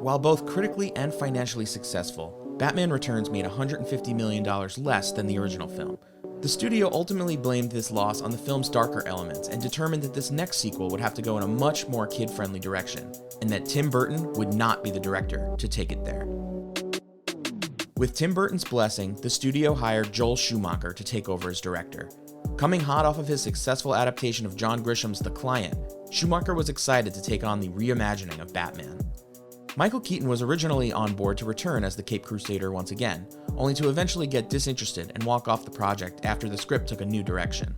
While both critically and financially successful, Batman Returns made $150 million less than the original film. The studio ultimately blamed this loss on the film's darker elements and determined that this next sequel would have to go in a much more kid-friendly direction, and that Tim Burton would not be the director to take it there. With Tim Burton's blessing, the studio hired Joel Schumacher to take over as director. Coming hot off of his successful adaptation of John Grisham's The Client, Schumacher was excited to take on the reimagining of Batman. Michael Keaton was originally on board to return as the Caped Crusader once again, only to eventually get disinterested and walk off the project after the script took a new direction.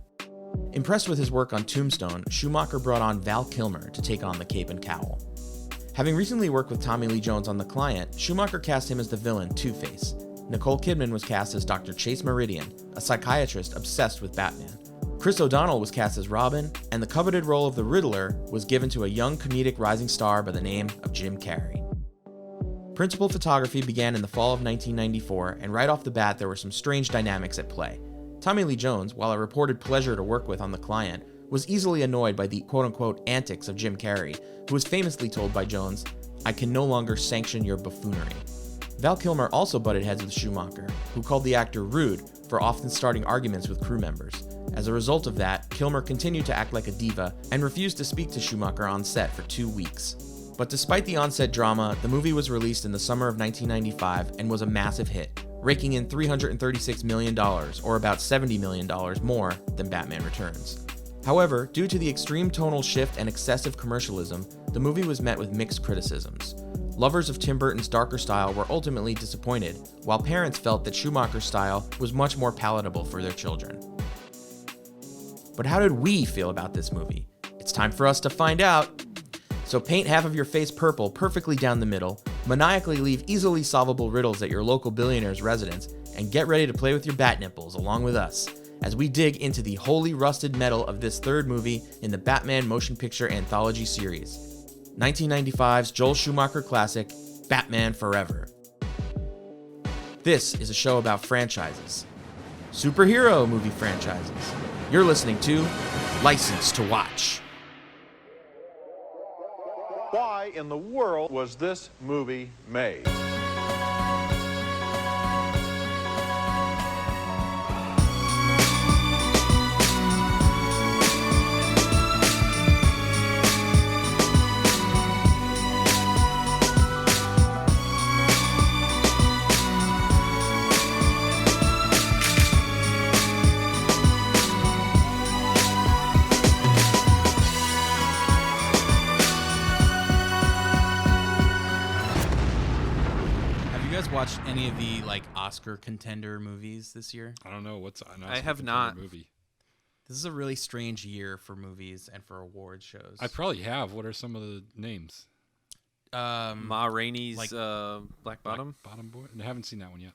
Impressed with his work on Tombstone, Schumacher brought on Val Kilmer to take on the cape and cowl. Having recently worked with Tommy Lee Jones on The Client, Schumacher cast him as the villain Two-Face. Nicole Kidman was cast as Dr. Chase Meridian, a psychiatrist obsessed with Batman. Chris O'Donnell was cast as Robin, and the coveted role of the Riddler was given to a young comedic rising star by the name of Jim Carrey. Principal photography began in the fall of 1994, and right off the bat there were some strange dynamics at play. Tommy Lee Jones, while a reported pleasure to work with on The Client, was easily annoyed by the quote-unquote antics of Jim Carrey, who was famously told by Jones, "I can no longer sanction your buffoonery." Val Kilmer also butted heads with Schumacher, who called the actor rude for often starting arguments with crew members. As a result of that, Kilmer continued to act like a diva and refused to speak to Schumacher on set for 2 weeks. But despite the on-set drama, the movie was released in the summer of 1995 and was a massive hit, raking in $336 million, or about $70 million more than Batman Returns. However, due to the extreme tonal shift and excessive commercialism, the movie was met with mixed criticisms. Lovers of Tim Burton's darker style were ultimately disappointed, while parents felt that Schumacher's style was much more palatable for their children. But how did we feel about this movie? It's time for us to find out. So paint half of your face purple perfectly down the middle, maniacally leave easily solvable riddles at your local billionaire's residence, and get ready to play with your bat nipples along with us as we dig into the holy rusted metal of this third movie in the Batman motion picture anthology series. 1995's Joel Schumacher classic, Batman Forever. This is a show about franchises. Superhero movie franchises. You're listening to License to Watch. Why in the world was this movie made? Watched any of the Oscar contender movies this year? I don't know what's an Oscar I have not. movie. This is a really strange year for movies and for award shows. I probably have. What are some of the names? Ma Rainey's Black Bottom. Bottom Boy. I haven't seen that one yet.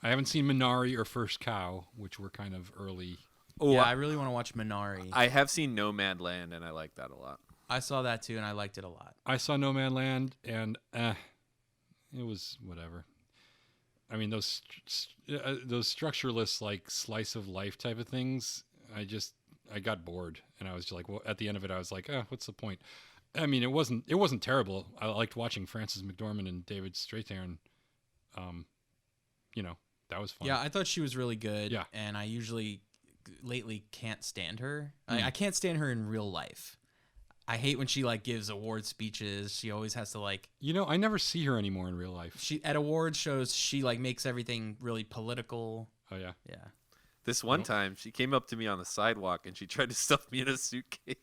I haven't seen Minari or First Cow, which were kind of early. Oh, yeah, I really want to watch Minari. I have seen Nomadland, and I like that a lot. I saw that too, and I liked it a lot. I saw Nomadland, and it was whatever. I mean, those structureless, slice of life type of things, I got bored, and I was just well, at the end of it, I was like, what's the point? I mean, it wasn't terrible. I liked watching Frances McDormand and David Strathairn. That was fun. Yeah, I thought she was really good. Yeah. And I usually, lately, can't stand her. I can't stand her in real life. I hate when she gives award speeches. She always has to I never see her anymore in real life. She at award shows she makes everything really political. Oh yeah. Yeah. This one time she came up to me on the sidewalk and she tried to stuff me in a suitcase.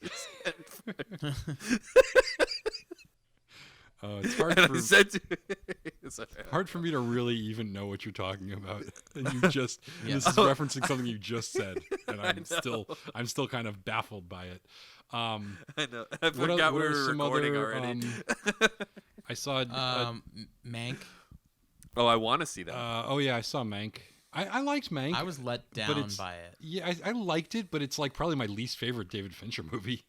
It's hard for me to really even know what you're talking about. And you just this is referencing something you just said, and I'm still kind of baffled by it. I know. I forgot we were recording already. I saw Mank. Oh, I want to see that. I saw Mank. I liked Mank. I was let down by it. Yeah, I liked it, but it's probably my least favorite David Fincher movie.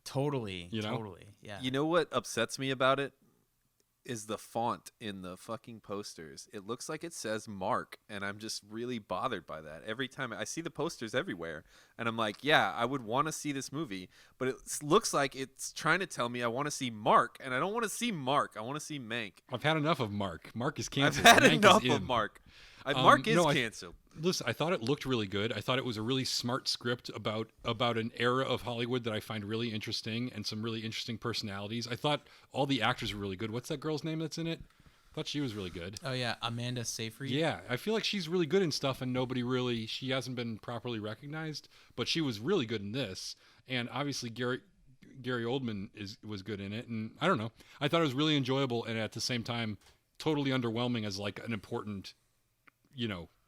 Totally. You know? Totally. Yeah. You know what upsets me about it is the font in the fucking posters. It looks like it says Mark, and I'm just really bothered by that. Every time I see the posters everywhere, and I'm like, yeah, I would want to see this movie, but it looks like it's trying to tell me I want to see Mark, and I don't want to see Mark. I want to see Mank. I've had enough of Mark. Mark is canceled. I've had Mank enough is of in. Mark. Mark is No, canceled. Listen, I thought it looked really good. I thought it was a really smart script about an era of Hollywood that I find really interesting and some really interesting personalities. I thought all the actors were really good. What's that girl's name that's in it? I thought she was really good. Oh yeah, Amanda Seyfried. Yeah, I feel like she's really good in stuff, and she hasn't been properly recognized, but she was really good in this. And obviously Gary Oldman was good in it, and I don't know. I thought it was really enjoyable, and at the same time, totally underwhelming as like an important,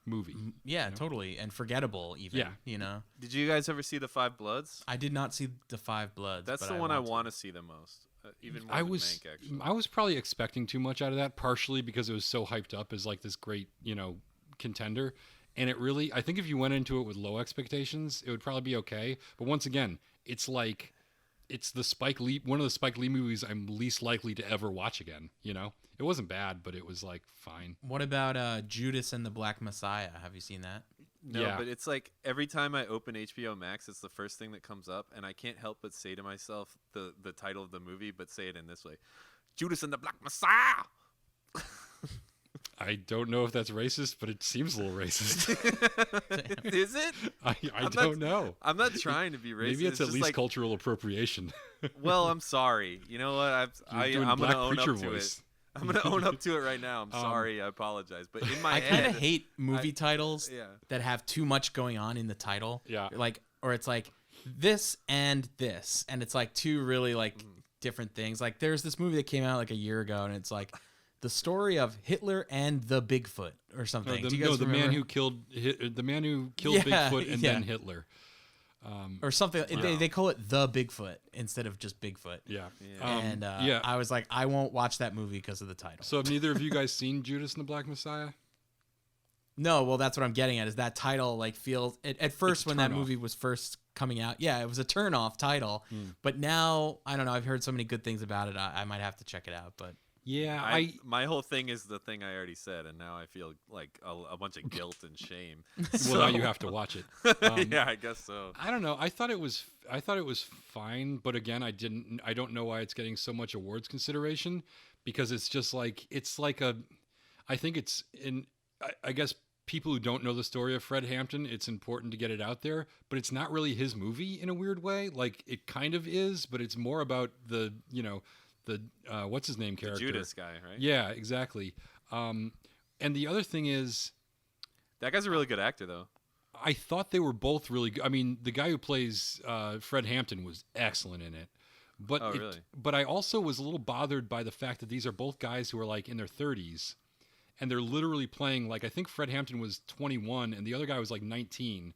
movie. Yeah, totally, and forgettable even. Yeah. Did you guys ever see The Five Bloods? I did not see The Five Bloods. That's but the one I want to see the most. Even more than Mank, actually. I was probably expecting too much out of that, partially because it was so hyped up as like this great, contender. And it really, I think if you went into it with low expectations, it would probably be okay. But once again, it's like, it's one of the Spike Lee movies I'm least likely to ever watch again. It wasn't bad, but it was like fine. What about Judas and the Black Messiah? Have you seen that? No, Yeah. but it's like every time I open HBO Max, it's the first thing that comes up, and I can't help but say to myself the title of the movie, but say it in this way: Judas and the Black Messiah. I don't know if that's racist, but it seems a little racist. Is it? I don't know. I'm not trying to be racist. Maybe it's at just least like, cultural appropriation. well, I'm sorry. You know what? Doing I'm black gonna own up preacher to voice. it. I'm gonna own up to it right now. I'm sorry. I apologize. But in my I kind head, of hate movie titles yeah. that have too much going on in the title. Yeah. Or it's like this, and it's like two really like different things. Like there's this movie that came out like a year ago, and it's like the story of Hitler and the Bigfoot or something. Do you guys the remember? man who killed Yeah, Bigfoot and yeah. then Hitler. Or something. They call it the Bigfoot instead of just Bigfoot. Yeah. And I was like, I won't watch that movie because of the title. So have neither of you guys seen Judas and the Black Messiah? No, well, that's what I'm getting at. Is that title like feels at first when that turn-off. movie was first coming out? Yeah, it was a turn-off title. But now I don't know. I've heard so many good things about it. I might have to check it out. But Yeah, my whole thing is the thing I already said, and now I feel like a bunch of guilt and shame. well, now you have to watch it. Yeah, I guess so. I don't know. I thought it was fine, but again, I don't know why it's getting so much awards consideration, because it's just like I think it's I guess people who don't know the story of Fred Hampton, it's important to get it out there, but it's not really his movie in a weird way. Like it kind of is, but it's more about the what's his name character, The Judas guy, right? Yeah, exactly. And the other thing is, That guy's a really good actor, though. I thought they were both really good. I mean, the guy who plays Fred Hampton was excellent in it. But really? But I also was a little bothered by the fact that these are both guys who are like in their 30s, and they're literally playing, like, I think Fred Hampton was 21 and the other guy was like 19.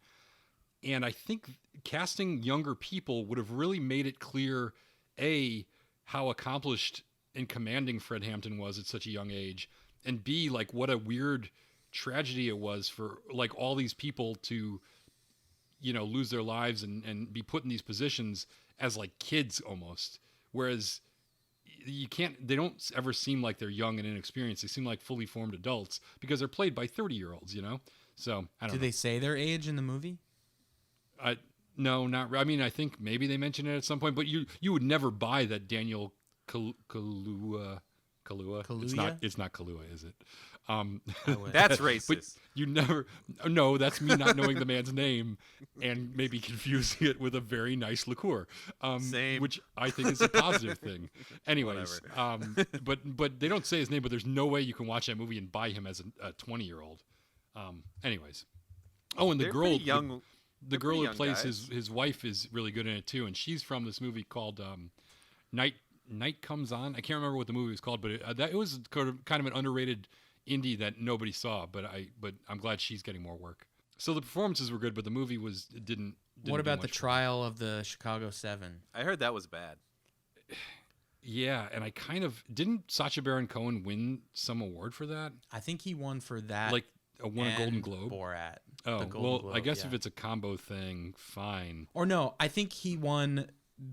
And I think casting younger people would have really made it clear, A, how accomplished and commanding Fred Hampton was at such a young age, and B, like what a weird tragedy it was for like all these people to, lose their lives and be put in these positions as like kids almost. Whereas they don't ever seem like they're young and inexperienced. They seem like fully formed adults because they're played by 30-year-olds, So I don't know. do they say their age in the movie? No, not. I mean, I think maybe they mentioned it at some point, but you would never buy that Daniel Kaluuya. It's not Kaluuya, is it? That's racist. But you never. No, that's me not knowing the man's name and maybe confusing it with a very nice liqueur. Same. Which I think is a positive thing. Anyways, but they don't say his name. But there's no way you can watch that movie and buy him as a 20-year-old. Anyways. Oh, and the They're girl, pretty young. the girl who young plays guys. his wife is really good in it too, and she's from this movie called Night Comes On. I can't remember what the movie was called, but it was kind of an underrated indie that nobody saw. But I'm glad she's getting more work. So the performances were good, but the movie didn't What do about the much for me. trial of the Chicago 7? I heard that was bad. Yeah, and I kind of didn't Sacha Baron Cohen win some award for that? I think he won for that. Like won a Golden and Globe. Borat. Oh, the Golden well, Globe, I guess yeah. if it's a combo thing, fine. Or no, I think he won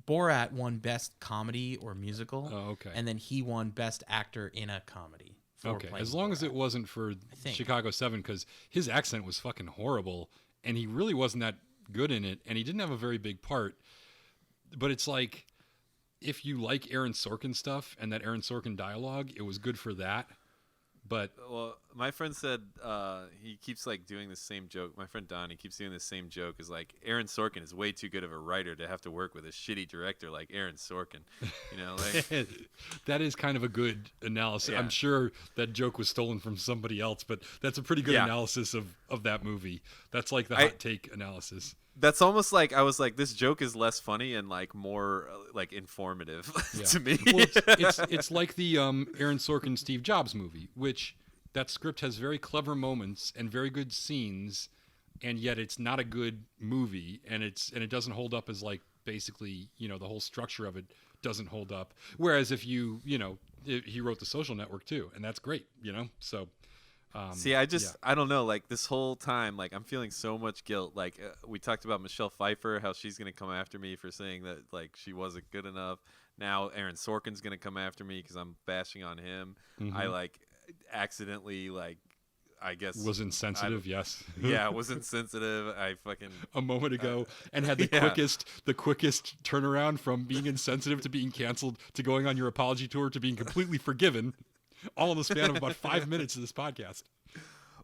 Borat won Best Comedy or Musical. Oh, okay. And then he won Best Actor in a Comedy. Okay, as long as it wasn't for Chicago 7, because his accent was fucking horrible, and he really wasn't that good in it, and he didn't have a very big part. But it's like, if you like Aaron Sorkin stuff and that Aaron Sorkin dialogue, it was good for that. But well, my friend said he keeps like doing the same joke. My friend Don, he keeps doing the same joke. Is like Aaron Sorkin is way too good of a writer to have to work with a shitty director like Aaron Sorkin. You know, like that is kind of a good analysis. Yeah. I'm sure that joke was stolen from somebody else, but that's a pretty good analysis of that movie. That's like the hot take analysis. That's almost like I was like, this joke is less funny and like more like informative to me. Well, it's like the Aaron Sorkin Steve Jobs movie, which that script has very clever moments and very good scenes, and yet it's not a good movie, and it doesn't hold up as like basically, you know, the whole structure of it doesn't hold up. Whereas if he wrote The Social Network too, and that's great, you know. So. See, I don't know, like this whole time, like I'm feeling so much guilt. Like we talked about Michelle Pfeiffer, how she's going to come after me for saying that like she wasn't good enough. Now Aaron Sorkin's going to come after me because I'm bashing on him. Mm-hmm. I like accidentally like, I guess. Was insensitive, yes. Yeah, was insensitive. I fucking. A moment ago and had the quickest turnaround from being insensitive to being canceled to going on your apology tour to being completely forgiven. All in the span of about 5 minutes of this podcast.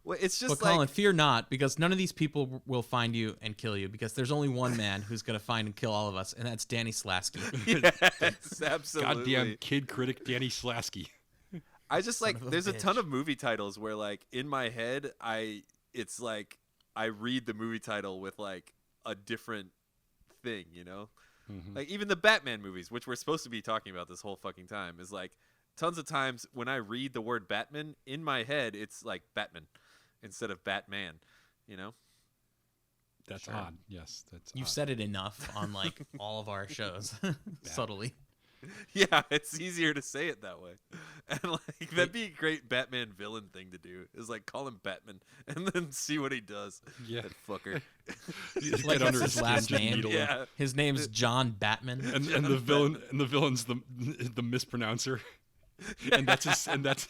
Well, it's just but Colin, fear not, because none of these people will find you and kill you, because there's only one man who's going to find and kill all of us, and that's Danny Slasky. Yes, absolutely. Goddamn kid critic Danny Slasky. I just like, there's a ton of movie titles where like in my head, it's like I read the movie title with like a different thing, you know? Mm-hmm. Like even the Batman movies, which we're supposed to be talking about this whole fucking time, is like, tons of times when I read the word Batman, in my head, it's like Batman instead of Batman, you know? That's odd. Yes, that's You've odd. said it enough on like all of our shows, subtly. Yeah, it's easier to say it that way. And like that'd be a great Batman villain thing to do, is like call him Batman and then see what he does. Yeah. That fucker. Like that's his last name. Yeah. His name's John Batman. And the villain's the mispronouncer. And that's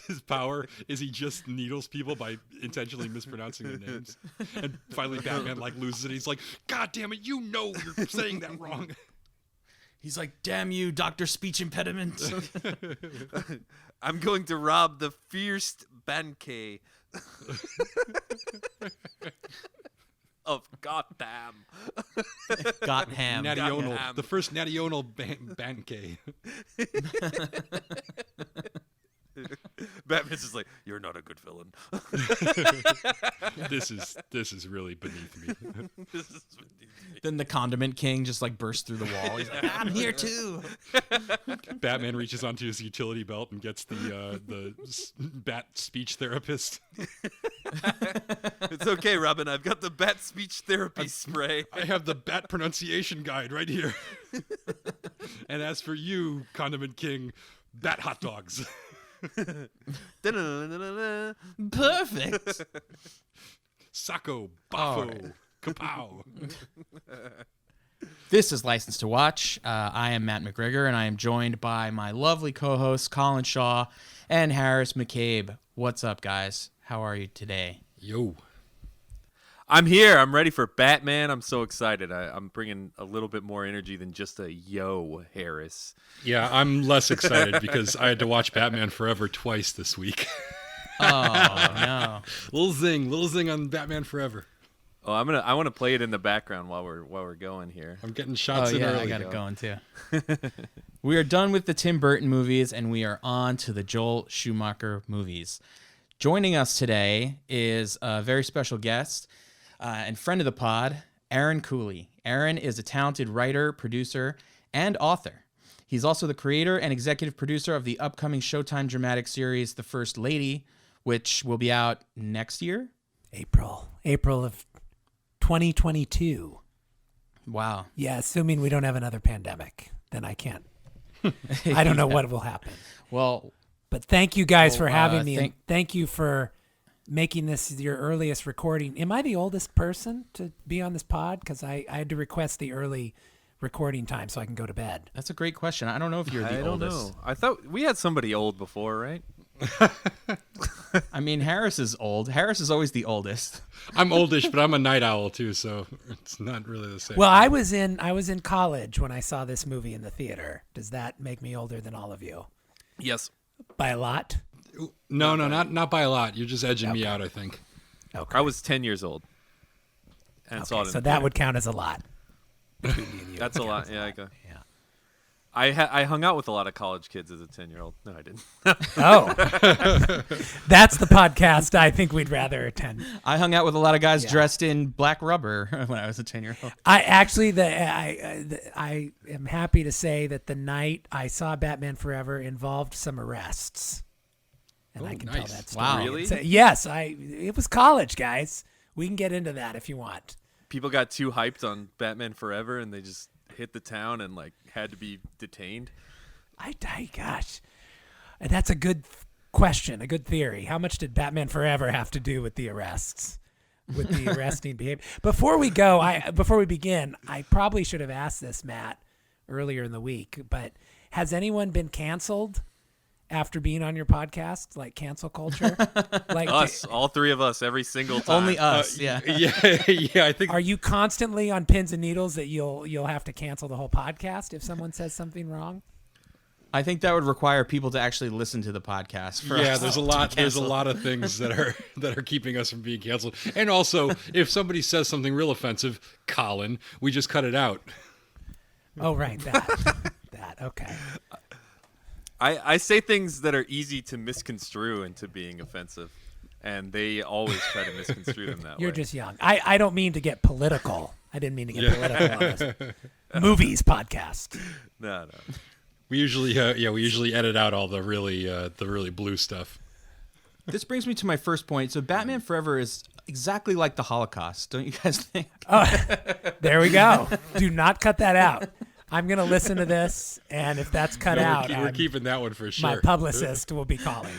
his power, is he just needles people by intentionally mispronouncing their names. And finally Batman like loses it. He's like, God damn it, you know you're saying that wrong. He's like, damn you, Dr. Speech Impediment. I'm going to rob the fierce Bankay of Gotham. Gotham. National, the first national Bankay. Batman's just like, you're not a good villain. This is really beneath me. Then the Condiment King just like bursts through the wall. He's like, I'm here too. Batman reaches onto his utility belt and gets the bat speech therapist. It's okay, Robin. I've got the bat speech therapy spray. I have the bat pronunciation guide right here. And as for you, Condiment King, bat hot dogs. Perfect. Sacco, Bafo, Kapow. This is License to Watch. I am Matt McGregor, and I am joined by my lovely co-hosts Colin Shaw and Harris McCabe. What's up, guys? How are you today? Yo. I'm here. I'm ready for Batman. I'm so excited. I'm bringing a little bit more energy than just a yo, Harris. Yeah, I'm less excited because I had to watch Batman Forever twice this week. Oh, no. Little zing on Batman Forever. Oh, I want to play it in the background while we're going here. I'm getting shots in early. I got it going too. We are done with the Tim Burton movies, and we are on to the Joel Schumacher movies. Joining us today is a very special guest and friend of the pod, Aaron Cooley. Aaron is a talented writer, producer, and author. He's also the creator and executive producer of the upcoming Showtime dramatic series, The First Lady, which will be out next year. April of 2022. Wow. Yeah, assuming we don't have another pandemic, then I can't. I don't know what will happen. Well, but thank you guys for having me. And thank you for making this your earliest recording. Am I the oldest person to be on this pod? Because I had to request the early recording time so I can go to bed. That's a great question. I don't know if you're the oldest. I don't know. I thought we had somebody old before, right? I mean, Harris is old. Harris is always the oldest. I'm oldish, but I'm a night owl too, so it's not really the same. Well, I was in college when I saw this movie in the theater. Does that make me older than all of you? Yes. By a lot? No, not by a lot. You're just edging me out, I think. Okay. I was 10 years old. And saw it in so the that theater. would count as a lot. Between me and you. That's It a lot. counts Yeah, Yeah. I hung out with a lot of college kids as a 10-year-old. No, I didn't. Oh, that's the podcast I think we'd rather attend. I hung out with a lot of guys dressed in black rubber when I was a 10-year-old. I actually, I am happy to say that the night I saw Batman Forever involved some arrests, and I can tell nice. that story. Wow. Really? Yes, it was college, guys. We can get into that if you want. People got too hyped on Batman Forever and they just hit the town and like had to be detained. Gosh, and that's a good question, a good theory. How much did Batman Forever have to do with the arrests, with the arresting behavior? Before we begin, I probably should have asked this, Matt, earlier in the week. But has anyone been canceled after being on your podcast, like cancel culture? Like Us, all three of us, every single time. Only us, yeah. yeah. I think Are you constantly on pins and needles that you'll have to cancel the whole podcast if someone says something wrong? I think that would require people to actually listen to the podcast. For us there's a to lot. be There's a canceled. lot of things that are keeping us from being canceled. And also, if somebody says something real offensive, Colin, we just cut it out. Oh, right, that okay. I say things that are easy to misconstrue into being offensive, and they always try to misconstrue them that You're way. just young. I don't mean to get political. I didn't mean to get political on this movies podcast. No. We usually edit out all the really blue stuff. This brings me to my first point. So Batman Forever is exactly like the Holocaust, don't you guys think? There we go. Do not cut that out. I'm going to listen to this, and if that's cut out, We're keeping that one for sure. my publicist will be calling.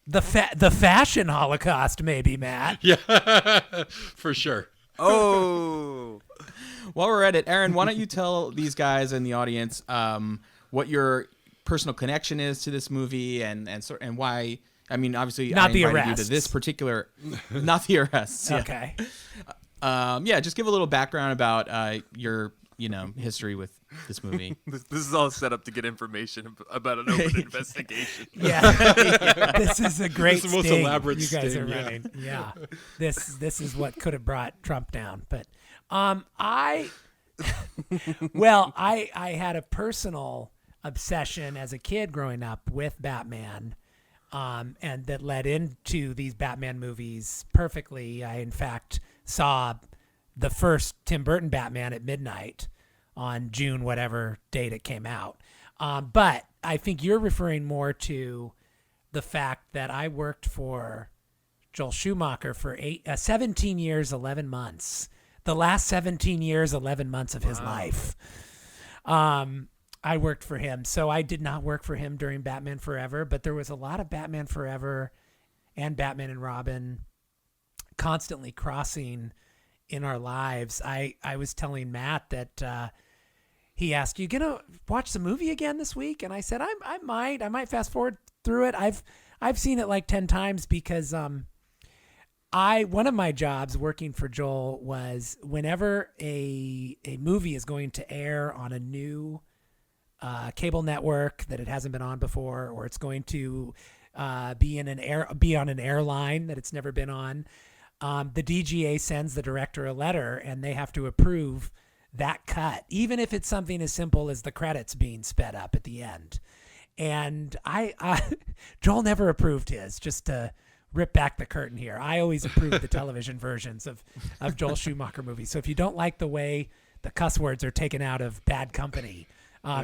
The fashion Holocaust, maybe, Matt. Yeah, for sure. Oh, While we're at it, Aaron, why don't you tell these guys in the audience what your personal connection is to this movie and why? I mean, obviously, Not I the invited you arrests. to this particular, not the arrests. Yeah. Okay. Just give a little background about your history with this movie. this is all set up to get information about an open investigation. Yeah. This is a great This is the most sting got you guys sting, are yeah. running. Yeah. This is what could have brought Trump down. But I had a personal obsession as a kid growing up with Batman, and that led into these Batman movies perfectly. I, in fact, saw the first Tim Burton Batman at midnight on June whatever date it came out. But I think you're referring more to the fact that I worked for Joel Schumacher for 17 years, 11 months. The last 17 years, 11 months of his life. I worked for him. So I did not work for him during Batman Forever, but there was a lot of Batman Forever and Batman and Robin constantly crossing in our lives. I was telling Matt that he asked, "You gonna watch the movie again this week?" And I said, I might fast forward through it. I've seen it like 10 times because one of my jobs working for Joel was whenever a movie is going to air on a new cable network that it hasn't been on before, or it's going to be on an airline that it's never been on, the DGA sends the director a letter and they have to approve that cut, even if it's something as simple as the credits being sped up at the end. And Joel never approved his, just to rip back the curtain here. I always approved the television versions of Joel Schumacher movies. So if you don't like the way the cuss words are taken out of Bad Company,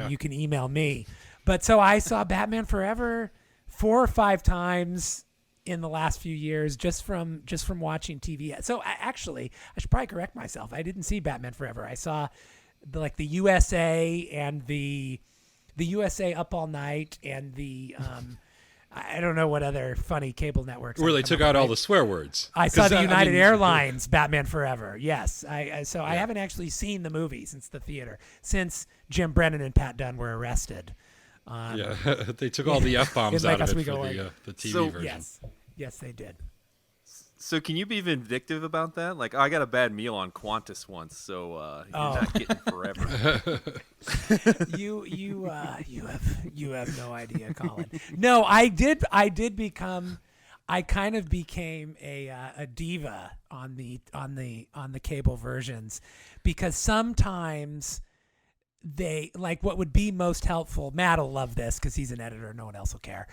you can email me. But so I saw Batman Forever 4 or 5 times in the last few years just from watching TV. So I should probably correct myself. I didn't see Batman Forever. I saw the USA and the USA Up All Night and the I don't know what other funny cable networks. Where I've they come took up out with. all the swear words. I saw 'Cause the that- United mean- Airlines Batman Forever. Yes, I haven't actually seen the movie since the theater, since Jim Brennan and Pat Dunn were arrested. Yeah, they took all the F-bombs In Like out Us of We it for Go the TV So- version. Yes, they did. So can you be vindictive about that? Like, I got a bad meal on Qantas once, so you're not getting forever. You have no idea, Colin. No, I did become. I kind of became a diva on the cable versions, because sometimes they, like, what would be most helpful. Matt will love this because he's an editor. No one else will care.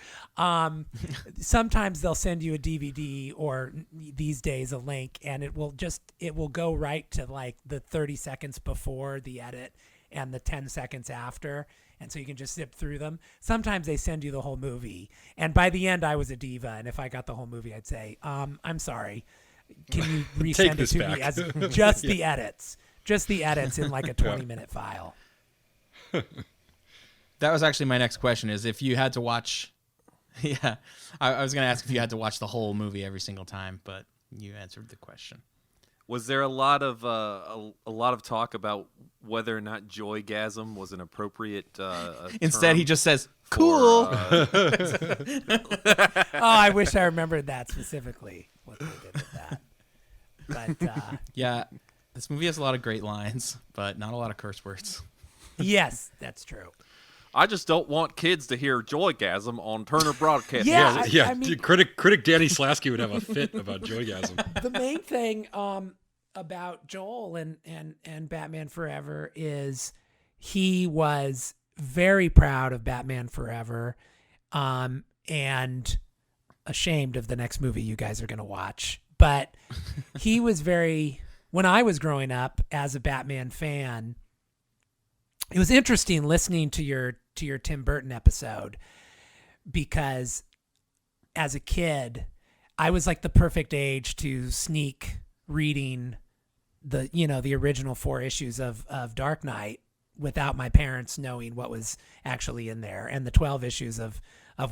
Sometimes they'll send you a DVD, or these days a link, and it will go right to like the 30 seconds before the edit and the 10 seconds after. And so you can just zip through them. Sometimes they send you the whole movie. And by the end, I was a diva. And if I got the whole movie, I'd say, I'm sorry. Can you resend it to back. me as just the edits? Just the edits in like a 20-minute file. That was actually my next question, is if you had to watch... Yeah, I was going to ask if you had to watch the whole movie every single time, but you answered the question. Was there a lot of talk about whether or not joygasm was an appropriate Instead, term he just says, for, cool. Oh, I wish I remembered that specifically, what they did with that. But Yeah, this movie has a lot of great lines, but not a lot of curse words. yes, that's true. I just don't want kids to hear joygasm on Turner Broadcast. Yeah. Yeah, I mean- critic Danny Slasky would have a fit about joygasm. The main thing about Joel and Batman Forever is he was very proud of Batman Forever, and ashamed of the next movie you guys are going to watch. But he was when I was growing up as a Batman fan, it was interesting listening to your Tim Burton episode, because as a kid, I was like the perfect age to sneak reading the original 4 issues of Dark Knight without my parents knowing what was actually in there, and the 12 issues of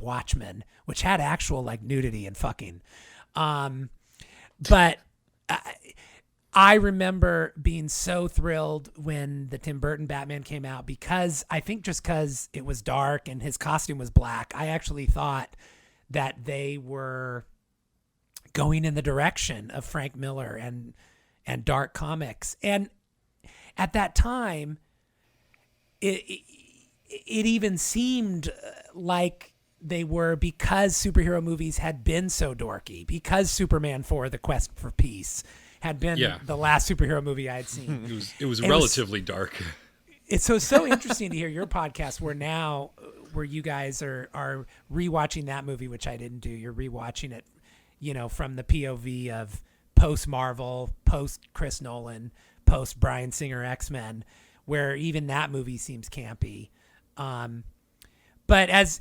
Watchmen, which had actual like nudity and fucking. But I remember being so thrilled when the Tim Burton Batman came out, because I think just because it was dark and his costume was black, I actually thought that they were going in the direction of Frank Miller and dark comics. And at that time, it even seemed like they were, because superhero movies had been so dorky, because Superman 4: The Quest for Peace had been the last superhero movie I had seen. It was relatively dark. It's so interesting to hear your podcast where you guys are rewatching that movie, which I didn't do. You're rewatching it, from the POV of post Marvel, post Chris Nolan, post Bryan Singer X-Men, where even that movie seems campy. But as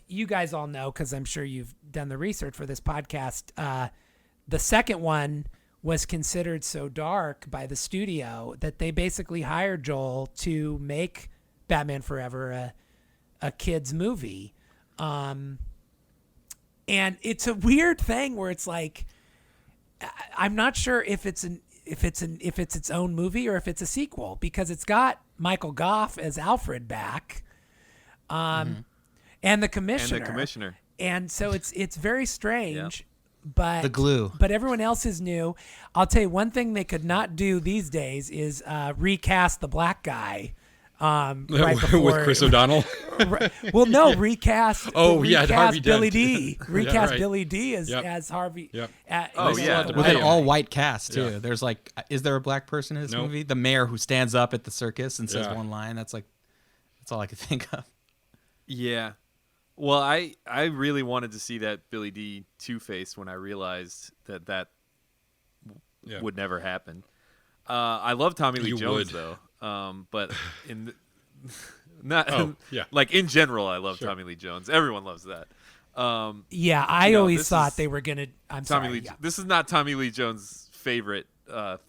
you guys all know, because I'm sure you've done the research for this podcast, the second one was considered so dark by the studio that they basically hired Joel to make Batman Forever a kid's movie. And it's a weird thing where it's like, I'm not sure if it's its own movie or if it's a sequel, because it's got Michael Goff as Alfred back, and the commissioner. And so it's very strange. Yeah. But The glue. But everyone else is new. I'll tell you one thing they could not do these days is recast the black guy. Right before, with Chris O'Donnell. Well, no, recast. Harvey recast Billy Dent. D. Recast right. Billy D. as Yep. Harvey. Yep. Oh, yeah. With an all-white cast, too. Yeah. There's like, is there a black person in this Nope. movie? The mayor who stands up at the circus and says Yeah. one line. That's all I could think of. Yeah. Well, I really wanted to see that Billy D. Two-Face when I realized that Yeah. would never happen. I love Tommy Lee You Jones would. though, but in not yeah. like in general, I love Tommy Lee Jones. Everyone loves that. Yeah, I know, always this thought is they were gonna. I'm Tommy sorry. Lee. Yeah. This is not Tommy Lee Jones' favorite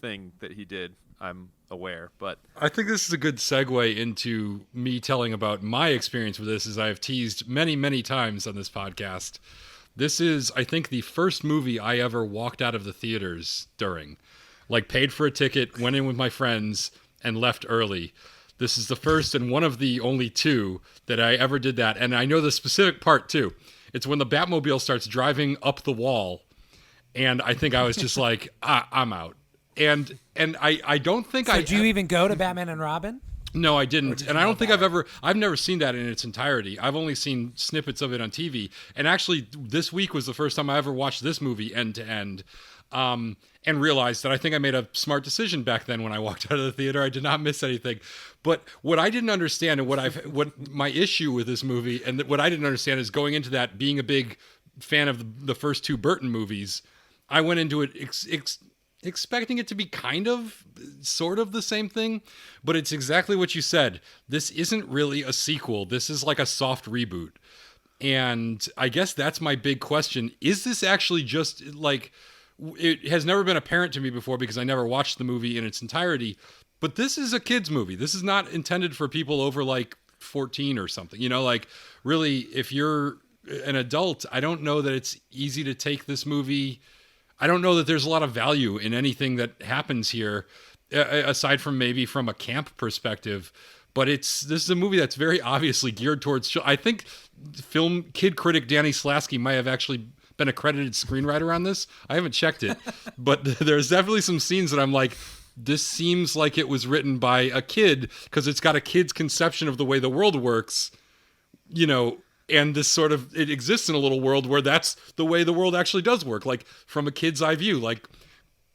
thing that he did. I'm aware. But I think this is a good segue into me telling about my experience with this, as I have teased many, many times on this podcast. This is, I think, the first movie I ever walked out of the theaters during. Like, paid for a ticket, went in with my friends, and left early. This is the first and one of the only two that I ever did that. And I know the specific part, too. It's when the Batmobile starts driving up the wall. And I think I was just like, I'm out. And I don't think So did you even go to Batman and Robin? No, I didn't. And I don't think I've never seen that in its entirety. I've only seen snippets of it on TV. And actually, this week was the first time I ever watched this movie end to end. And realized that I think I made a smart decision back then when I walked out of the theater. I did not miss anything. But what I didn't understand, and what my issue with this movie, and what I didn't understand is going into that, being a big fan of the first two Burton movies, I went into it expecting it to be kind of, sort of the same thing, but it's exactly what you said. This isn't really a sequel. This is like a soft reboot. And I guess that's my big question. Is this actually just like, it has never been apparent to me before because I never watched the movie in its entirety, but this is a kid's movie. This is not intended for people over like 14 or something. You know, like, really, if you're an adult, I don't know that it's easy to take this movie. I don't know that there's a lot of value in anything that happens here, aside from maybe from a camp perspective. But this is a movie that's very obviously geared towards. I think film kid critic Danny Slasky might have actually been a credited screenwriter on this. I haven't checked it, but there's definitely some scenes that I'm like, this seems like it was written by a kid because it's got a kid's conception of the way the world works, you know. And this sort of, it exists in a little world where that's the way the world actually does work. Like, from a kid's eye view, like,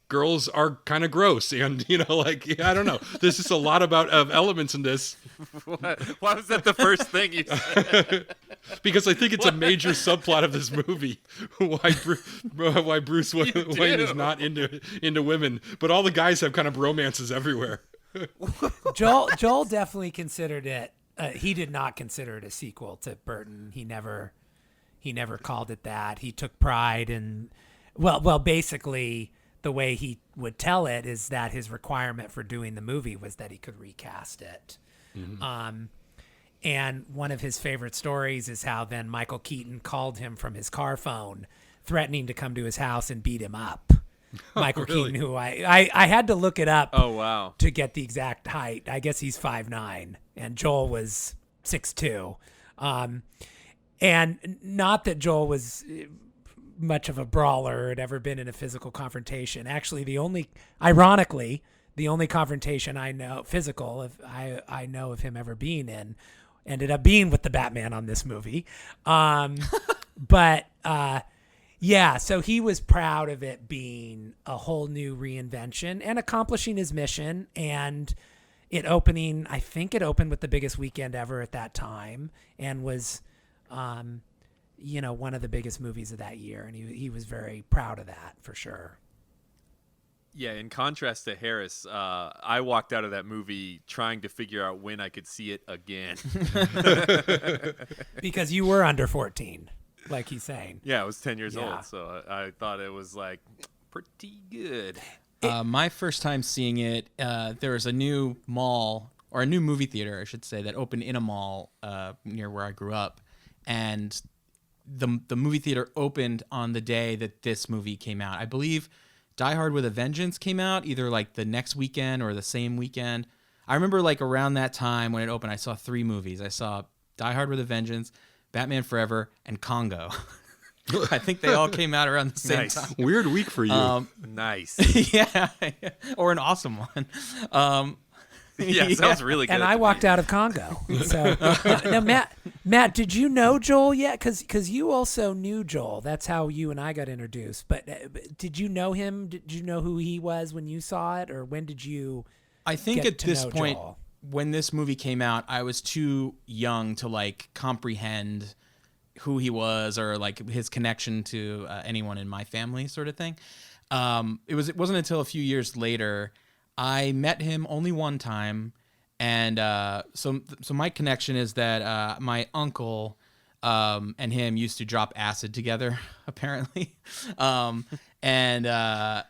girls are kind of gross. And, you know, like, I don't know. There's just a lot of elements in this. Why was that the first thing you said? Because I think it's a major subplot of this movie. Why Bruce Wayne is not into women. But all the guys have kind of romances everywhere. Joel definitely considered it. He did not consider it a sequel to Burton. He never called it that. He took pride in, well, basically the way he would tell it is that his requirement for doing the movie was that he could recast it. Mm-hmm. And one of his favorite stories is how then Michael Keaton called him from his car phone, threatening to come to his house and beat him up. Michael really? Keaton, who I had to look it up. Oh, wow. To get the exact height. I guess he's 5'9", and Joel was 6'2". And not that Joel was much of a brawler or had ever been in a physical confrontation. Actually, ironically, the only confrontation I know, physical, I know of him ever being in, ended up being with the Batman on this movie. But yeah, so he was proud of it being a whole new reinvention and accomplishing his mission, and I think it opened with the biggest weekend ever at that time, and was, one of the biggest movies of that year. And he was very proud of that, for sure. Yeah, in contrast to Harris, I walked out of that movie trying to figure out when I could see it again. Because you were under 14. Like he's saying. Yeah, I was 10 years old, so I thought it was like pretty good. My first time seeing it, there was a new mall, or a new movie theater, I should say, that opened in a mall near where I grew up. And the movie theater opened on the day that this movie came out. I believe Die Hard with a Vengeance came out, either like the next weekend or the same weekend. I remember like around that time when it opened, I saw 3 movies. I saw Die Hard with a Vengeance, Batman Forever, and Congo. I think they all came out around the same time. Weird week for you. Nice. Yeah, or an awesome one. Yeah, sounds really good. And I walked out of Congo. So now, Matt, did you know Joel yet? Because you also knew Joel. That's how you and I got introduced. But did you know him? Did you know who he was when you saw it, or when did you? I think get at to this know point, Joel? when this movie came out, I was too young to like comprehend who he was or like his connection to anyone in my family, sort of thing. It wasn't until a few years later I met him only one time, and so my connection is that my uncle and him used to drop acid together, apparently, and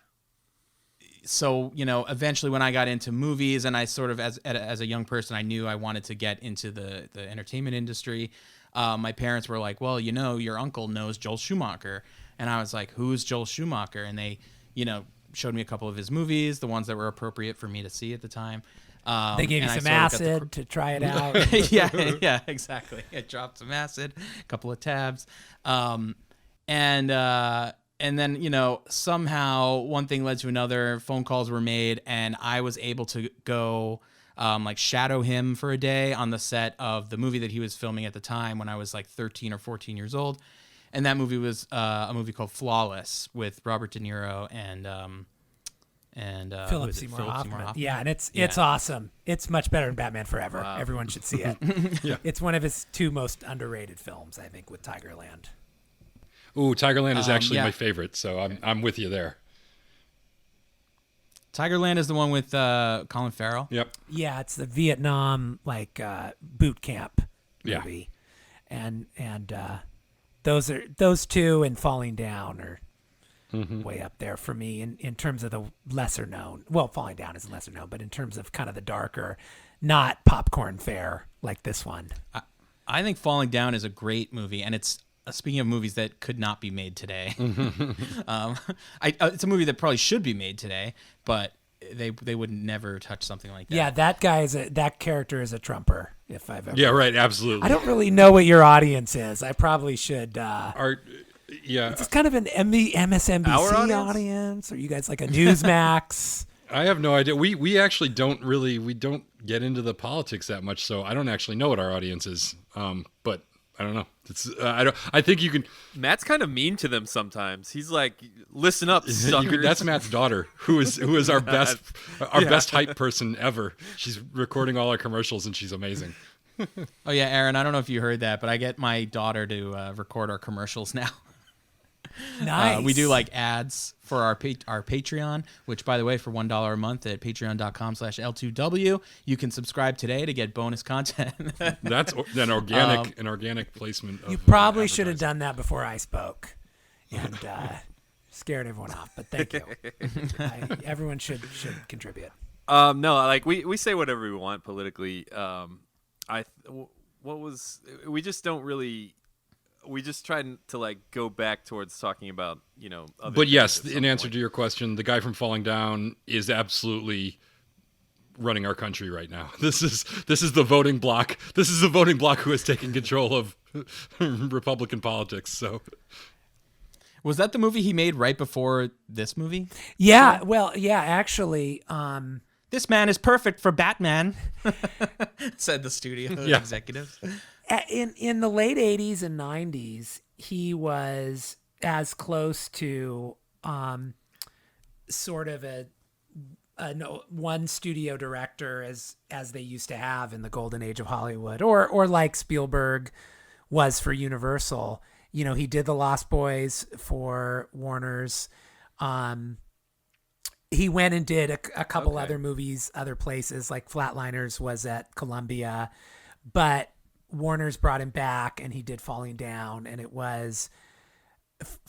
so eventually when I got into movies, and I sort of as a young person, I knew I wanted to get into the entertainment industry. My parents were like, well, your uncle knows Joel Schumacher. And I was like, who's Joel Schumacher? And they, showed me a couple of his movies, the ones that were appropriate for me to see at the time. They gave you some acid to try it out. yeah, exactly. I dropped some acid, a couple of tabs. And then, somehow one thing led to another, phone calls were made, and I was able to go shadow him for a day on the set of the movie that he was filming at the time when I was like 13 or 14 years old. And that movie was a movie called Flawless with Robert De Niro and Philip Seymour Hoffman. Yeah, and it's awesome. It's much better than Batman Forever. Wow. Everyone should see it. Yeah. It's one of his 2 most underrated films, I think, with Tigerland. Ooh, Tigerland is actually my favorite, so I'm with you there. Tigerland is the one with Colin Farrell. Yep. Yeah, it's the Vietnam boot camp movie, and those 2 and Falling Down are way up there for me in terms of the lesser known. Well, Falling Down is lesser known, but in terms of kind of the darker, not popcorn fare like this one. I think Falling Down is a great movie, and it's speaking of movies that could not be made today. It's a movie that probably should be made today, but they would never touch something like that. Yeah, that character is a trumper. If I've ever. Yeah, right. Absolutely. I don't really know what your audience is. I probably should. It's kind of an MSNBC audience. Or you guys like a Newsmax? I have no idea. We actually don't get into the politics that much, so I don't actually know what our audience is. But I don't know. I think you can. Matt's kind of mean to them sometimes. He's like, "Listen up, suckers." That's Matt's daughter, who is our best hype person ever. She's recording all our commercials, and she's amazing. Oh yeah, Aaron. I don't know if you heard that, but I get my daughter to record our commercials now. Nice. We do like ads for our Patreon, which, by the way, for $1 a month at patreon.com/L2W, you can subscribe today to get bonus content. That's an organic placement. You probably should have done that before I spoke, and scared everyone off. But thank you. Everyone should contribute. No, like we say whatever we want politically. We just tried to go back towards talking about, other But yes, things in answer to your question, the guy from Falling Down is absolutely running our country right now. This is the voting bloc. This is the voting bloc who has taken control of Republican politics. So, was that the movie he made right before this movie? Yeah. Well, yeah. Actually, this man is perfect for Batman, said the studio executives. In the late 80s and 90s, he was as close to sort of a one studio director as they used to have in the golden age of Hollywood, or like Spielberg was for Universal. He did The Lost Boys for Warner's. He went and did a couple other movies, other places, like Flatliners was at Columbia, but Warner's brought him back and he did Falling Down, and it was,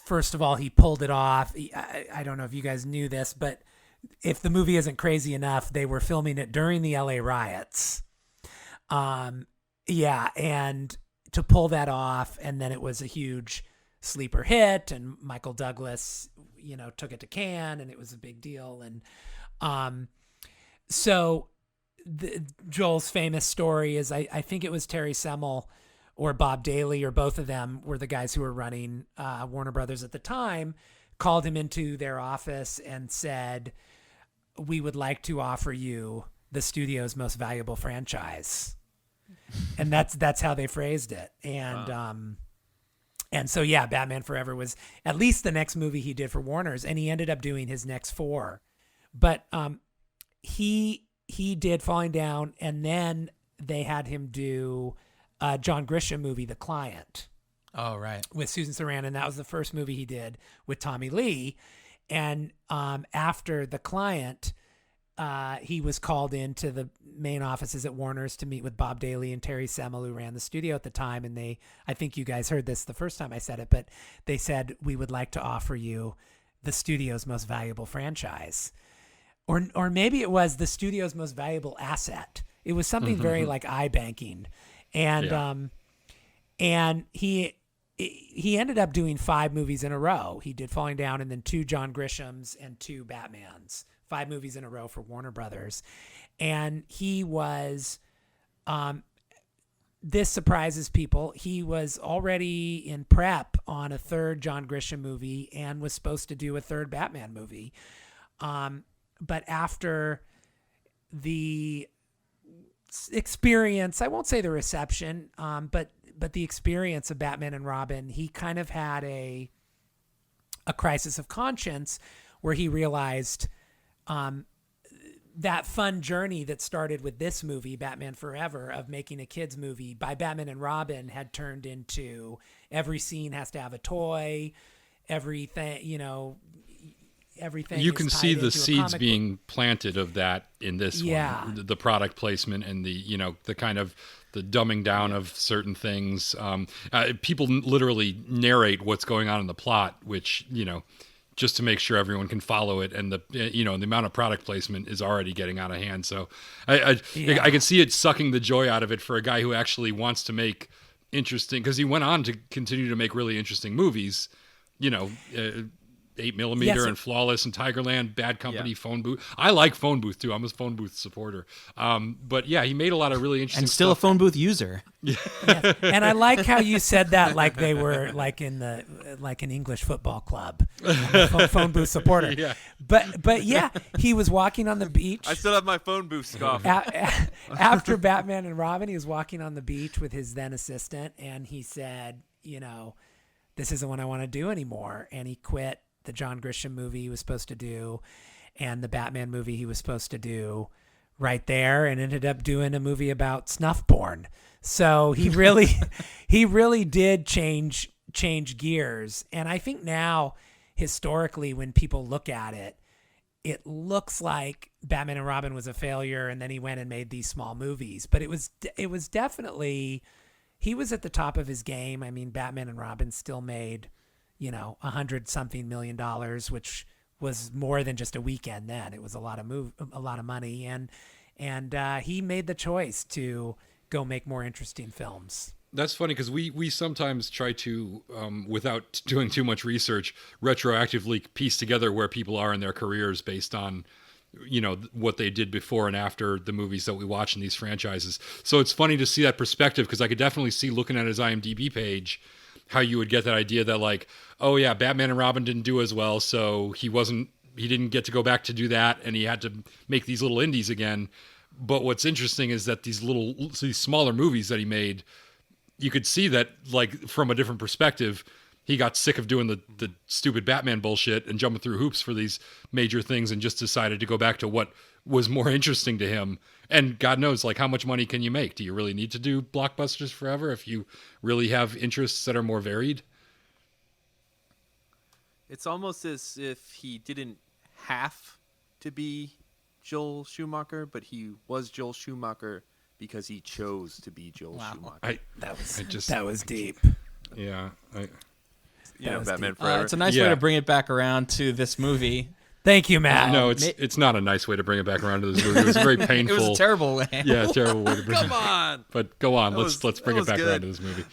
first of all, he pulled it off. I don't know if you guys knew this, but if the movie isn't crazy enough, they were filming it during the LA riots. And to pull that off, and then it was a huge sleeper hit, and Michael Douglas, took it to Cannes, and it was a big deal. And so Joel's famous story is, I think it was Terry Semel or Bob Daly, or both of them were the guys who were running Warner Brothers at the time, called him into their office and said, "We would like to offer you the studio's most valuable franchise." And that's how they phrased it. And and so Batman Forever was at least the next movie he did for Warner's, and he ended up doing his next 4. But he did Falling Down, and then they had him do a John Grisham movie, The Client. Oh, right. With Susan Sarandon. That was the first movie he did with Tommy Lee. And after The Client, he was called into the main offices at Warner's to meet with Bob Daly and Terry Semel, who ran the studio at the time. And I think you guys heard this the first time I said it, but they said, "We would like to offer you the studio's most valuable franchise." or maybe it was the studio's most valuable asset. It was something very like iBanking, and Yeah. and he ended up doing 5 movies in a row. He did Falling Down and then 2 John Grishams and 2 Batmans. 5 movies in a row for Warner Brothers, and he was. This surprises people. He was already in prep on a 3rd John Grisham movie and was supposed to do a 3rd Batman movie. But after the experience, I won't say the reception, but the experience of Batman and Robin, he kind of had a crisis of conscience where he realized that fun journey that started with this movie, Batman Forever, of making a kids movie by Batman and Robin had turned into every scene has to have a toy, everything, everything. You is can tied see the into a seeds comic being planted of that in this one. The product placement and the kind of the dumbing down of certain things. People literally narrate what's going on in the plot, which, just to make sure everyone can follow it, and the amount of product placement is already getting out of hand. So I can see it sucking the joy out of it for a guy who actually wants to make interesting, because he went on to continue to make really interesting movies, 8mm and Flawless and Tigerland, Bad Company, Phone Booth. I like Phone Booth too. I'm a Phone Booth supporter. But yeah, he made a lot of really interesting and still stuff. a phone booth user. Yes. And I like how you said that like they were like in like an English football club. I'm a phone booth supporter. Yeah. But yeah, he was walking on the beach. I still have my phone booth scarf. After Batman and Robin, he was walking on the beach with his then assistant, and he said, this isn't what I want to do anymore. And he quit the John Grisham movie he was supposed to do and the Batman movie he was supposed to do right there, and ended up doing a movie about snuff porn. So he really did change gears. And I think now, historically, when people look at it, it looks like Batman and Robin was a failure, and then he went and made these small movies. But it was definitely, he was at the top of his game. I mean, Batman and Robin still made, $100-something million, which was more than just a weekend then. It was a lot of money, and he made the choice to go make more interesting films. That's funny because we sometimes try to, without doing too much research, retroactively piece together where people are in their careers based on, what they did before and after the movies that we watch in these franchises. So it's funny to see that perspective, because I could definitely see, looking at his IMDb page, how you would get that idea that like, oh yeah, Batman and Robin didn't do as well, so he didn't get to go back to do that, and he had to make these little indies again. But what's interesting is that these smaller movies that he made, you could see that, like, from a different perspective, he got sick of doing the stupid Batman bullshit and jumping through hoops for these major things, and just decided to go back to what was more interesting to him. And God knows, like, how much money can you make? Do you really need to do blockbusters forever if you really have interests that are more varied? It's almost as if he didn't have to be Joel Schumacher, but he was Joel Schumacher because he chose to be Joel Schumacher. That was deep. Yeah. Batman Forever. It's a nice way to bring it back around to this movie. Thank you, Matt. No, it's not a nice way to bring it back around to this movie. It was very painful. It was a terrible way. Yeah, terrible way to bring Come on. But go on. Let's bring it was back good. around to this movie.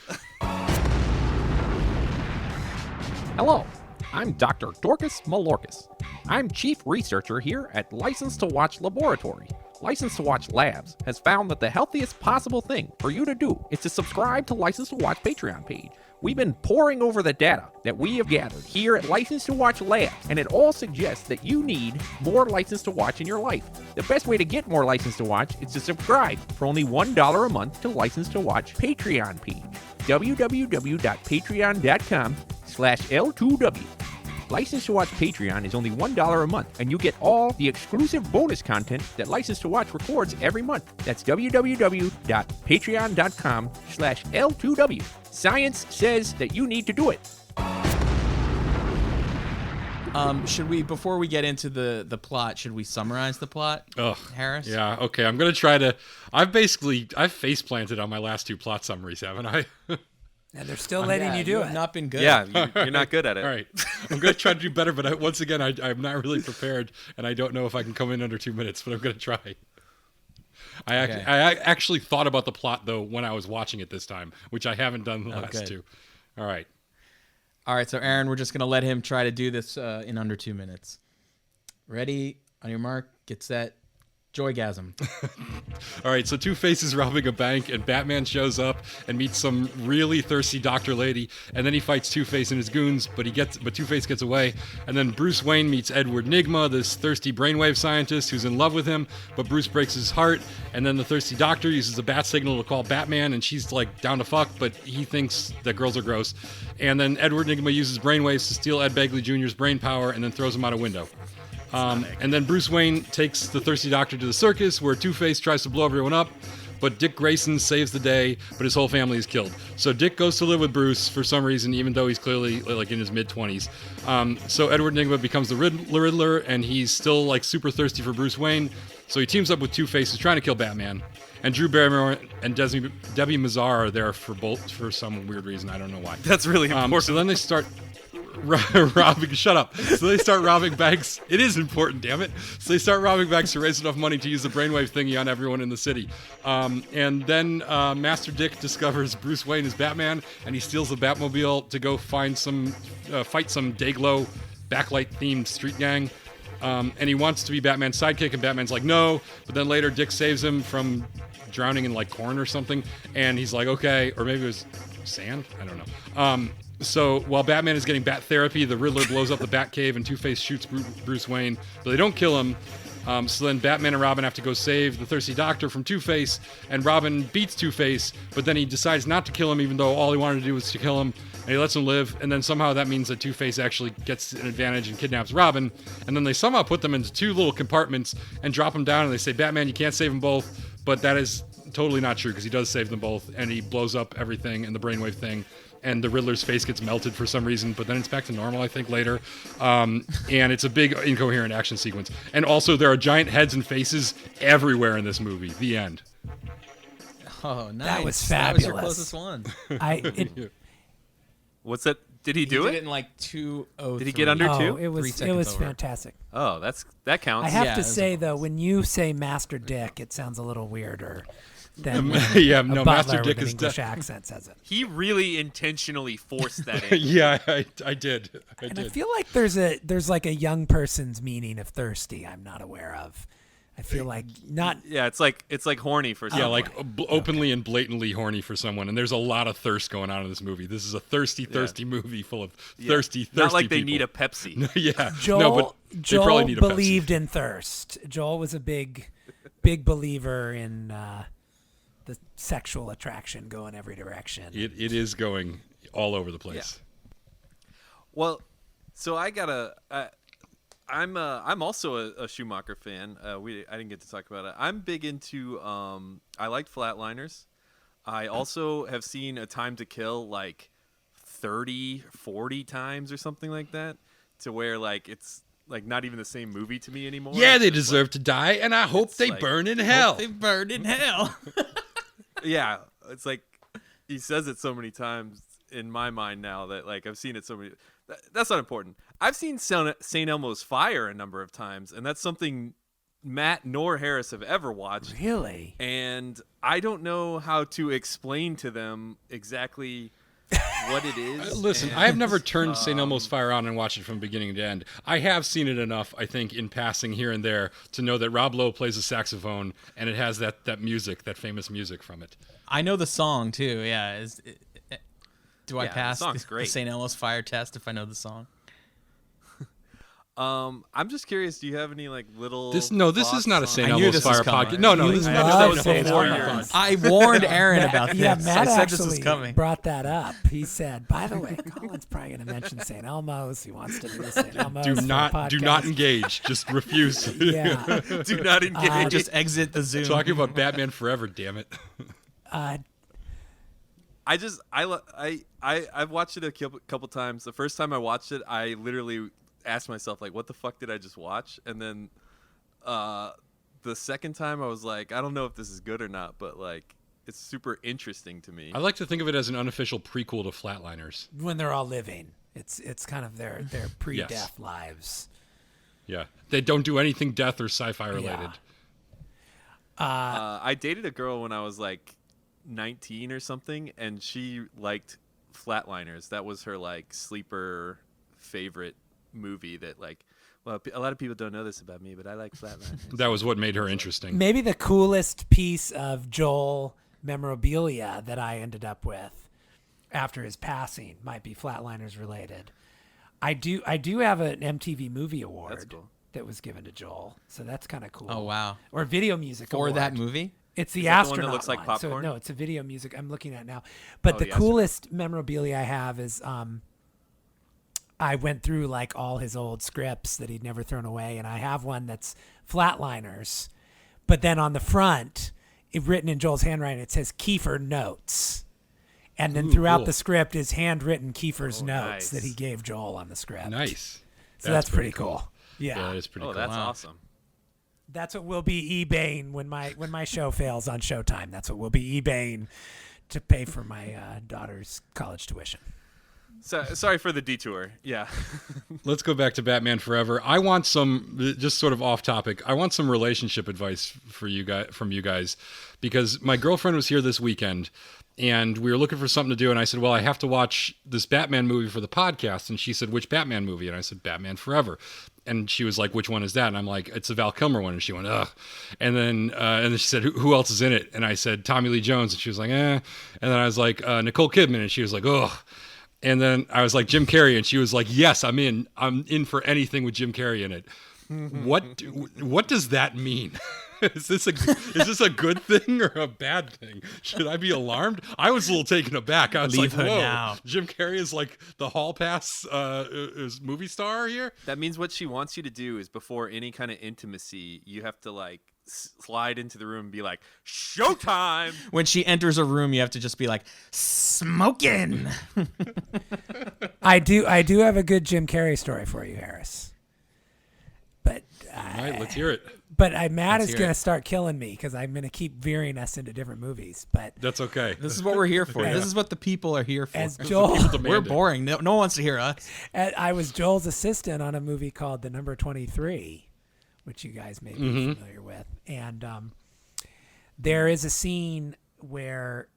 Hello, I'm Dr. Dorcas Malorcas. I'm Chief Researcher here at License to Watch Laboratory. License to Watch Labs has found that the healthiest possible thing for you to do is to subscribe to License to Watch Patreon page. We've been poring over the data that we have gathered here at License to Watch Labs, and it all suggests that you need more License to Watch in your life. The best way to get more License to Watch is to subscribe for only $1 a month to License to Watch Patreon page. www.patreon.com/L2W. License to Watch Patreon is only $1 a month, and you get all the exclusive bonus content that License to Watch records every month. That's www.patreon.com/L2W. Science says that you need to do it. Should we, before we get into the plot, should we summarize the plot, Harris? Yeah, okay. I'm going to try to... I've face planted on my last 2 plot summaries, haven't I? And they're still letting you do have it. not been good. Yeah, you're not good at it. All right. I'm going to try to do better, but once again, I'm not really prepared, and I don't know if I can come in under 2 minutes, but I'm going to try. I actually thought about the plot, though, when I was watching it this time, which I haven't done the last two. All right. All right, so Aaron, we're just going to let him try to do this in under 2 minutes. Ready? On your mark, get set. Joygasm. All right, so Two-Face is robbing a bank, and Batman shows up and meets some really thirsty doctor lady, and then he fights Two-Face and his goons, but Two-Face gets away, and then Bruce Wayne meets Edward Nygma, this thirsty brainwave scientist who's in love with him, but Bruce breaks his heart, and then the thirsty doctor uses a bat signal to call Batman, and she's like down to fuck, but he thinks that girls are gross, and then Edward Nygma uses brainwaves to steal Ed Begley Jr.'s brain power and then throws him out a window. And then Bruce Wayne takes the thirsty doctor to the circus where Two-Face tries to blow everyone up, but Dick Grayson saves the day, but his whole family is killed. So Dick goes to live with Bruce for some reason, even though he's clearly like in his mid-20s. So Edward Nygma becomes the Riddler, and he's still like super thirsty for Bruce Wayne. So he teams up with Two-Face, who's trying to kill Batman. And Drew Barrymore and Debbie Mazar are there for some weird reason. I don't know why. That's really important. So then they start robbing. Shut up. So they start robbing banks. It is important, damn it. So they start robbing banks to raise enough money to use the brainwave thingy on everyone in the city. And then Master Dick discovers Bruce Wayne is Batman, and he steals the Batmobile to go fight some Dayglow backlight-themed street gang. And he wants to be Batman's sidekick, and Batman's like, no. But then later, Dick saves him from drowning in like corn or something, and he's like, okay, or maybe it was sand. I don't know. So while Batman is getting bat therapy, the Riddler blows up the Batcave, and Two-Face shoots Bruce Wayne, but they don't kill him. So then Batman and Robin have to go save the thirsty doctor from Two-Face, and Robin beats Two-Face, but then he decides not to kill him, even though all he wanted to do was to kill him, and he lets him live, and then somehow that means that Two-Face actually gets an advantage and kidnaps Robin, and then they somehow put them into two little compartments and drop them down, and they say, Batman, you can't save them both, but that is totally not true, because he does save them both, and he blows up everything and the brainwave thing, and the Riddler's face gets melted for some reason, but then it's back to normal, I think, later. And it's a big, incoherent action sequence. And also, there are giant heads and faces everywhere in this movie. The end. Oh, nice. That was That was your fabulous. closest one. What's that? Did he do He it? did it in like 2:03. Did he get under two? It 3 was seconds over. fantastic. Oh, that counts. I have Yeah, to it was say a though, when you say Master Dick, it sounds a little weirder than Yeah, a no, butler Master Dick with an is English accent says it. He really intentionally forced that in. Yeah, I did. I And did. I feel like there's like a young person's meaning of thirsty I'm not aware of. I feel like not. Yeah, it's like horny for Yeah, someone. like openly and blatantly horny for someone, and there's a lot of thirst going on in this movie. This is a thirsty movie full of thirsty Not like they people. need a Pepsi. Yeah, Joel, no, but they Joel probably need a Pepsi. believed in thirst. Joel was a big believer in the sexual attraction going every direction. It is going all over the place. Well, so I gotta. I'm also a Schumacher fan. I didn't get to talk about it. I'm big into. I liked Flatliners. I also have seen A Time to Kill like 30, 40 times or something like that, to where like it's like not even the same movie to me anymore. Yeah, they It's just, deserve to die, and I hope it's they like- burn in hell. They burned in hell. Yeah, it's like he says it so many times in my mind now that like I've seen it so many. That's not important. I've seen St. Elmo's Fire a number of times, and that's something Matt nor Harris have ever watched. Really? And I don't know how to explain to them exactly what it is. Listen, and, I have never turned St. Elmo's Fire on and watched it from beginning to end. I have seen it enough, I think, in passing here and there to know that Rob Lowe plays a saxophone, and it has that music, that famous music from it. I know the song too. Yeah. Do I Yeah, the pass song's the great. St. Elmo's Fire test if I know the song? I'm just curious. Do you have any like little? This is thoughts not a on- St. I knew Elmo's this was Fire coming. podcast. No, You this is love that was St. before Elmo's. your time. I warned Aaron Matt- about this. Yeah, Matt I said actually this was coming. brought that up. He said, "By the way, Colin's probably going to mention St. Elmo's. He wants to do St. Elmo's. Do for a not podcast." engage. Just refuse. Yeah. Do not engage. Just exit the Zoom. Talking about Batman Forever, damn it. I've watched it a couple times. The first time I watched it, I literally asked myself like, "What the fuck did I just watch?" And then the second time, I was like, "I don't know if this is good or not," but like, it's super interesting to me. I like to think of it as an unofficial prequel to Flatliners. When they're all living, it's kind of their pre-death lives. Yeah, they don't do anything death or sci-fi related. I dated a girl when I was like 19 or something, and she liked Flatliners. That was her like sleeper favorite movie. That like, well, a lot of people don't know this about me, but I like Flatliners. That was what made her interesting. Maybe the coolest piece of Joel memorabilia that I ended up with after his passing might be Flatliners related. I do have an MTV Movie Award. That's cool. That was given to Joel, so that's kind of cool. Oh wow! Or Video Music For Award. that movie? It's the Is that the one astronaut that looks like one. So, popcorn? no, it's a Video Music I'm looking at now. But Oh, the the coolest memorabilia I have is I went through like all his old scripts that he'd never thrown away, and I have one that's Flatliners, but then on the front, written in Joel's handwriting, it says Kiefer Notes. And then throughout cool. the script is handwritten Kiefer's notes nice. that he gave Joel on the script. Nice. So that's pretty cool. Yeah, Yeah. that is pretty Oh, cool. that's Wow. awesome. That's what we'll be eBaying when my show fails on Showtime. That's what we'll be eBaying to pay for my daughter's college tuition. So sorry for the detour. Yeah. Let's go back to Batman Forever. I want some, just sort of off topic, I want some relationship advice for you guys, from you guys, because my girlfriend was here this weekend and we were looking for something to do. And I said, well, I have to watch this Batman movie for the podcast. And she said, which Batman movie? And I said, Batman Forever. And she was like, which one is that? And I'm like, it's a Val Kilmer one. And she went, ugh. And then she said, who else is in it? And I said, Tommy Lee Jones. And she was like, eh. And then I was like, Nicole Kidman. And she was like, ugh. And then I was like, Jim Carrey. And she was like, yes, I'm in. I'm in for anything with Jim Carrey in it. What does that mean? Is this a good thing or a bad thing? Should I be alarmed? I was a little taken aback. I was Leave like, her whoa, now. Jim Carrey is like the hall pass is movie star here? That means what she wants you to do is before any kind of intimacy, you have to like slide into the room and be like, Showtime. When she enters a room, you have to just be like, smoking. I do have a good Jim Carrey story for you, Harris. But All right, let's hear it. Matt Let's is hear going to it. start killing me because I'm going to keep veering us into different movies. But That's okay. This is what we're here for. This is what the people are here for. as Joel, We're boring. No one wants to hear us. I was Joel's assistant on a movie called The Number 23, which you guys may be familiar with. And there is a scene or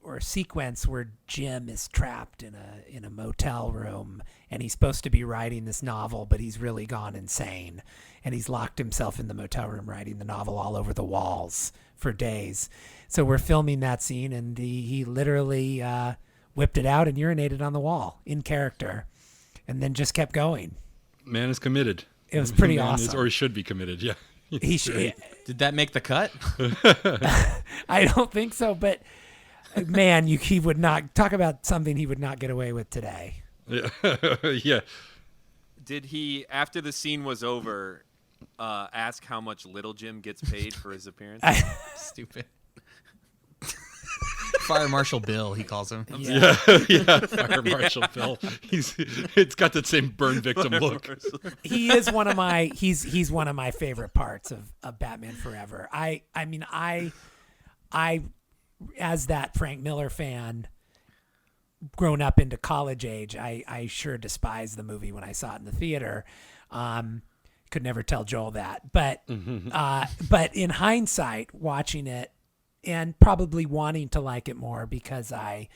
a sequence where Jim is trapped in a motel room, and he's supposed to be writing this novel, but he's really gone insane, and he's locked himself in the motel room writing the novel all over the walls for days. So we're filming that scene, and he literally whipped it out and urinated on the wall in character, and then just kept going. Man is committed. It was pretty Man is, awesome. or he should be committed. Yeah. He should. Did that make the cut? I don't think so, but man, he would not talk about something he would not get away with today. Yeah. Yeah. Did he, after the scene was over, ask how much Little Jim gets paid for his appearance? Stupid. Fire Marshal Bill, he calls him. Yeah. Fire Marshal Bill. It's got that same burn victim look. He is one of my he's one of my favorite parts of Batman Forever. I mean I as that Frank Miller fan grown up into college age, I sure despised the movie when I saw it in the theater. Could never tell Joel that. But in hindsight, watching it and probably wanting to like it more because I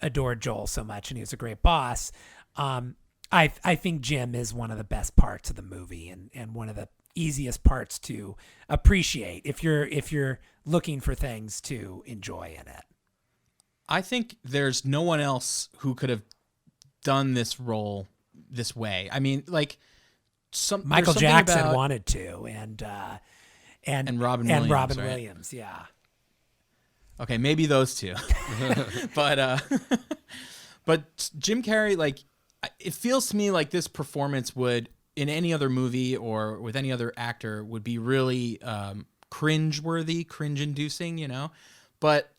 adored Joel so much and he was a great boss. I think Jim is one of the best parts of the movie and one of the easiest parts to appreciate if you're looking for things to enjoy in it. I think there's no one else who could have done this role this way. I mean, like Michael Jackson wanted to, and Robin and Williams, Robin right? Williams, yeah. Okay, maybe those two. but Jim Carrey, like, it feels to me like this performance would, in any other movie or with any other actor, would be really cringe-worthy, cringe-inducing, you know? But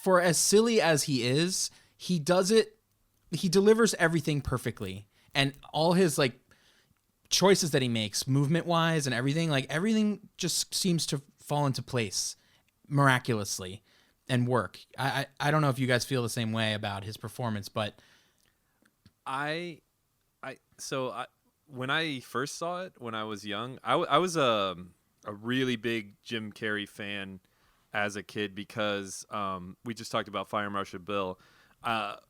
for as silly as he is, he delivers everything perfectly. And all his, like, choices that he makes, movement-wise and everything, like, everything just seems to fall into place miraculously. and work. I don't know if you guys feel the same way about his performance, but when I first saw it when I was young, I was a really big Jim Carrey fan as a kid because we just talked about Fire Marshal Bill.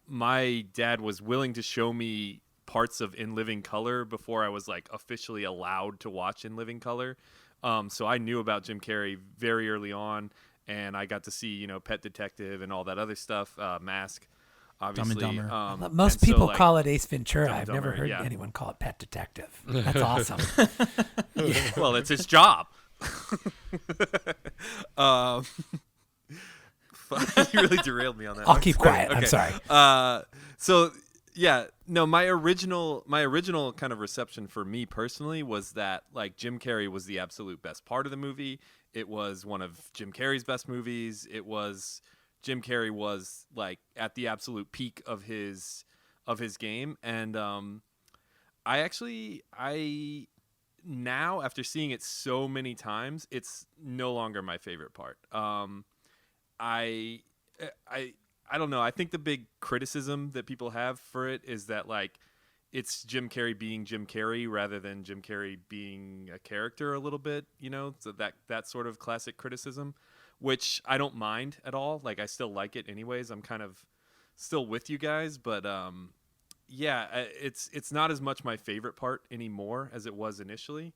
My dad was willing to show me parts of In Living Color before I was like officially allowed to watch In Living Color. So I knew about Jim Carrey very early on, and I got to see, Pet Detective and all that other stuff, Mask, obviously. Dumb and Dumber. Most and so, people like, call it Ace Ventura. Dumb and I've never Dumber, heard yeah. anyone call it Pet Detective. That's awesome. Well, it's his job. You really derailed me on that. I'll keep quiet. I'm Okay. sorry. So yeah, no, my original kind of reception for me personally was that like Jim Carrey was the absolute best part of the movie. It was one of Jim Carrey's best movies. Jim Carrey was like at the absolute peak of his game, and I now, after seeing it so many times, it's no longer my favorite part. I don't know. I think the big criticism that people have for it is that like it's Jim Carrey being Jim Carrey rather than Jim Carrey being a character a little bit, so that sort of classic criticism, which I don't mind at all. Like I still like it anyways. I'm kind of still with you guys, but yeah, it's not as much my favorite part anymore as it was initially.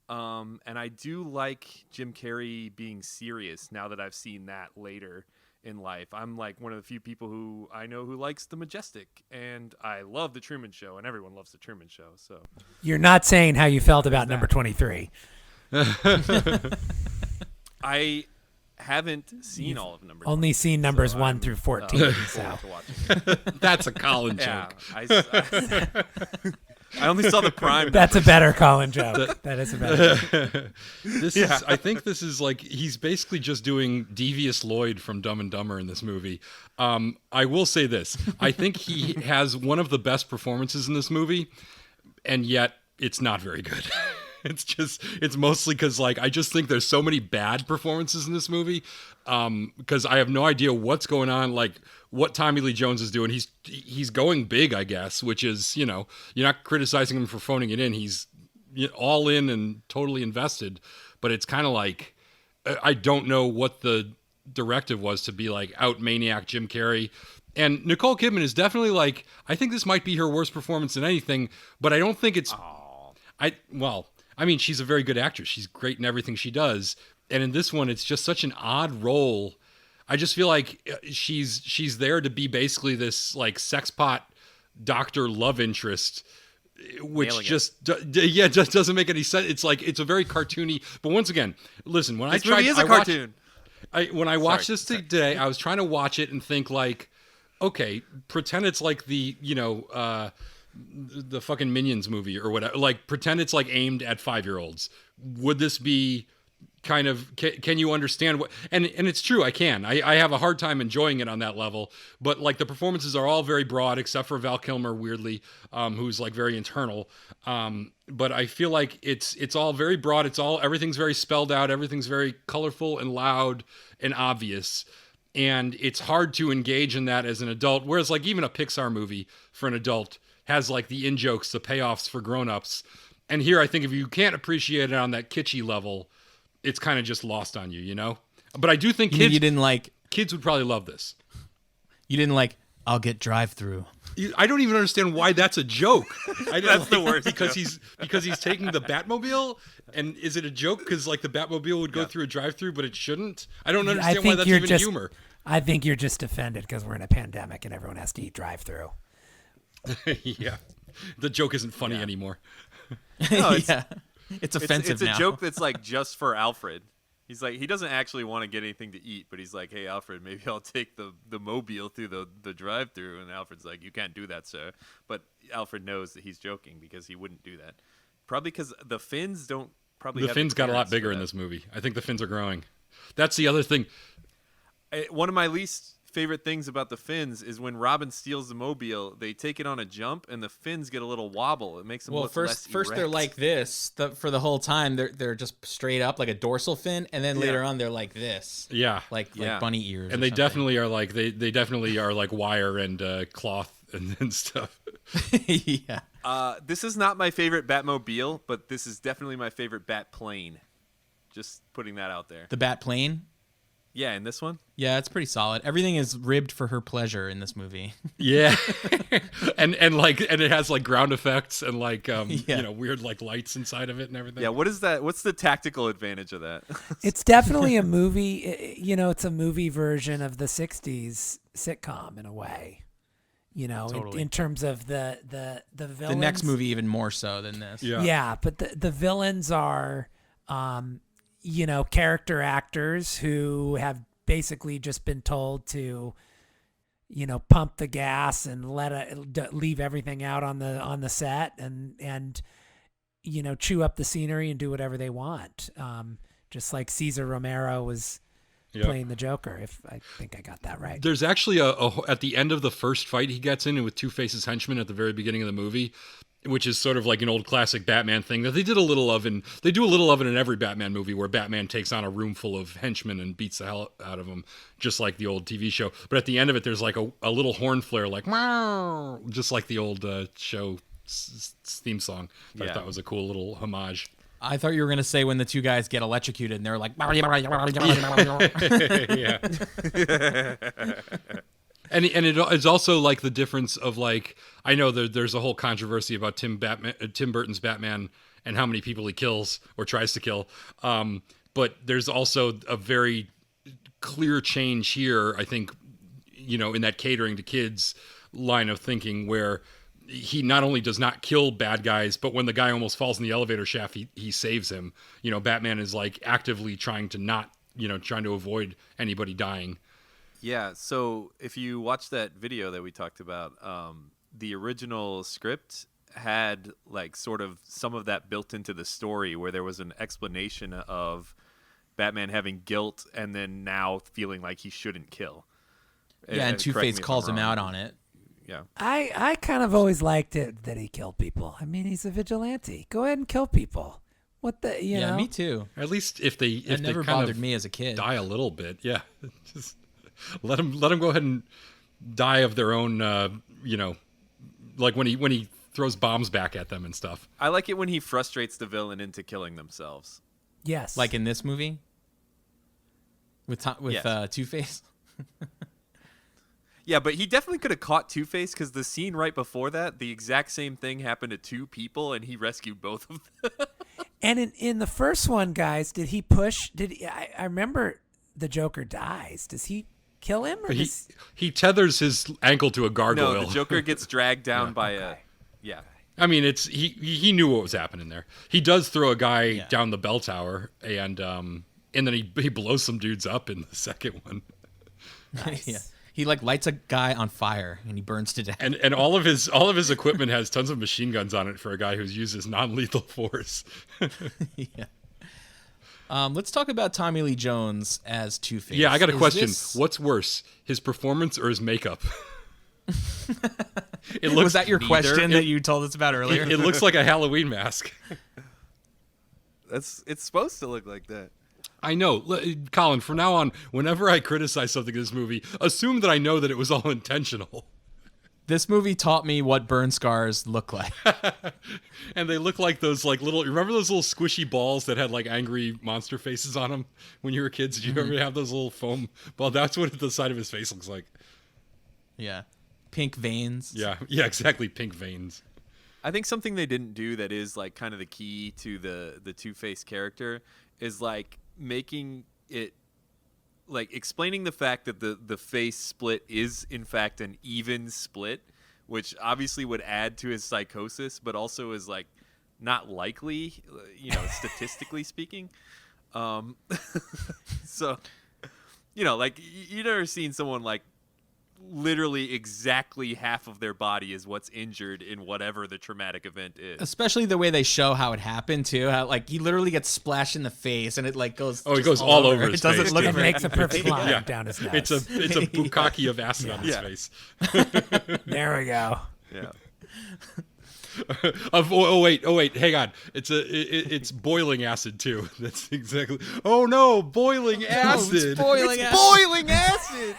And I do like Jim Carrey being serious now that I've seen that later in life. I'm like one of the few people who I know who likes The Majestic, and I love The Truman Show, and everyone loves The Truman Show. So You're not saying how you felt about number 23. I haven't seen all of number. Only seen numbers 1 I'm through 14. looking So forward to watching it. That's a Colin Yeah, joke. I only saw the prime. that's a better Colin joke. That is a better joke. I think this is like he's basically just doing Devious Lloyd from Dumb and Dumber in this movie. I will say this: I think he has one of the best performances in this movie, and yet it's not very good. It's mostly because like I just think there's so many bad performances in this movie because I have no idea what's going on, like what Tommy Lee Jones is doing. He's going big, I guess, which is, you're not criticizing him for phoning it in. He's all in and totally invested, but it's kind of like I don't know what the directive was to be like out maniac Jim Carrey. And Nicole Kidman is definitely like, I think this might be her worst performance in anything, but I don't think it's I mean, she's a very good actress. She's great in everything she does. And in this one, it's just such an odd role. I just feel like she's there to be basically this like sex pot doctor love interest, which just doesn't make any sense. It's like, it's a very cartoony, but once again, listen, when This movie is a cartoon. When I watched this today, I was trying to watch it and think like, okay, pretend it's like the fucking Minions movie or whatever. Like pretend it's like aimed at 5-year-olds. Would this be kind of, can you understand what, and it's true, I can. I have a hard time enjoying it on that level, but like the performances are all very broad except for Val Kilmer, weirdly, who's like very internal. But I feel like it's all very broad. Everything's very spelled out. Everything's very colorful and loud and obvious. And it's hard to engage in that as an adult. Whereas like even a Pixar movie for an adult has like the in-jokes, the payoffs for grown-ups. And here I think if you can't appreciate it on that kitschy level, it's kind of just lost on you, But I do think kids would probably love this. You didn't like, I'll get drive-through. I don't even understand why that's a joke. That's the worst because he's taking the Batmobile, and is it a joke because like the Batmobile would go through a drive-through, but it shouldn't? I don't understand why that's even humor. I think you're just offended because we're in a pandemic and everyone has to eat drive-through. Yeah, the joke isn't funny anymore. No, it's offensive now. It's a joke that's like just for Alfred. He's like, he doesn't actually want to get anything to eat, but he's like, hey, Alfred, maybe I'll take the mobile through the drive-through. And Alfred's like, you can't do that, sir. But Alfred knows that he's joking because he wouldn't do that. Probably because the fins don't probably. The fins got a lot bigger in this movie. I think the fins are growing. That's the other thing. One of my least favorite things about the fins is when Robin steals the mobile, they take it on a jump and the fins get a little wobble. It makes them look less first they're erect. like this for the whole time. They're just straight up like a dorsal fin, and then later on they're like this. Yeah. Like bunny ears. And or they something. definitely are like they definitely are like wire and cloth and stuff. Yeah. This is not my favorite Batmobile, but this is definitely my favorite Bat plane. Just putting that out there. The Bat plane. Yeah, in this one. Yeah, it's pretty solid. Everything is ribbed for her pleasure in this movie. Yeah. and it has like ground effects and like weird like lights inside of it and everything. Yeah, what is that? What's the tactical advantage of that? It's definitely a movie. It's a movie version of the '60s sitcom in a way. Totally. In terms of the villains. The next movie even more so than this. Yeah. Yeah, but the villains are, character actors who have basically just been told to, pump the gas and leave everything out on the set and chew up the scenery and do whatever they want. Just like Cesar Romero was playing the Joker, if I think I got that right. There's actually at the end of the first fight he gets in with Two-Face's henchmen at the very beginning of the movie, which is sort of like an old classic Batman thing that they do a little of in every Batman movie, where Batman takes on a room full of henchmen and beats the hell out of them, just like the old TV show. But at the end of it, there's like a little horn flare, like "Meow," just like the old show theme song. I thought was a cool little homage. I thought you were going to say when the two guys get electrocuted and they're like... Yeah. And it's also like the difference of like, I know there's a whole controversy about Tim Burton's Batman and how many people he kills or tries to kill. But there's also a very clear change here, I think, in that catering to kids line of thinking, where he not only does not kill bad guys, but when the guy almost falls in the elevator shaft, he saves him. Batman is like actively trying to avoid anybody dying. Yeah, so if you watch that video that we talked about, the original script had like sort of some of that built into the story, where there was an explanation of Batman having guilt and then now feeling like he shouldn't kill. Yeah, and Two-Face calls him out on it. Yeah. I kind of always liked it that he killed people. I mean, he's a vigilante. Go ahead and kill people. What the, Yeah, me too. At least if they never kind bothered of me as a kid. die a little bit, yeah. Just let them go ahead and die of their own, like when he throws bombs back at them and stuff. I like it when he frustrates the villain into killing themselves. Yes. Like in this movie? With Yes. Two-Face? Yeah, but he definitely could have caught Two-Face, because the scene right before that, the exact same thing happened to two people, and he rescued both of them. And in the first one, guys, did he push? I remember the Joker dies. Does he kill him? Or He tethers his ankle to a gargoyle. No, the Joker gets dragged down by a... Yeah. I mean, he knew what was happening there. He does throw a guy down the bell tower, and then he blows some dudes up in the second one. Nice. Yeah. He like lights a guy on fire and he burns to death. And all of his equipment has tons of machine guns on it for a guy who uses non-lethal force. Yeah. Let's talk about Tommy Lee Jones as Two-Face. Yeah, I got a question. What's worse, his performance or his makeup? Was that your question that you told us about earlier? It looks like a Halloween mask. It's supposed to look like that. I know. Colin, from now on, whenever I criticize something in this movie, assume that I know that it was all intentional. This movie taught me what burn scars look like. And they look like those like little, remember those little squishy balls that had like angry monster faces on them when you were kids? Did you ever have those little foam? Well, that's what the side of his face looks like. Yeah. Pink veins. Yeah, exactly. Pink veins. I think something they didn't do that is like kind of the key to the Two-Face character is like making it, like explaining the fact that the face split is in fact an even split, which obviously would add to his psychosis, but also is like not likely, statistically speaking. So, like you never seen someone like literally exactly half of their body is what's injured in whatever the traumatic event is. Especially the way they show how it happened too. How like he literally gets splashed in the face and it like goes. Oh, it just goes all over his It doesn't face, look too. It very makes a perfect line Yeah. down his nose. It's a bukkake of acid on his face. There we go. Yeah. Oh wait, hang on. It's boiling acid too. That's exactly. Oh no, boiling acid. Boiling out. Boiling acid.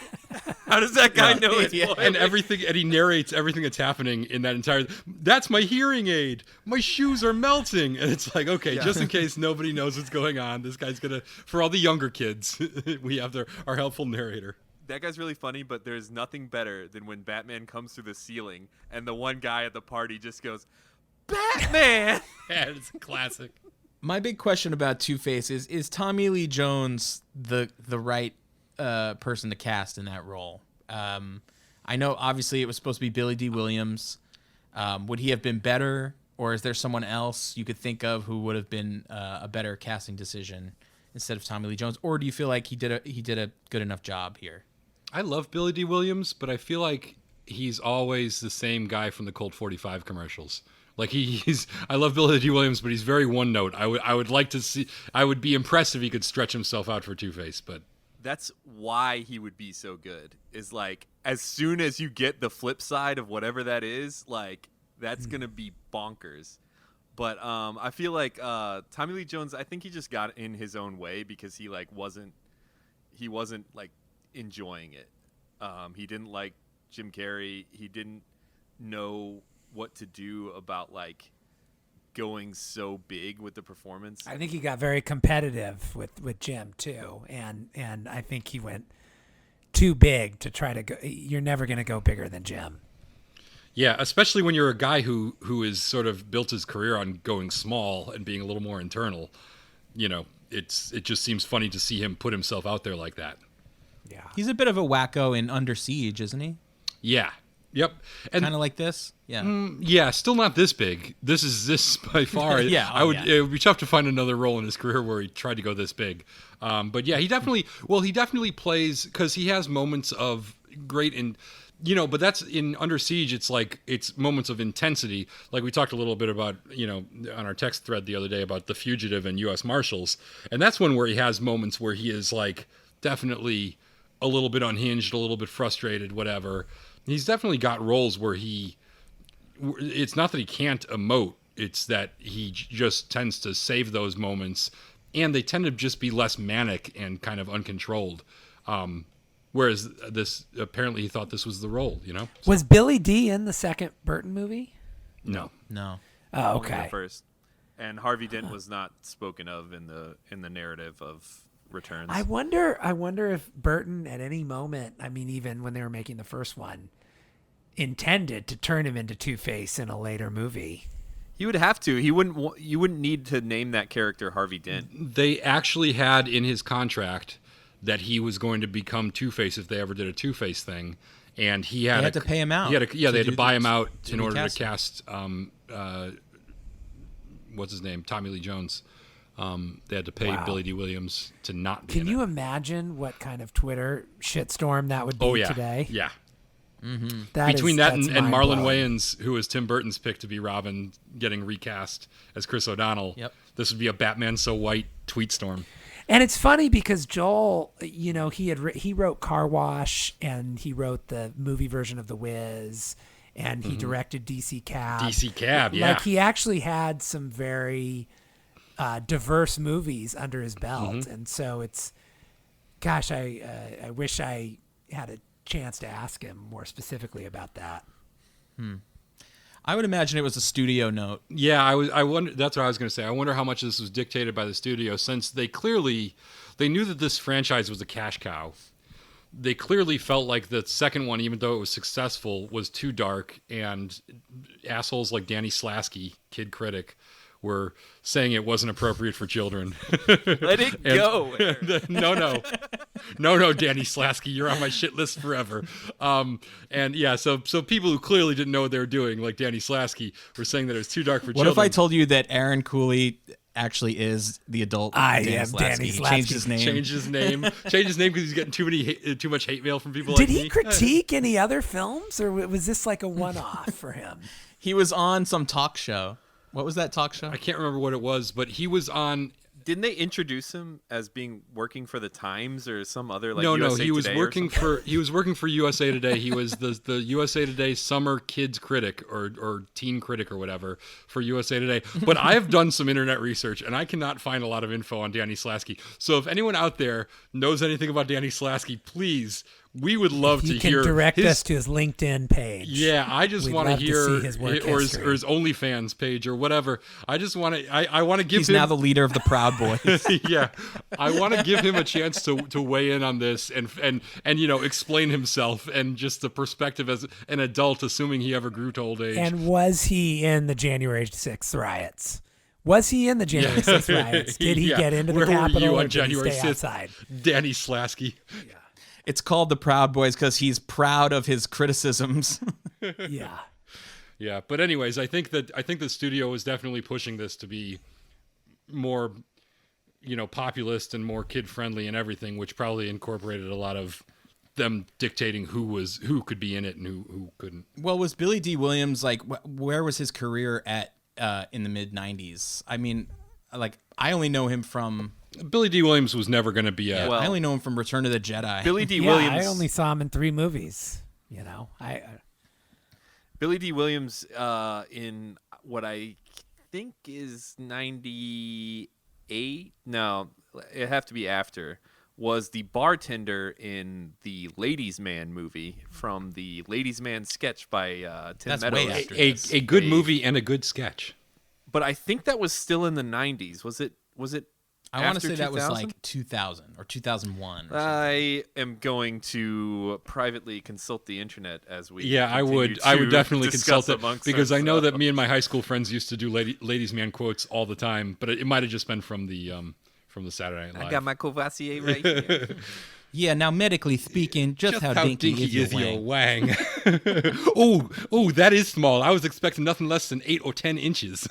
How does that guy know it's Yeah. boiling? And he narrates everything that's happening in that entire. That's my hearing aid. My shoes are melting, and it's like, okay, just in case nobody knows what's going on, this guy's gonna. For all the younger kids, we have our helpful narrator. That guy's really funny, but there's nothing better than when Batman comes through the ceiling and the one guy at the party just goes, Batman! Yeah, it's a classic. My big question about Two-Face is Tommy Lee Jones the right person to cast in that role? I know obviously it was supposed to be Billy D. Williams. Would he have been better, or is there someone else you could think of who would have been a better casting decision instead of Tommy Lee Jones? Or do you feel like he did a good enough job here? I love Billy D. Williams, but I feel like he's always the same guy from the Colt 45 commercials. Like I love Billy D. Williams, but he's very one note. I would like to see. I would be impressed if he could stretch himself out for Two-Face, but That's why he would be so good. Is like, as soon as you get the flip side of whatever that is, like, that's going to be bonkers. But I feel like Tommy Lee Jones, I think he just got in his own way because he wasn't like enjoying it. He didn't like Jim Carrey. He didn't know what to do about like going so big with the performance. I think he got very competitive with Jim too, and I think he went too big to try to go. You're never going to go bigger than Jim. yeah, especially when you're a guy who is sort of built his career on going small and being a little more internal. You know, it just seems funny to see him put himself out there like that. Yeah, He's a bit of a wacko in Under Siege, isn't he? Yeah. Yep. And Kind of like this. Yeah. yeah, still not this big. This by far. Yeah, It yeah. would be tough to find another role in his career where he tried to go this big. But yeah, he definitely plays, because he has moments of great but that's in Under Siege. It's moments of intensity. Like we talked a little bit about, on our text thread the other day about The Fugitive and U.S. Marshals. And that's one where he has moments where he is like definitely a little bit unhinged, a little bit frustrated, whatever. He's definitely got roles where it's not that he can't emote, it's that he just tends to save those moments, and they tend to just be less manic and kind of uncontrolled. Whereas this, apparently he thought this was the role, was Billy D in the second Burton movie? No. No. Oh, Only the okay. first. And Harvey Dent was not spoken of in the narrative of Returns. I wonder if Burton at any moment, I mean, even when they were making the first one, intended to turn him into Two-Face in a later movie. He would have to. You wouldn't need to name that character Harvey Dent. They actually had in his contract that he was going to become Two-Face if they ever did a Two-Face thing, and he had They had to pay him out. They had to buy him out to in order recast to cast what's his name, Tommy Lee Jones. They had to pay Wow. Billy D. Williams to not be Can in you it. imagine what kind of Twitter shitstorm that would be Oh yeah, today? yeah. That Between is- that that's and Marlon mind-blowing. Wayans, who was Tim Burton's pick to be Robin, getting recast as Chris O'Donnell. Yep. This would be a Batman So White tweet storm. And it's funny because Joel, he wrote Car Wash, and he wrote the movie version of The Wiz, and he directed DC Cab. DC Cab, yeah. Like he actually had some very diverse movies under his belt, and so it's, gosh, I wish I had a chance to ask him more specifically about that. I would imagine it was a studio note. Yeah, I wonder. That's what I was going to say. I wonder how much this was dictated by the studio, since they knew that this franchise was a cash cow. They clearly felt like the second one, even though it was successful, was too dark, and assholes like Danny Slasky, kid critic, were saying it wasn't appropriate for children. Let it go. No, Danny Slasky, you're on my shit list forever. And yeah, so people who clearly didn't know what they were doing, like Danny Slasky, were saying that it was too dark for What children. if I told you that Aaron Cooley actually is the adult I Danny am Slasky. Danny He Slasky. changed his name. Changed his name because he's getting too much hate mail from people Did like he me. critique any other films, or was this like a one-off for him? He was on some talk show. What was that talk show? I can't remember what it was, but he was on. Didn't they introduce him as being working for the Times or some other like No, USA he was Today or working something? he was working for USA Today. He was the USA Today summer kids critic or teen critic or whatever for USA Today. But I have done some internet research and I cannot find a lot of info on Danny Slasky. So if anyone out there knows anything about Danny Slasky, please, we would love to You can hear direct his, us to his LinkedIn page. Yeah, I just We'd want to love to hear see his work or his history. OnlyFans page or whatever. I just want to. I want to give He's him. now the leader of the Proud Boys. Yeah, I want to give him a chance to weigh in on this and explain himself and just the perspective as an adult, assuming he ever grew to old age. And was he in the January 6th riots? Was he in the January 6th riots? Did he Yeah. get into the Where were Capitol you or on did January he stay 6th? outside? Danny Slasky. It's called the Proud Boys because he's proud of his criticisms. Yeah. Yeah, but anyways, I think the studio is definitely pushing this to be more, populist and more kid friendly and everything, which probably incorporated a lot of them dictating who could be in it and who couldn't. Well, was Billy D. Williams like? Where was his career at in the mid '90s? I mean, like I only know him from. Billy D. Williams was never going to be a. I only know him from Return of the Jedi. Billy D. Yeah, Williams. I only saw him in 3 movies. Billy D. Williams in what I think is 98. No, it'd have to be after. Was the bartender in the Ladies Man movie from the Ladies Man sketch by Tim That's Meadows. way after a, this. a good movie and a good sketch. But I think that was still in the 90s. Was it? I want to after say that was 2000? like 2000 or 2001. Or something. I am going to privately consult the internet as we. Yeah, I continue would to definitely discuss consult it amongst because I know that ourselves. me and my high school friends used to do ladies man quotes all the time, but it might have just been from the Saturday Night Live. I got my Courvoisier right here. Yeah, now medically speaking, just how dinky is your wang? wang? oh, that is small. I was expecting nothing less than 8 or 10 inches.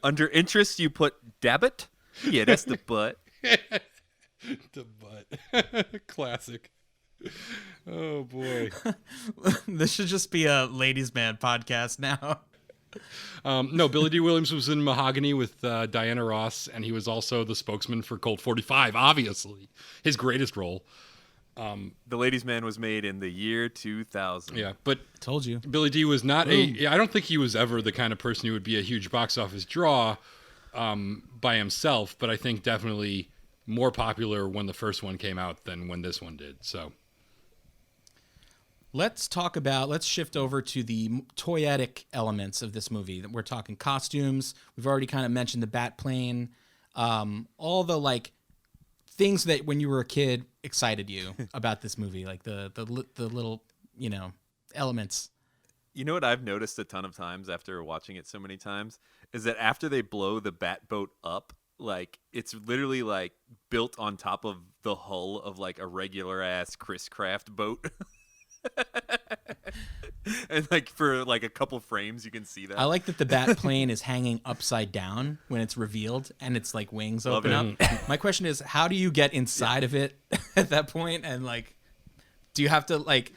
Under interest, you put debit. Yeah, that's the butt. The butt. Classic. Oh boy. This should just be a ladies' man podcast now. No, Billy D. Williams was in Mahogany with Diana Ross, and he was also the spokesman for Colt 45, obviously. His greatest role. The Ladies' Man was made in the year 2000. Yeah, but Told you. Billy D. was not I don't think he was ever the kind of person who would be a huge box office draw by himself, but I think definitely more popular when the first one came out than when this one did, so... Let's shift over to the toyetic elements of this movie. We're talking costumes. We've already kind of mentioned the bat plane. All the like things that when you were a kid excited you about this movie, like the little, elements. You know what I've noticed a ton of times after watching it so many times is that after they blow the bat boat up, like it's literally like built on top of the hull of like a regular ass Chris Craft boat. And like for like a couple frames you can see that. I like that the bat plane is hanging upside down when it's revealed and its like wings Love open up. My question is, how do you get inside of it at that point? And like, do you have to like...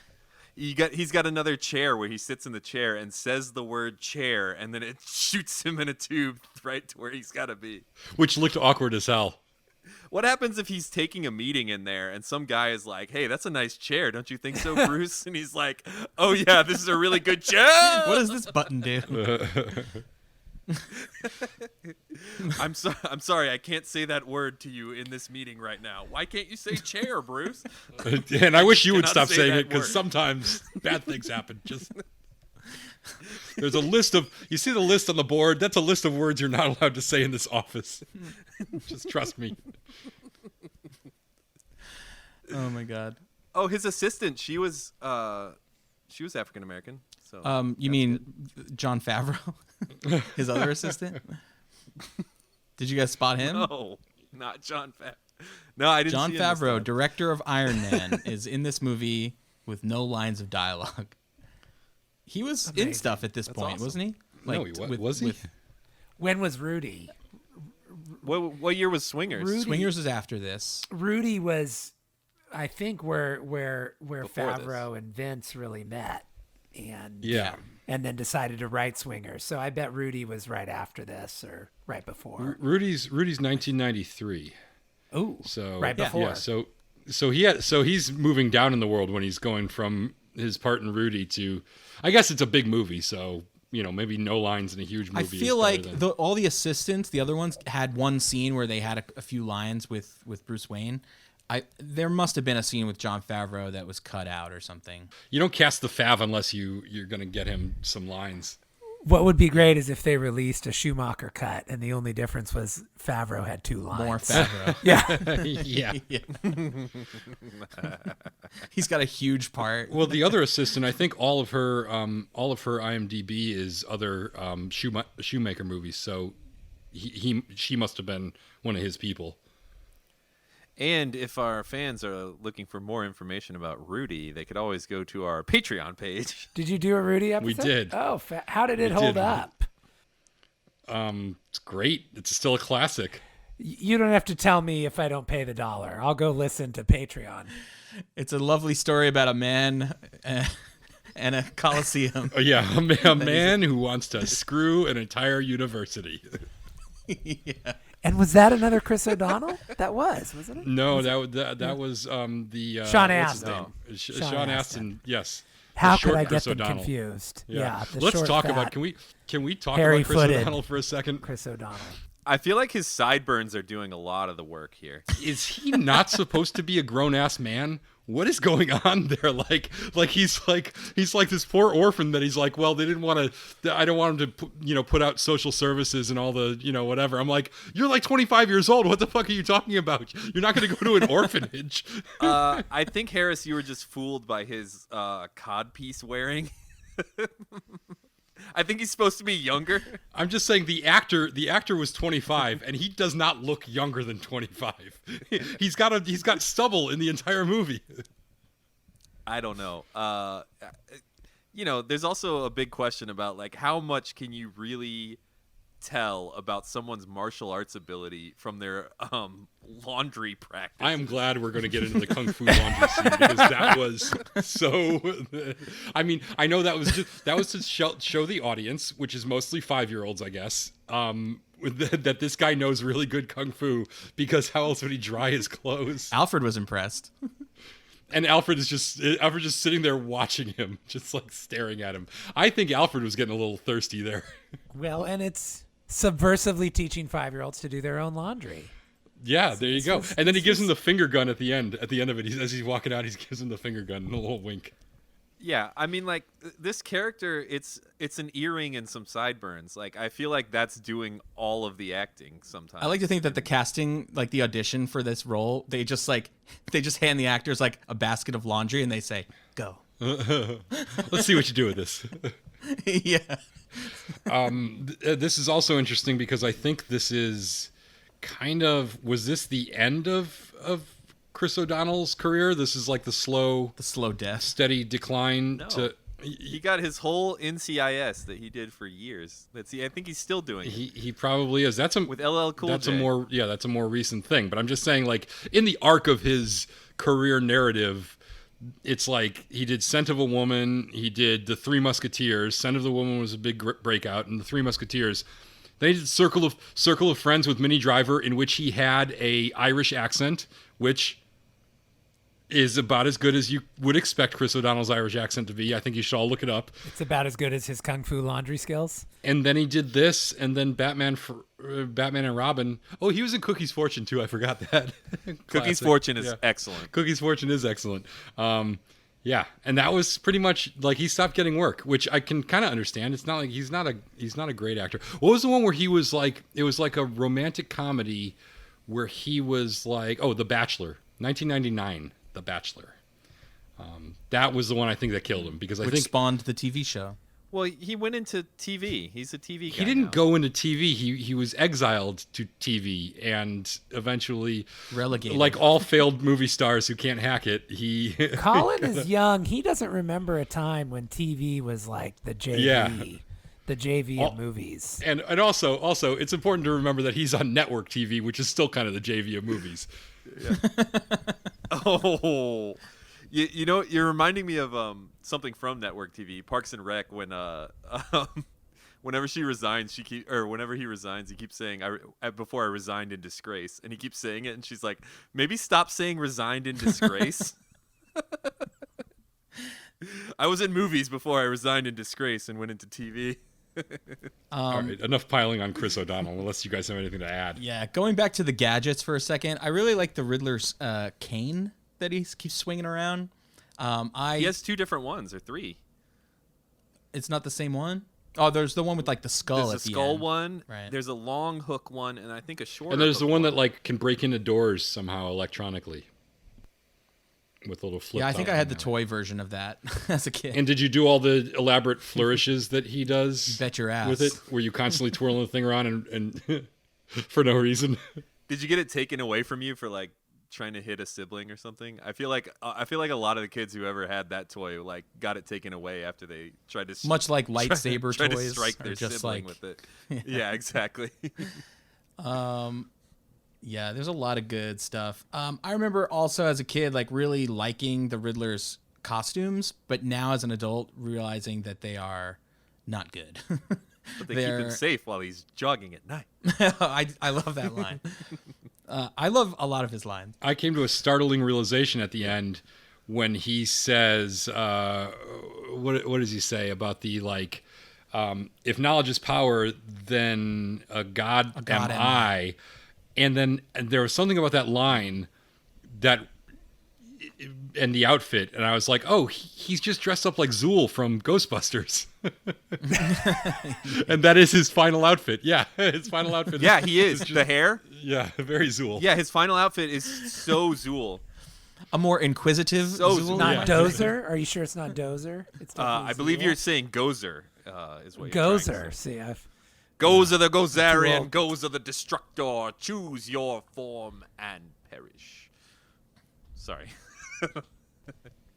He's got another chair where he sits in the chair and says the word chair, and then it shoots him in a tube right to where he's got to be. Which looked awkward as hell. What happens if he's taking a meeting in there and some guy is like, "Hey, that's a nice chair, don't you think so, Bruce?" And he's like, "Oh yeah, this is a really good chair." What does this button do? I'm sorry, I can't say that word to you in this meeting right now. Why can't you say chair, Bruce? And I wish you would Cannot stop say saying that it because word. sometimes bad things happen. Just there's a list of you see the list on the board. That's a list of words you're not allowed to say in this office. Just trust me. Oh my God. Oh, his assistant, she was African American. So You that's mean good. John Favreau? His other assistant? Did you guys spot him? No, not John Favreau. No, I didn't John see him this Favreau, time. director of Iron Man, is in this movie with no lines of dialogue. He was in stuff at this point, awesome. wasn't he? No, he was he? When was Rudy? What year was Swingers? Rudy- Swingers is after this. Rudy was, I think, where Before Favreau and Vince really met, and Yeah. and then decided to write Swingers. So I bet Rudy was right after this or right before. Rudy's 1993. Oh, So right before. Yeah. So he's moving down in the world when he's going from his part in Rudy to, I guess it's a big movie, so maybe no lines in a huge movie. I feel is like better than- all the assistants, the other ones, had one scene where they had a few lines with Bruce Wayne. There must have been a scene with Jon Favreau that was cut out or something. you don't cast the Fav unless you're going to get him some lines. What would be great is if they released a Schumacher cut, and the only difference was Favreau had 2 lines. More Favreau. Yeah. Yeah. He's got a huge part. Well, the other assistant, I think all of her IMDb is other Shoemaker movies. So she must have been one of his people. And if our fans are looking for more information about Rudy, they could always go to our Patreon page. Did you do a Rudy episode? We did. Oh, how did it We hold did. up? It's great. It's still a classic. You don't have to tell me if I don't pay the $1. I'll go listen to Patreon. It's a lovely story about a man and a coliseum. Oh, yeah, a man who wants to screw an entire university. Yeah. And was that another Chris O'Donnell? That wasn't it? No, that was the Sean what's his Astin. name? Sean Sean Astin. Astin. Yes. How The could short I Chris get them O'Donnell. confused? Yeah. The Let's short, talk fat about. Can we talk about Chris hairy-footed O'Donnell for a second? Chris O'Donnell. I feel like his sideburns are doing a lot of the work here. Is he not supposed to be a grown ass man? What is going on there? Like he's like this poor orphan that he's like, well, they didn't want to. I don't want him to, put out social services and all the, whatever. I'm like, you're like 25 years old. What the fuck are you talking about? You're not going to go to an orphanage. I think, Harris, you were just fooled by his codpiece wearing. I think he's supposed to be younger. I'm just saying the actor was 25 and he does not look younger than 25. He's got stubble in the entire movie. I don't know. There's also a big question about like how much can you really tell about someone's martial arts ability from their laundry practice. I am glad we're going to get into the kung fu laundry scene because that was so. I mean, I know that was to show the audience, which is mostly 5-year-olds, I guess, that this guy knows really good kung fu because how else would he dry his clothes? Alfred was impressed. And Alfred just sitting there watching him, just like staring at him. I think Alfred was getting a little thirsty there. Well, and it's subversively teaching 5-year-olds to do their own laundry. Yeah, there you go. And then he gives him the finger gun at the end. At the end of it, as he's walking out, he gives him the finger gun and a little wink. Yeah, I mean, like this character, it's an earring and some sideburns. Like I feel like that's doing all of the acting sometimes. I like to think that the casting, like the audition for this role, they just hand the actors like a basket of laundry and they say, "Go." Let's see what you do with this. Yeah. This is also interesting because I think this is was this the end of Chris O'Donnell's career? This is like the slow death, steady decline. No. He got his whole NCIS that he did for years. I think he's still doing it. He probably is. With LL Cool J. That's a more recent thing. But I'm just saying, like in the arc of his career narrative, it's like he did Scent of a Woman, he did The Three Musketeers. Scent of the Woman was a big breakout, and The Three Musketeers. Then he did Circle of Friends with Minnie Driver, in which he had a Irish accent, which is about as good as you would expect Chris O'Donnell's Irish accent to be. I think you should all look it up. It's about as good as his kung fu laundry skills. And then he did this, and then Batman and Robin. Oh, he was in Cookie's Fortune too. I forgot that. Cookie's Fortune is excellent. Cookie's Fortune is excellent. Yeah, and that was pretty much like he stopped getting work, which I can kind of understand. It's not like he's not a great actor. What was the one where he was like? It was like a romantic comedy where he was like, The Bachelor, 1999. The Bachelor. That was the one I think that killed him because which spawned the TV show. Well, he went into TV. He's a TV guy. He didn't go into TV. He was exiled to TV and eventually relegated. Like all failed movie stars who can't hack it, Colin is young. He doesn't remember a time when TV was like the JV. The JV of movies. And also, it's important to remember that he's on network TV, which is still kind of the JV of movies. Oh, you know, you're reminding me of something from network TV, Parks and Rec, when whenever she resigns, whenever he resigns, he keeps saying, before I resigned in disgrace, and he keeps saying it, and she's like, maybe stop saying resigned in disgrace. I was in movies before I resigned in disgrace and went into TV. All right, enough piling on Chris O'Donnell, unless you guys have anything to add. Yeah, going back to the gadgets for a second, I really like the Riddler's cane that he keeps swinging around. He has 2 different ones, or 3. It's not the same one? Oh, there's the one with like the skull There's at the a skull end. one, Right. there's a long hook one, and I think a short. And there's the one that like can break into doors somehow electronically with a little flip. Yeah, I think I had the toy. toy version of that as a kid. And did you do all the elaborate flourishes that he does? Bet your ass. With it, where you constantly twirling the thing around and for no reason. Did you get it taken away from you for like trying to hit a sibling or something? I feel like a lot of the kids who ever had that toy like got it taken away after they tried to Much like lightsaber try toys to strike are their just sibling like with it. Yeah, exactly. Yeah, there's a lot of good stuff. I remember also as a kid, like really liking the Riddler's costumes, but now as an adult, realizing that they are not good. But they keep him safe while he's jogging at night. I love that line. I love a lot of his lines. I came to a startling realization at the end when he says, what does he say about the like, if knowledge is power, then a god am I. And there was something about that line and the outfit, and I was like, oh, he's just dressed up like Zool from Ghostbusters. And that is his final outfit. Yeah, his final outfit. Yeah, he is. The hair? Yeah, very Zool. Yeah, his final outfit is so Zool. A more inquisitive Zool. Not Dozer? Are you sure it's not Dozer? It's I believe Zool. you're saying Gozer is what you're Gozer. trying to say. See, I've... Gozer the Gozerian, Gozer the Destructor, choose your form and perish. Sorry.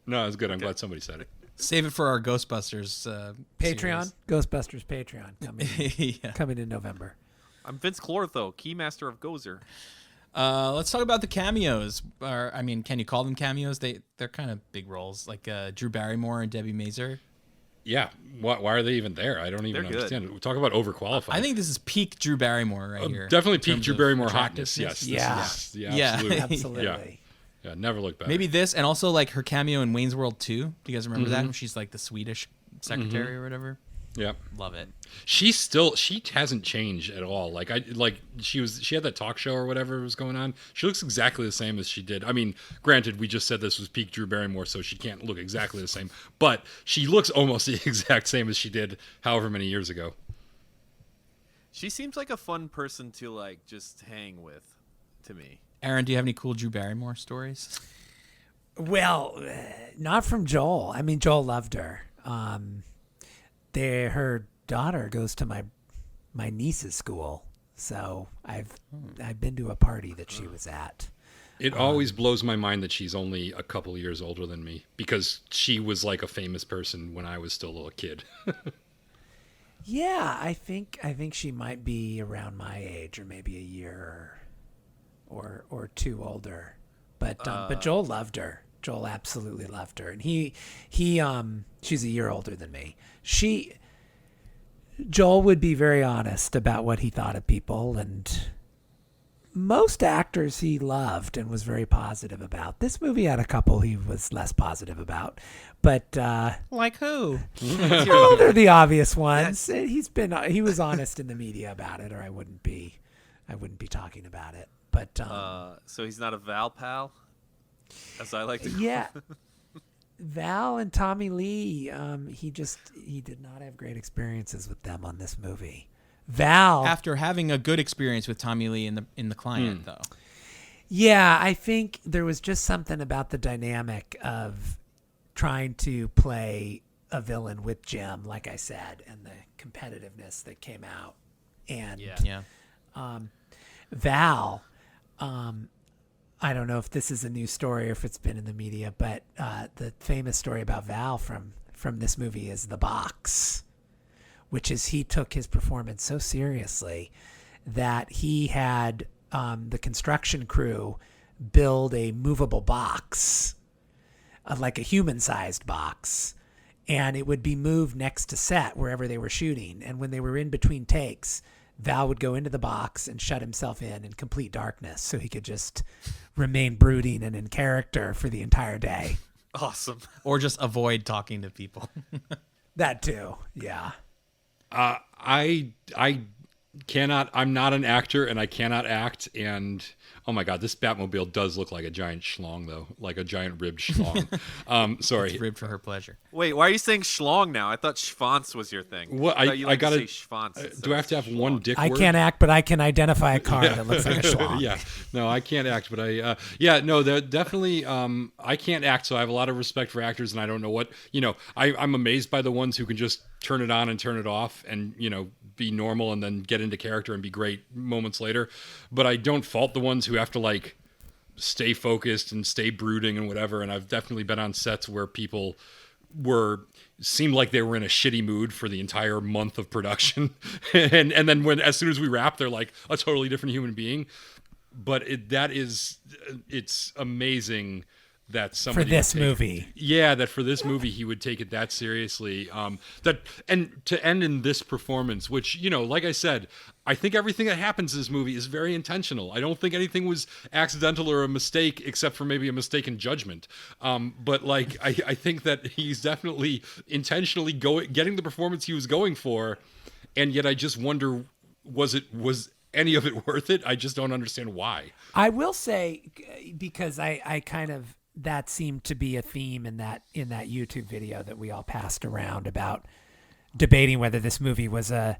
No, it's good. I'm glad somebody said it. Save it for our Ghostbusters Patreon? series. Ghostbusters Patreon Yeah. coming in November. I'm Vince Clortho, Keymaster of Gozer. Let's talk about the cameos. Or, I mean, can you call them cameos? They're kind of big roles, like Drew Barrymore and Debbie Mazur. Yeah, why are they even there? I don't even understand it. We talk about overqualified. I think this is peak Drew Barrymore right here. Definitely in peak terms Drew of Barrymore hotness. attractiveness. Yes. Yeah. Yeah. Absolutely. Absolutely. Yeah, never look back. Maybe this, and also like her cameo in Wayne's World 2. Do you guys remember that? She's like the Swedish secretary or whatever. Yeah. Love it. She hasn't changed at all. She had that talk show or whatever was going on. She looks exactly the same as she did. I mean, granted, we just said this was peak Drew Barrymore, so she can't look exactly the same, but she looks almost the exact same as she did however many years ago. She seems like a fun person to like just hang with, to me. Aaron, do you have any cool Drew Barrymore stories? Well, not from Joel. I mean, Joel loved her. Her daughter goes to my niece's school, so I've been to a party that she was at. It always blows my mind that she's only a couple years older than me, because she was like a famous person when I was still a kid. Yeah, I think she might be around my age, or maybe a year or two older. But Joel loved her. Joel absolutely loved her, and he she's a year older than me. Joel would be very honest about what he thought of people, and most actors he loved and was very positive about. This movie had a couple he was less positive about, but Like who? well, they're the obvious ones. He was honest in the media about it, or I wouldn't be talking about it. But So he's not a Val pal, as I like to call yeah. Val and Tommy Lee, he did not have great experiences with them on this movie. Val, After having a good experience with Tommy Lee in the Client, though. yeah, I think there was just something about the dynamic of trying to play a villain with Jim, like I said, and the competitiveness that came out. And Yeah. Val, I don't know if this is a new story or if it's been in the media, but the famous story about Val from this movie is The Box, which is he took his performance so seriously that he had the construction crew build a movable box, like a human-sized box, and it would be moved next to set wherever they were shooting. And when they were in between takes, Val would go into the box and shut himself in complete darkness so he could just remain brooding and in character for the entire day. Awesome. Or just avoid talking to people. That too, yeah. I cannot. I'm not an actor, and I cannot act. And oh my god, this Batmobile does look like a giant schlong, though, like a giant ribbed schlong. Sorry, It's ribbed for her pleasure. Wait, why are you saying schlong now? I thought schwanz was your thing. What I thought you I liked gotta to say schwanz. do I have to have one dick? I word? can't act, but I can identify a car that looks like a schlong. Yeah, no, I can't act, but they're definitely. I can't act, so I have a lot of respect for actors, and I don't know what I'm amazed by the ones who can just turn it on and turn it off, and be normal, and then get into character and be great moments later. But I don't fault the ones who have to like stay focused and stay brooding and whatever. And I've definitely been on sets where people seemed like they were in a shitty mood for the entire month of production, and then as soon as we wrap, they're like a totally different human being. But it's amazing that somebody For this movie. that for this movie he would take it that seriously. And to end in this performance, which like I said, I think everything that happens in this movie is very intentional. I don't think anything was accidental or a mistake, except for maybe a mistake in judgment. But like I think that he's definitely intentionally getting the performance he was going for, and yet I just wonder, was any of it worth it? I just don't understand why. I will say, because I kind of, that seemed to be a theme in that YouTube video that we all passed around about debating whether this movie was a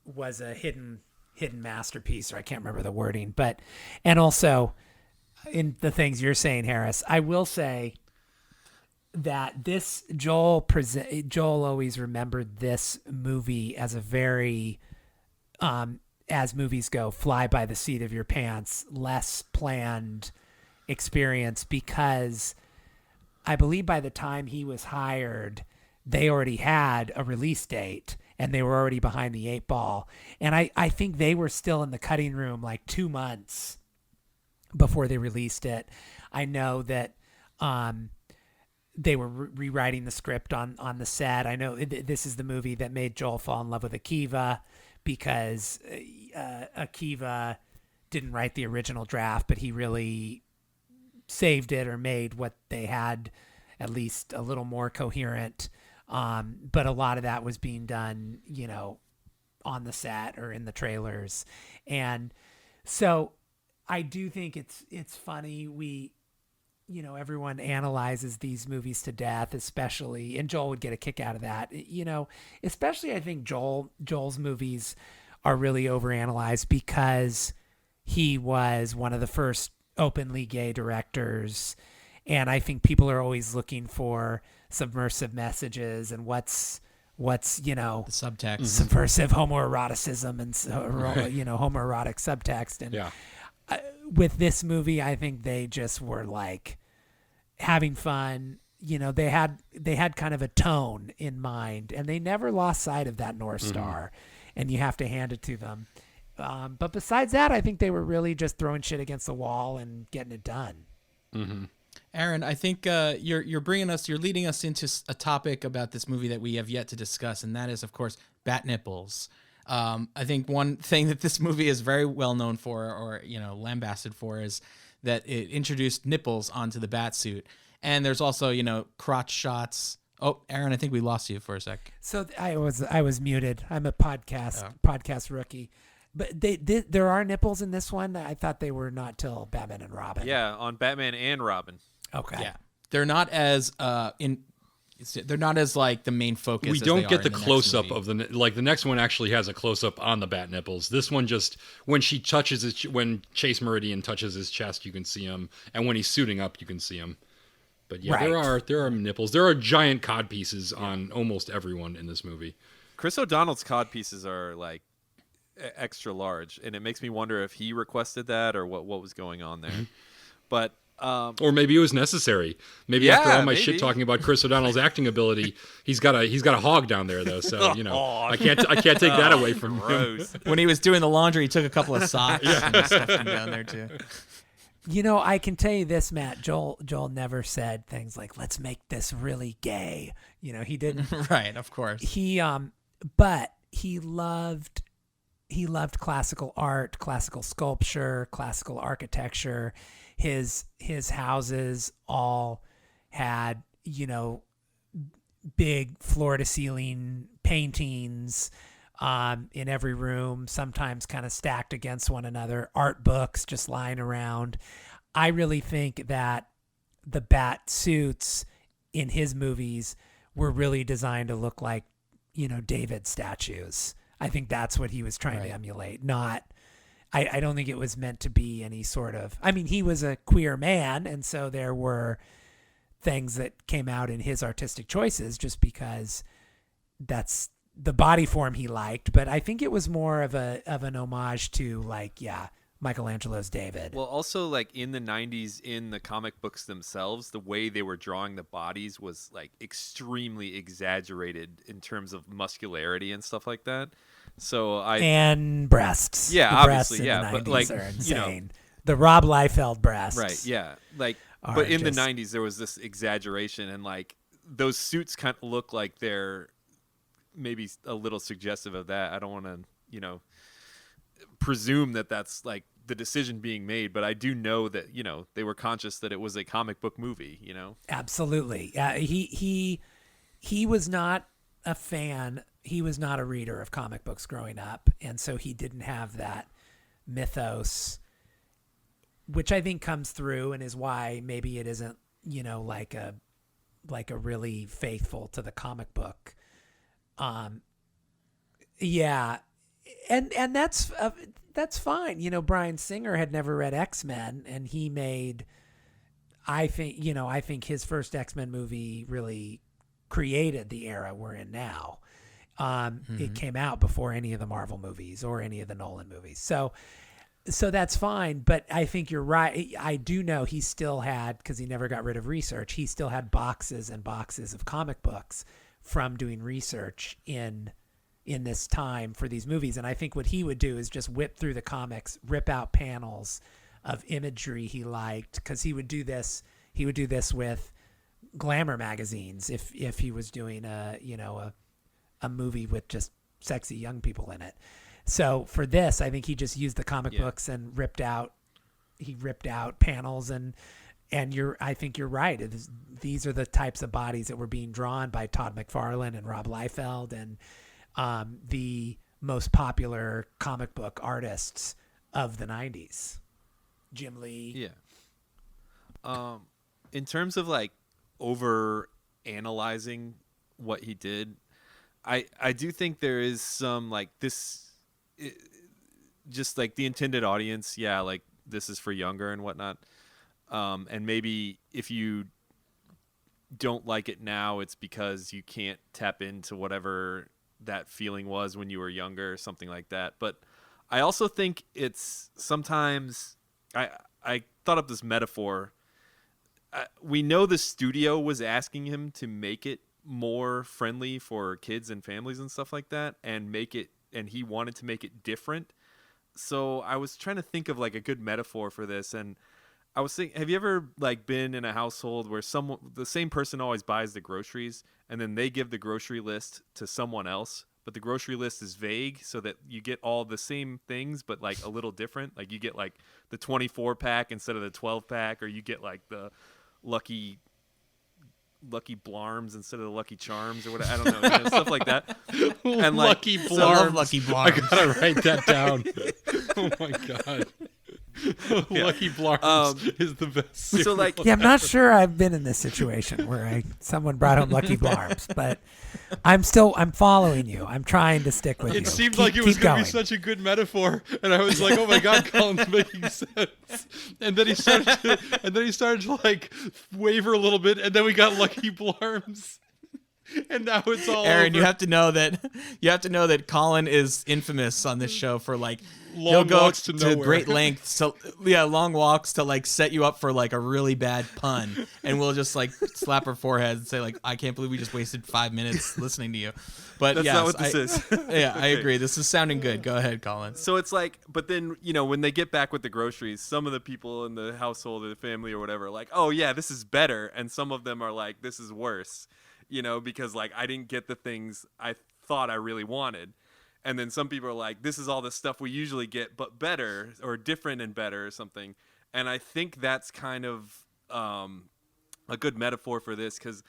hidden masterpiece, or I can't remember the wording, and also in the things you're saying, Harris, I will say that this Joel always remembered this movie as a very, as movies go, fly by the seat of your pants, less planned experience, because I believe by the time he was hired, they already had a release date and they were already behind the 8 ball. And I think they were still in the cutting room like 2 months before they released it. I know that they were rewriting the script on the set. I know this is the movie that made Joel fall in love with Akiva, because Akiva didn't write the original draft, but he really saved it, or made what they had at least a little more coherent. But a lot of that was being done, on the set or in the trailers. And so I do think it's funny. Everyone analyzes these movies to death, especially, and Joel would get a kick out of that. Especially I think Joel's movies are really overanalyzed because he was one of the first openly gay directors, and I think people are always looking for subversive messages and what's the subtext, subversive homoeroticism and homoerotic subtext. And with this movie, I think they just were like having fun. They had kind of a tone in mind, and they never lost sight of that North Star, and you have to hand it to them. But besides that, I think they were really just throwing shit against the wall and getting it done. Mm-hmm. Aaron, I think you're leading us into a topic about this movie that we have yet to discuss, and that is, of course, bat nipples. I think one thing that this movie is very well known for, or lambasted for, is that it introduced nipples onto the bat suit, and there's also crotch shots. Oh, Aaron, I think we lost you for a sec. So I was muted. I'm a podcast rookie. But there are nipples in this one. I thought they were not till Batman and Robin. Yeah, on Batman and Robin. Okay. Yeah, they're not as they're not as like the main focus. We as don't they get are the in the close next up movie. of the next one actually has a close up on the bat nipples. This one just, when she touches when Chase Meridian touches his chest, you can see him, and when he's suiting up, you can see him. But yeah, right. there are nipples. There are giant cod pieces on almost everyone in this movie. Chris O'Donnell's cod pieces are like extra large, and it makes me wonder if he requested that or what was going on there. But Or maybe it was necessary. Maybe after all my shit talking about Chris O'Donnell's acting ability, he's got a hog down there though. So I can't take that away from him. When he was doing the laundry, he took a couple of socks and stuffed them down there too. I can tell you this, Matt. Joel never said things like, "Let's make this really gay." He didn't. Right, of course. But he loved classical art, classical sculpture, classical architecture. His houses all had, big floor to ceiling paintings in every room, sometimes kind of stacked against one another, art books just lying around. I really think that the bat suits in his movies were really designed to look like, David statues. I think that's what he was trying to emulate, not... I don't think it was meant to be any sort of... I mean, he was a queer man, and so there were things that came out in his artistic choices just because that's the body form he liked. But I think it was more of an homage to, Michelangelo's David. Well, also, in the 90s, in the comic books themselves, the way they were drawing the bodies was, extremely exaggerated in terms of muscularity and stuff like that. And breasts. Yeah, the obviously, breasts in the 90s are insane. The Rob Liefeld breasts. Right, yeah. But in the 90s, there was this exaggeration, and, those suits kind of look like they're maybe a little suggestive of that. I don't want to, presume that that's, the decision being made, but I do know that, they were conscious that it was a comic book movie, Absolutely. He was not a fan. He was not a reader of comic books growing up, and so he didn't have that mythos, which I think comes through and is why maybe it isn't, like a really faithful to the comic book. Yeah. And that's fine. Bryan Singer had never read X-Men, and he made, I think his first X-Men movie really created the era we're in now. It came out before any of the Marvel movies or any of the Nolan movies. So that's fine. But I think you're right. I do know he still had, because he never got rid of research, he still had boxes and boxes of comic books from doing research in this time for these movies. And I think what he would do is just whip through the comics, rip out panels of imagery he liked, because he would do this with glamour magazines if he was doing a movie with just sexy young people in it. So for this, I think he just used the comic books and ripped out panels, and I think you're right. These are the types of bodies that were being drawn by Todd McFarlane and Rob Liefeld and the most popular comic book artists of the 90s. Jim Lee. Yeah. In terms of over analyzing what he did, I do think there is some just the intended audience. Yeah. This is for younger and whatnot. And maybe if you don't like it now, it's because you can't tap into whatever that feeling was when you were younger or something like that. But I also think it's sometimes I thought up this metaphor. We know the studio was asking him to make it more friendly for kids and families and stuff like that, and he wanted to make it different. So I was trying to think of a good metaphor for this, and I was thinking, have you ever been in a household where the same person always buys the groceries, and then they give the grocery list to someone else, but the grocery list is vague so that you get all the same things but a little different? You get the 24 pack instead of the 12 pack, or you get the Lucky Blarms instead of the Lucky Charms, or whatever. I don't know, stuff like that. And Lucky Blarms. I love Lucky Blarms. I gotta write that down. Oh my god. Lucky Blarms is the best. So I'm not sure I've been in this situation where someone brought home Lucky Blarms, but I'm following you. I'm trying to stick with you. It seemed like it was going to be such a good metaphor, and I was like, "Oh my god, Colin's making sense." And then he started to waver a little bit, and then we got Lucky Blarms. And now it's all Aaron, over. you have to know that Colin is infamous on this show for like Long he'll go walks to nowhere. great lengths to long walks to like set you up for like a really bad pun, and we'll just like slap our foreheads and say like, I can't believe we just wasted 5 minutes listening to you. But That's yes, not what this is. Yeah, I agree. This is sounding good. Go ahead, Colin. So it's like, but then, you know, when they get back with the groceries, some of the people in the household or the family or whatever are like, oh yeah, this is better. And some of them are like, this is worse, you know, because like I didn't get the things I thought I really wanted. And then some people are like, this is all the stuff we usually get, but better or different and better or something. And I think that's kind of a good metaphor for this, because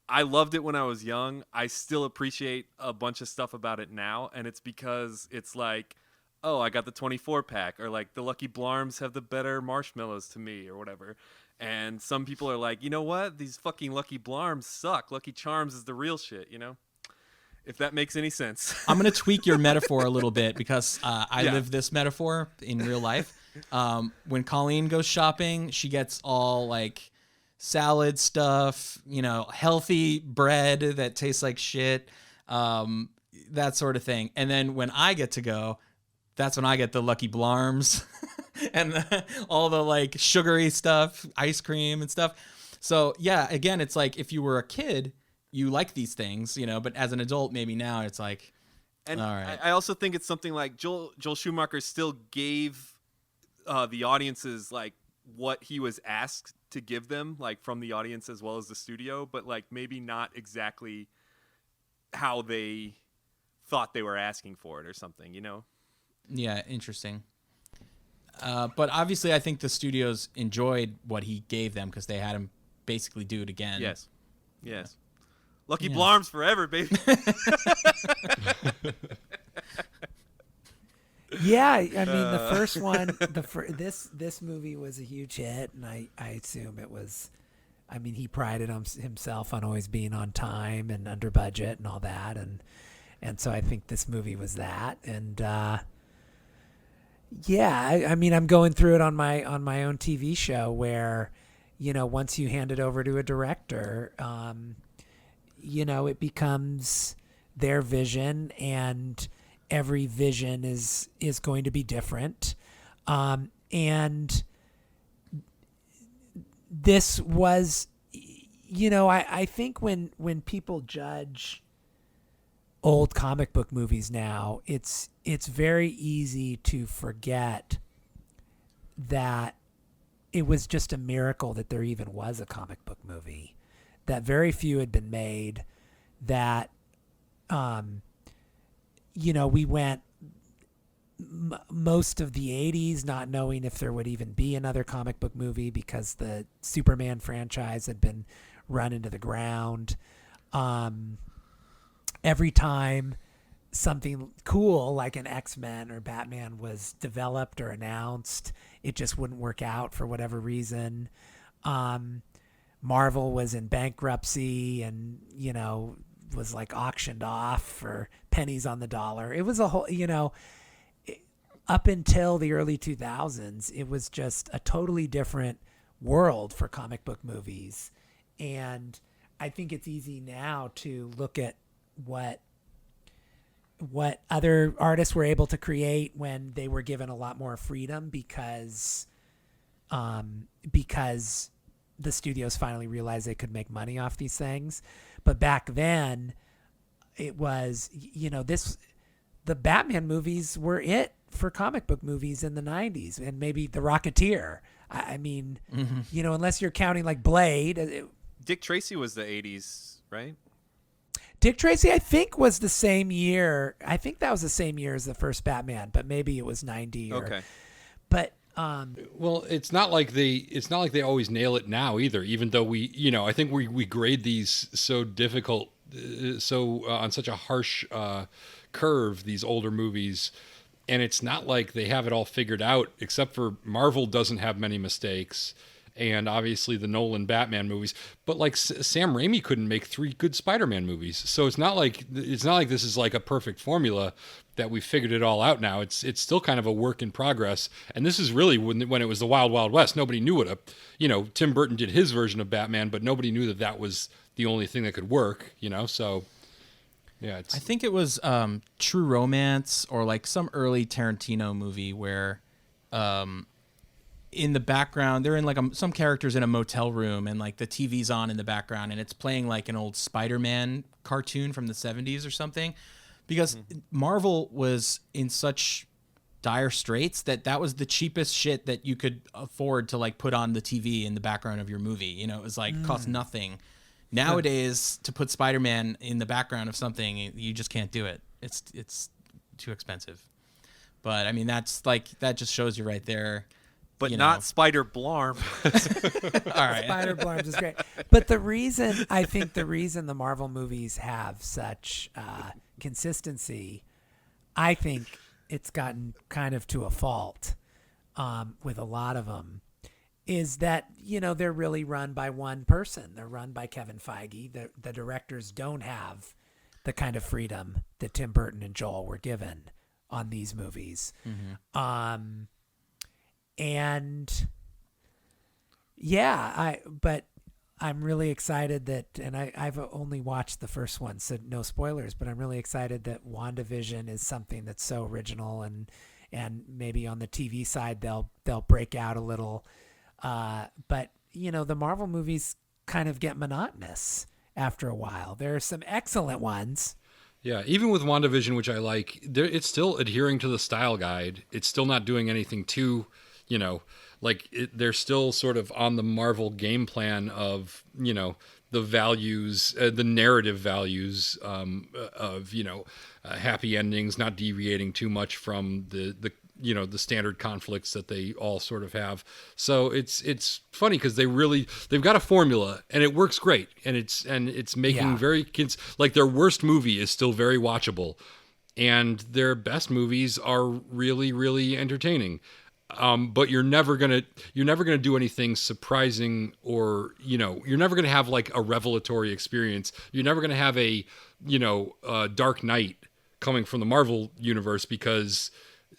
I loved it when I was young. I still appreciate a bunch of stuff about it now. And it's because it's like, oh, I got the 24 pack, or like the Lucky Blarms have the better marshmallows to me or whatever. And some people are like, you know what? These fucking Lucky Blarms suck. Lucky Charms is the real shit, you know? If that makes any sense. I'm going to tweak your metaphor a little bit because I live this metaphor in real life. When Colleen goes shopping, she gets all like salad stuff, you know, healthy bread that tastes like shit, that sort of thing. And then when I get to go, that's when I get the Lucky Blarms and all the like sugary stuff, ice cream and stuff. So yeah, again, it's like if you were a kid, you like these things, you know, but as an adult, maybe now it's like, and all right. I also think it's something like Joel Schumacher still gave the audiences like what he was asked to give them, like from the audience as well as the studio, but like maybe not exactly how they thought they were asking for it or something, you know? Yeah, interesting. But obviously, I think the studios enjoyed what he gave them because they had him basically do it again. Yes. Lucky Blarms forever, baby. Yeah, I mean the first one, this movie was a huge hit, and I assume it was. I mean, he prided himself on always being on time and under budget and all that, and so I think this movie was that. And I mean, I'm going through it on my own TV show where, you know, once you hand it over to a director, you know, it becomes their vision, and every vision is going to be different. And this was, you know, I think when people judge old comic book movies now, it's very easy to forget that it was just a miracle that there even was a comic book movie, that very few had been made, that, you know, we went most of the 80s not knowing if there would even be another comic book movie because the Superman franchise had been run into the ground. Every time something cool like an X-Men or Batman was developed or announced, it just wouldn't work out for whatever reason. Marvel was in bankruptcy and, you know, was like auctioned off for pennies on the dollar. It was a whole, you know, up until the early 2000s, it was just a totally different world for comic book movies. And I think it's easy now to look at what other artists were able to create when they were given a lot more freedom because the studios finally realized they could make money off these things. But back then it was, you know, the Batman movies were it for comic book movies in the 90s, and maybe The Rocketeer. I mean, you know, unless you're counting like Blade. Dick Tracy was the 80s, right? Dick Tracy, I think, was the same year. I think that was the same year as the first Batman, but maybe it was 90. Okay. But well, it's not like they always nail it now either. Even though we, you know, I think we grade these so difficult, on such a harsh curve, these older movies, and it's not like they have it all figured out. Except for Marvel doesn't have many mistakes, and obviously the Nolan Batman movies. But like Sam Raimi couldn't make 3 good Spider-Man movies, so it's not like this is like a perfect formula that we figured it all out now. It's still kind of a work in progress. And this is really when it was the Wild Wild West. Nobody knew what Tim Burton did his version of Batman, but nobody knew that was the only thing that could work, So yeah, I think it was True Romance or like some early Tarantino movie where in the background they're in like some characters in a motel room and like the TV's on in the background and it's playing like an old Spider-Man cartoon from the 70s or something, because Marvel was in such dire straits that was the cheapest shit that you could afford to like put on the TV in the background of your movie. It was like cost nothing. Nowadays, to put Spider-Man in the background of something, you just can't do it. It's too expensive. But I mean, that just shows you right there. But not Spider Blarm. All right. Spider Blarms is great. But the reason the Marvel movies have such consistency, I think it's gotten kind of to a fault with a lot of them, is that, they're really run by one person. They're run by Kevin Feige. The directors don't have the kind of freedom that Tim Burton and Joel were given on these movies. And yeah, but I'm really excited that, and I've only watched the first one, so no spoilers, but I'm really excited that WandaVision is something that's so original, and maybe on the TV side they'll break out a little. But the Marvel movies kind of get monotonous after a while. There are some excellent ones. Yeah, even with WandaVision, which I like, it's still adhering to the style guide. It's still not doing anything too, they're still sort of on the Marvel game plan of, the values, the narrative values of, happy endings, not deviating too much from the standard conflicts that they all sort of have. So it's funny because they've got a formula and it works great, and it's making like their worst movie is still very watchable, and their best movies are really, really entertaining. But you're never gonna do anything surprising, or you're never gonna have like a revelatory experience. You're never gonna have a Dark Knight coming from the Marvel universe, because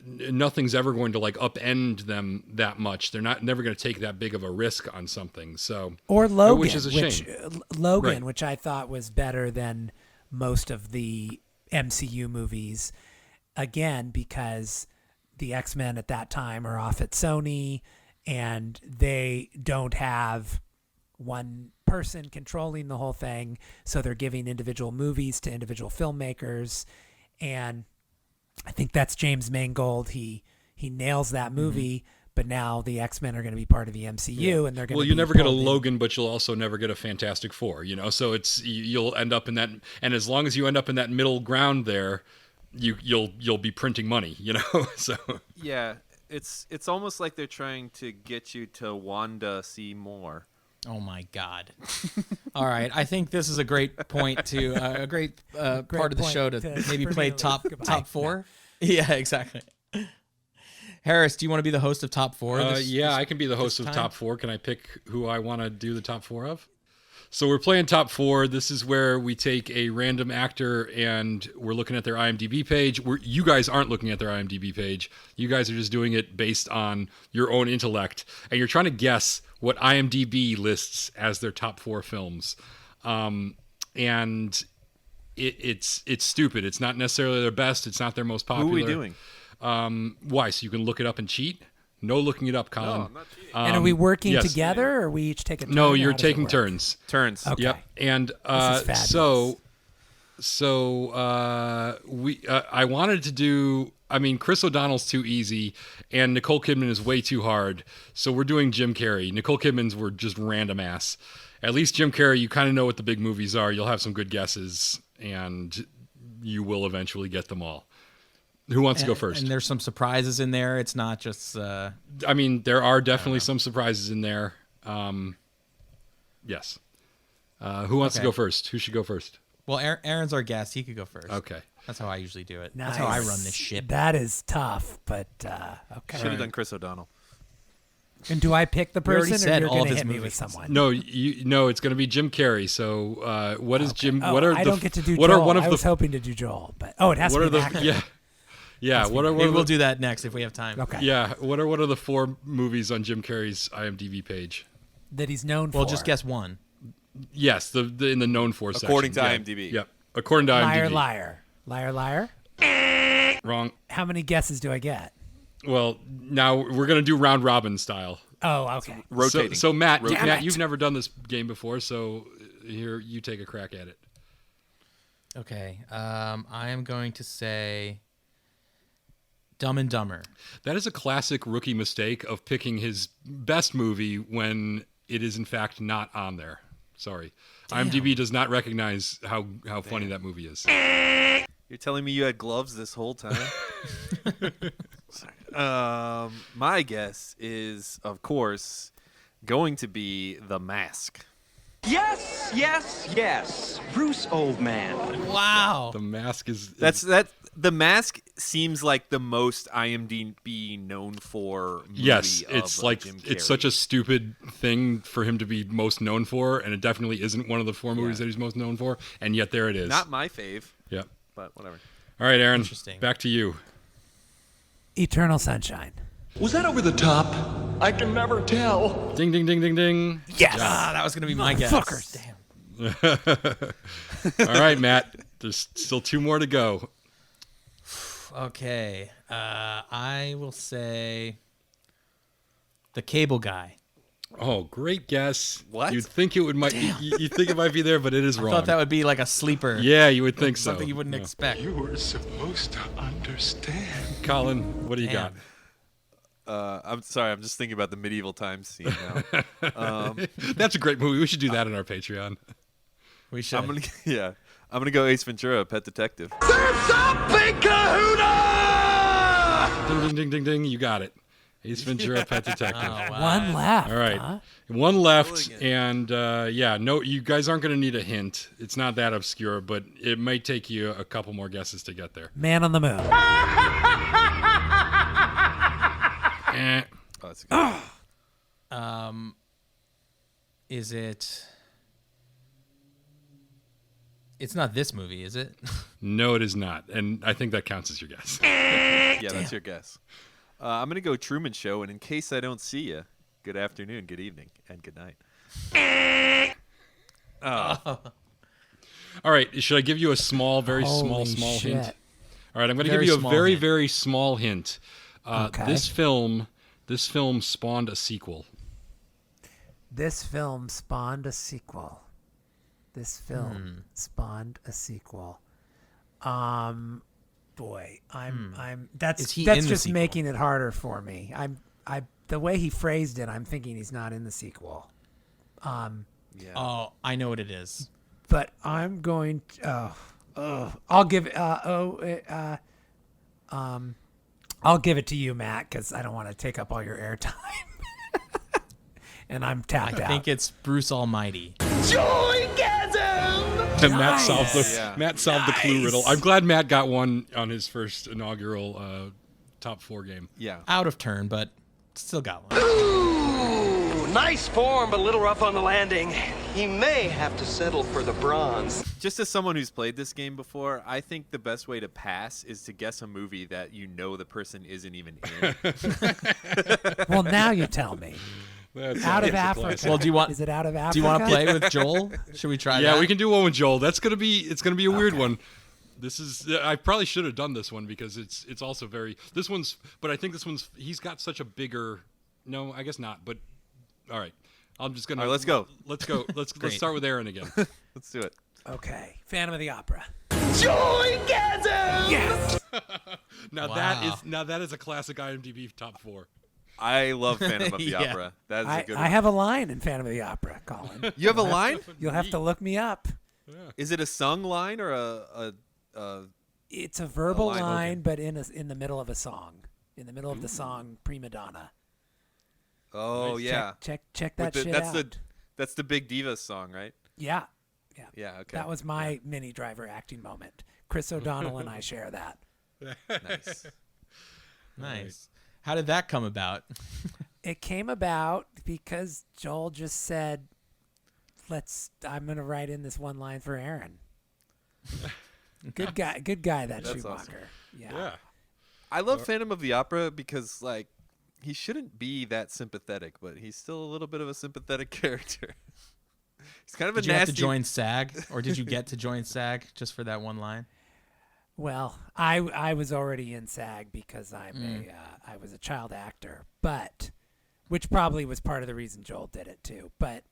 nothing's ever going to like upend them that much. They're never going to take that big of a risk on something. So, or Logan, which is a shame. Logan, which I thought was better than most of the MCU movies, again, because the X-Men at that time are off at Sony and they don't have one person controlling the whole thing. So they're giving individual movies to individual filmmakers. And I think that's James Mangold. He nails that movie, but now the X-Men are going to be part of the MCU, and they're going to. Well, you never get a Logan, but you'll also never get a Fantastic Four. So you'll end up in that, and as long as you end up in that middle ground there, you'll be printing money. So yeah, it's almost like they're trying to get you to Wanda see more. Oh my God! All right, I think this is a great point to a great part of the show to maybe play top four. No. Yeah, exactly. Harris, do you want to be the host of Top Four? I can be the host of Top Four. Can I pick who I want to do the Top Four of? So we're playing Top Four. This is where we take a random actor and we're looking at their IMDb page. You guys aren't looking at their IMDb page. You guys are just doing it based on your own intellect, and you're trying to guess what IMDb lists as their top 4 films. And it's stupid. It's not necessarily their best. It's not their most popular. Who are we doing? Why? So you can look it up and cheat? No looking it up, Colin. No, I'm not cheating. And are we working together, or we each take a turn? No, you're taking turns. Turns. Okay. Yep. And I wanted to do. I mean, Chris O'Donnell's too easy, and Nicole Kidman is way too hard. So we're doing Jim Carrey. Nicole Kidman's were just random ass. At least Jim Carrey, you kind of know what the big movies are. You'll have some good guesses, and you will eventually get them all. Who wants to go first? And there's some surprises in there. It's not just... I mean, there are definitely some surprises in there. Yes. Who wants to go first? Who should go first? Well, Aaron's our guest. He could go first. Okay. That's how I usually do it. Nice. That's how I run this ship. That is tough, but okay. Should have done Chris O'Donnell. And do I pick the person, or you're going to hit me movies. with someone? No, it's going to be Jim Carrey. So, what is Jim? Oh, what are I don't get to do what Joel. Are one of I was hoping to do Joel, but it has to be an actor. Yeah. Maybe we'll do that next if we have time. Okay. Yeah. What are the 4 movies on Jim Carrey's IMDb page that he's known for? Well, just guess one. Yes, the in the known for section. According to Yeah. IMDb. Yep. According to IMDb. Liar. Wrong. How many guesses do I get? Well, now we're gonna do round robin style. Oh, okay. Rotating. So Matt, Damn Matt, it. you've never done this game before, so here you take a crack at it. Okay. I am going to say Dumb and Dumber. That is a classic rookie mistake of picking his best movie when it is in fact not on there. Sorry. IMDb does not recognize how funny that movie is. You're telling me you had gloves this whole time? My guess is, of course, going to be The Mask. Yes, yes, yes. Bruce, old man. Wow. The Mask is The Mask seems like the most IMDb known for movie yes, of, it's like Jim Carrey. it's such a stupid thing for him to be most known for, and it definitely isn't one of the four movies that he's most known for, and yet there it is. Not my fave, Yep. but whatever. All right, Aaron. Interesting. Back to you. Eternal Sunshine. Was that over the top? I can never tell. Ding, ding, ding, ding, ding. Yes. That was going to be my guess. Fuckers. Damn. All right, Matt. There's still two more to go. Okay. I will say The Cable Guy. Oh, great guess. What? You'd think it might be there, but it is I wrong. thought that would be like a sleeper. Yeah, you would think so. Something you wouldn't Yeah. expect. You were supposed to understand. Colin, what do you Damn. I'm sorry, I'm just thinking about the medieval times scene now. got? That's a great movie. We should do that on our Patreon. We should. I'm gonna go Ace Ventura, Pet Detective. Ding, ding, ding, ding, ding. You got it. Ace Ventura, Pet Detective. Oh, wow. One left. All right. Huh? One left, and no, you guys aren't going to need a hint. It's not that obscure, but it might take you a couple more guesses to get there. Man on the Moon. Eh. Oh, that's a good. Is it? It's not this movie, is it? No, it is not, and I think that counts as your guess. Yeah, that's your guess. I'm gonna go Truman Show, and in case I don't see you, good afternoon, good evening, and good night. All right, should I give you a small, very small Holy hint? shit. All right, I'm going to give Very you a small very, hint. very small hint. Okay. This film spawned a sequel. This film spawned a sequel. Boy, that's Is he that's in the just sequel? making it harder for me. The way he phrased it, I'm thinking he's not in the sequel. Yeah. Oh, I know what it is. But I'm going to, I'll give it I'll give it to you, Matt, because I don't want to take up all your airtime. And I'm tapped I out. think it's Bruce Almighty. And Nice. Matt solved the clue riddle. I'm glad Matt got one on his first inaugural top 4 game. Yeah. Out of turn, but still got one. Ooh, nice form, but a little rough on the landing. He may have to settle for the bronze. Just as someone who's played this game before, I think the best way to pass is to guess a movie that you know the person isn't even in. Well, now you tell me. Out of Africa. Well, do you want? Is it out of Africa? Do you want to play with Joel? Should we try that? Yeah, we can do one with Joel. It's gonna be a weird one. This is I probably should have done this one because it's also very but I think he's got such a bigger. No, I guess not. But all right, I'm just gonna. All right, let's go. Let's go. Let's start with Aaron again. Let's do it. Okay. Phantom of the Opera. Yes! Now Wow. that is a classic IMDb top 4. I love Phantom of the Yeah. Opera. That is a good I one. have a line in Phantom of the Opera, Colin. You have a line? You'll have to look me up. Is it a sung line or a It's a verbal line, line, okay. but in the middle of a song. In the middle of the song, Prima Donna. Oh yeah. Check With that shit that's out. that's the Big Divas song, right? Yeah. Yeah, okay. That was my mini driver acting moment. Chris O'Donnell and I share that. Nice. Nice. How did that come about? It came about because Joel just said, I'm going to write in this one line for Aaron. Good guy, that That's Schumacher. awesome. Yeah. I love Phantom of the Opera because like he shouldn't be that sympathetic, but he's still a little bit of a sympathetic character. It's kind of a Did you have to nasty. join SAG, or did you get to join SAG just for that one line? Well, I was already in SAG because I was a child actor, but which probably was part of the reason Joel did it too. But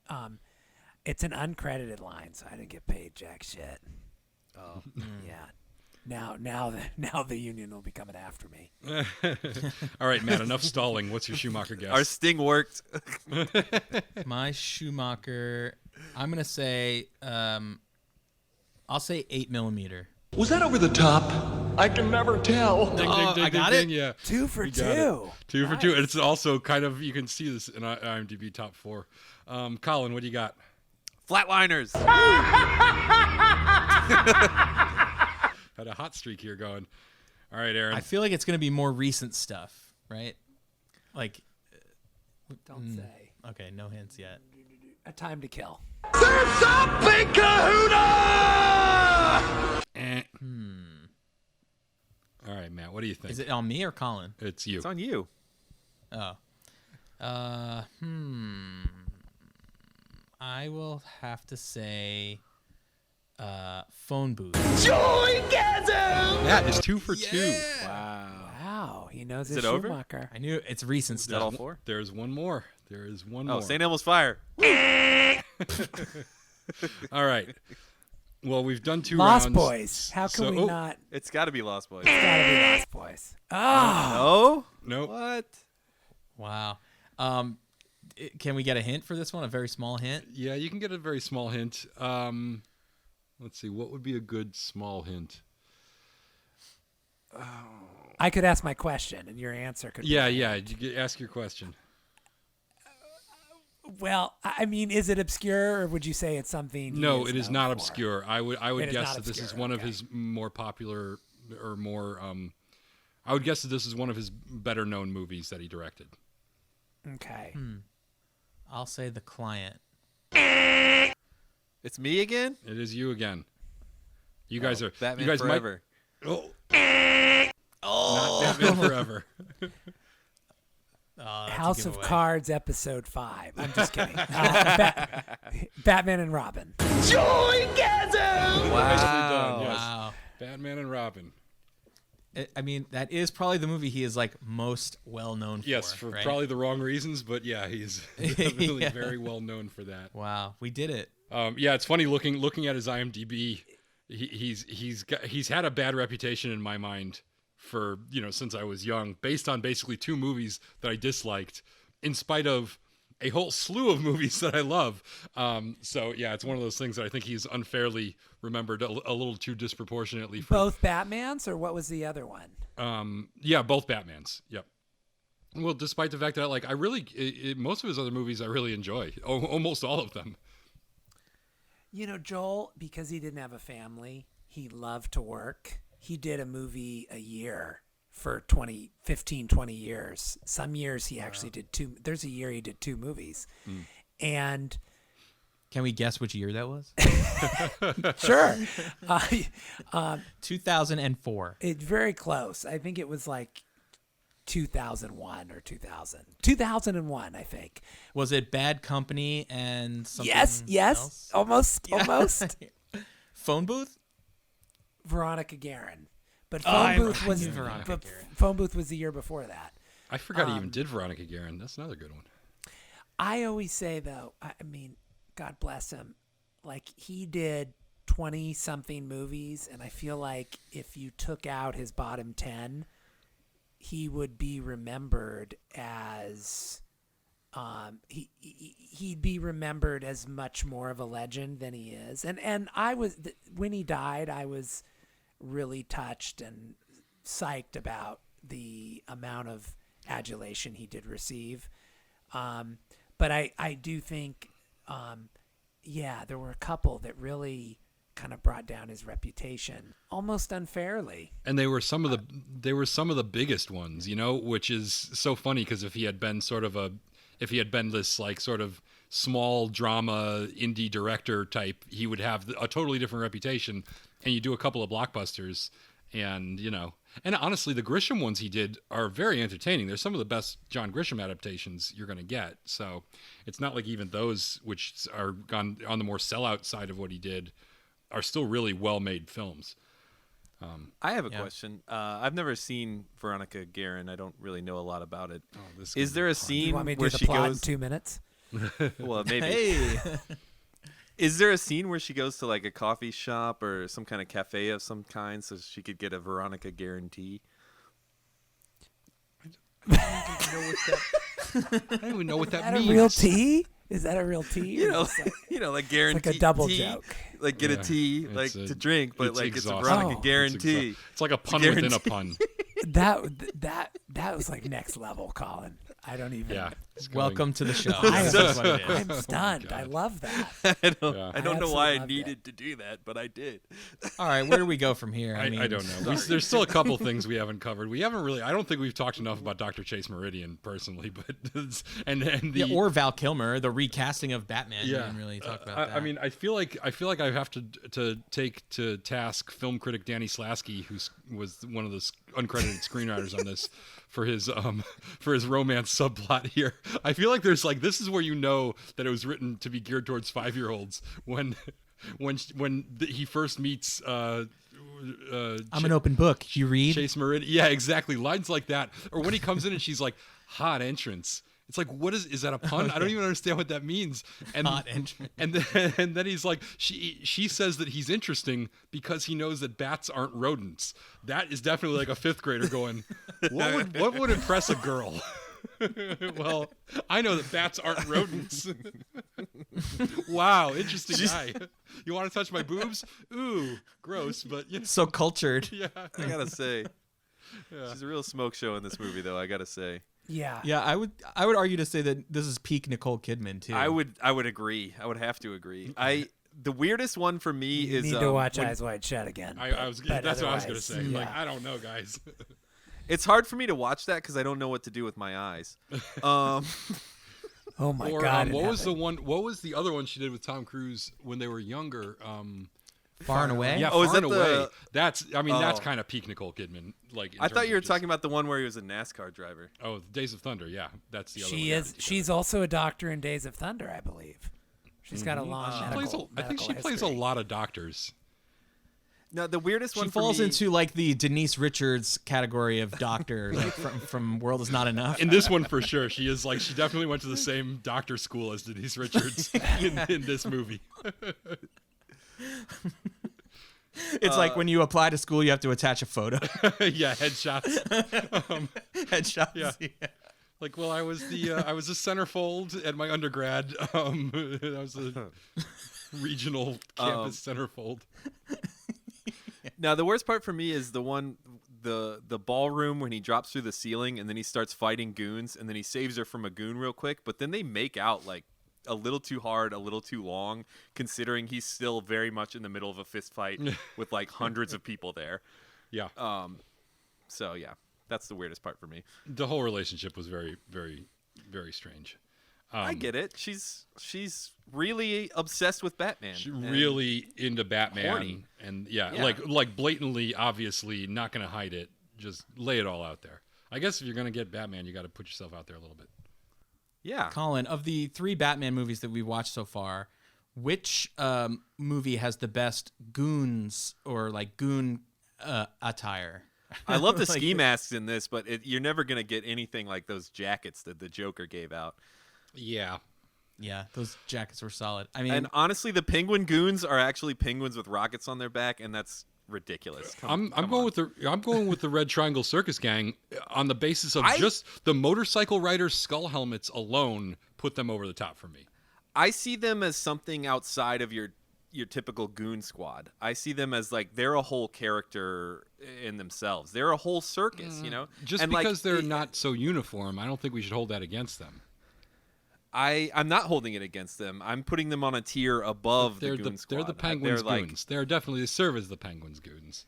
it's an uncredited line, so I didn't get paid jack shit. Oh. Yeah. Now the union will be coming after me. All right, Matt, enough stalling. What's your Schumacher guess? Our sting worked. My Schumacher, I'm gonna say, I'll say 8mm. Was that over the top? I can never tell. Ding, ding, Oh, ding, I got ding, it? ding, yeah. 2 for You got it. 2. 2 for 2. And it's also kind of, you can see this in IMDb top 4. Colin, what do you got? Flatliners. Had a hot streak here going. All right, Aaron. I feel like it's gonna be more recent stuff, right? Like, Don't say. okay, no hints yet. A Time to Kill. There's a big kahuna! All right, Matt, what do you think? Is it on me or Colin? It's you. It's on you. Oh. I will have to say phone booth. That is 2 for 2. Wow, he knows Is his it over? Schumacher. I knew it's recent Is that all stuff. 4? There's one more. There is one Oh, more. St. Elmo's Fire. All right. Well, we've done 2 Lost rounds. Boys. How can we not? It's got to be Lost Boys. It's gotta be Lost Boys. Oh, No? Nope. What? Wow. Can we get a hint for this one? A very small hint? Yeah, you can get a very small hint. Let's see. What would be a good small hint? I could ask my question, and your answer could. Yeah, be yeah. Ask your question. Well, I mean, is it obscure, or would you say it's something? he No, it is known not for? obscure. I would It is guess not that this is obscure, one of okay. his more popular or more. I would guess that this is one of his better known movies that he directed. Okay. I'll say The Client. It's me again? It is you again. You guys are Batman you guys Forever. Might, not Batman Forever. That's a House of giveaway. Cards, Episode 5. I'm just kidding. Batman and Robin. Nicely done. Wow. Yes. Wow. Batman and Robin. I mean, that is probably the movie he is like most well known for. Yes, for right? probably the wrong reasons, but yeah, he's definitely Yeah. very well known for that. Wow, we did it. Yeah, it's funny looking at his IMDb. He's had a bad reputation in my mind for since I was young, based on basically 2 movies that I disliked, in spite of a whole slew of movies that I love. So yeah, it's one of those things that I think he's unfairly remembered a little too disproportionately for. Both Batmans, or what was the other one? Yeah, both Batmans. Yep. Well, despite the fact that I really most of his other movies I really enjoy, almost all of them. Joel, because he didn't have a family, he loved to work. He did a movie a year for 20 years. Some years he actually did 2. There's a year he did 2 movies. And Can we guess which year that was? sure. 2004. It's very close. I think it was like 2001 or 2000. 2001, I think. Was it Bad Company and something Yes, else? almost. Phone Booth? Veronica Guerin. But I Phone Booth knew was Veronica but Guerin. Phone Booth was the year before that. I forgot he even did Veronica Guerin. That's another good one. I always say though, I mean, God bless him, like he did 20 something movies, and I feel like if you took out his bottom 10, he would be remembered as he'd be remembered as much more of a legend than he is. And I was, when he died, I was really touched and psyched about the amount of adulation he did receive. But I do think, there were a couple that really kind of brought down his reputation almost unfairly. And they were some of the biggest ones, which is so funny because if he had been this like sort of small drama indie director type, he would have a totally different reputation. And you do a couple of blockbusters And, and honestly, the Grisham ones he did are very entertaining. They're some of the best John Grisham adaptations you're going to get. So it's not like even those, which are gone on the more sellout side of what he did, are still really well-made films. I have a question. I've never seen Veronica Guerin. I don't really know a lot about it. Oh, Is there a You scene want me to where do the she plot goes? in 2 minutes? Well, maybe. Hey. Is there a scene where she goes to like a coffee shop or some kind of cafe of some kind so she could get a Veronica Guerin tea? I don't even know what that Is that means. a real tea? Is that a real tea? You Or know, just like- like Guerin like a tea- double tea, joke. like get a tea, It's like a- to drink, but like it's a exhausting. Veronica Oh. Guerin It's tea. It's like a pun guarantee. within a pun. that was like next level, Colin. I don't even. Yeah. it's going- Welcome to the show. I am, That's what it is. I'm stunned. I love that. I don't, Yeah. I don't I know why I absolutely loved needed to do that, but I did. All right, where do we go from here? I don't know. There's still a couple things we haven't covered. We haven't really. I don't think we've talked enough about Dr. Chase Meridian personally, but and the Yeah, or Val Kilmer, the recasting of Batman. We yeah. didn't really talk about that. I mean, I feel like I have to take to task film critic Danny Slasky, who was one of the uncredited screenwriters on this, for his romance subplot here. I feel like there's like this is where you know that it was written to be geared towards 5-year-olds when he first meets I'm an open book. You read? Chase Meridian. Yeah, exactly. Lines like that. Or when he comes in and she's like, hot entrance. It's like, what is that a pun? I don't even understand what that means. And, Hot entrance. And then he's like, she says that he's interesting because he knows that bats aren't rodents. That is definitely like a 5th grader going, what would impress a girl? Well, I know that bats aren't rodents. Wow, interesting guy. You want to touch my boobs? Ooh, gross, but you know. So cultured. Yeah. I gotta say, she's a real smoke show in this movie, though. I gotta say, Yeah. Yeah, I would argue to say that this is peak Nicole Kidman too. I would agree. I would have to agree. The weirdest one for me You is need to watch when- Eyes Wide Shut again. That's what I was gonna otherwise, say. yeah. Like, I don't know, guys. It's hard for me to watch that because I don't know what to do with my eyes. Oh my Or god! what was the one? What was the other one she did with Tom Cruise when they were younger? Far and away. Yeah, Oh, is Far and that the- Away. That's that's Oh. kind of peak Nicole Kidman. Like, in I thought terms you were of just- talking about the one where he was a NASCAR driver. Oh, Days of Thunder. Yeah, that's the other one. She is. She's also a doctor in Days of Thunder, I believe. She's got a long She medical. plays. I think she medical plays a history. lot of doctors. Now, the weirdest She one falls for me, into like the Denise Richards category of doctor, like from World Is Not Enough. In this one, for sure, she is like she definitely went to the same doctor school as Denise Richards in this movie. It's like when you apply to school, you have to attach a photo. Yeah, headshots. Headshots. Yeah. Like, well, I was a centerfold at my undergrad. I was a regional campus centerfold. Now, the worst part for me is the one, the ballroom when he drops through the ceiling and then he starts fighting goons and then he saves her from a goon real quick, but then they make out like a little too hard, a little too long, considering he's still very much in the middle of a fist fight with like hundreds of people there. Yeah, So yeah, that's the weirdest part for me. the whole relationship was very, very, very strange. I get it. She's really obsessed with Batman. She's and- really into Batman, horny. and yeah, Yeah. like blatantly, obviously, not going to hide it. Just lay it all out there. I guess if you're going to get Batman, you got to put yourself out there a little bit. Yeah. Colin, of the 3 Batman movies that we've watched so far, which movie has the best goons or like goon attire? I love the Like- ski masks in this, but you're never going to get anything like those jackets that the Joker gave out. Yeah, Yeah, those jackets were solid. I mean, And honestly, the penguin goons are actually penguins with rockets on their back, and that's ridiculous. I'm going with the Red Triangle Circus Gang on the basis of I- just the motorcycle riders' skull helmets alone put them over the top for me. I see them as something outside of your typical goon squad. I see them as like they're a whole character in themselves. They're a whole circus, you know. Just And, like, because they're not so uniform, I don't think we should hold that against them. I'm not holding it against them. I'm putting them on a tier above the goon squad. They're the Penguins They're goons. They serve as the Penguins goons.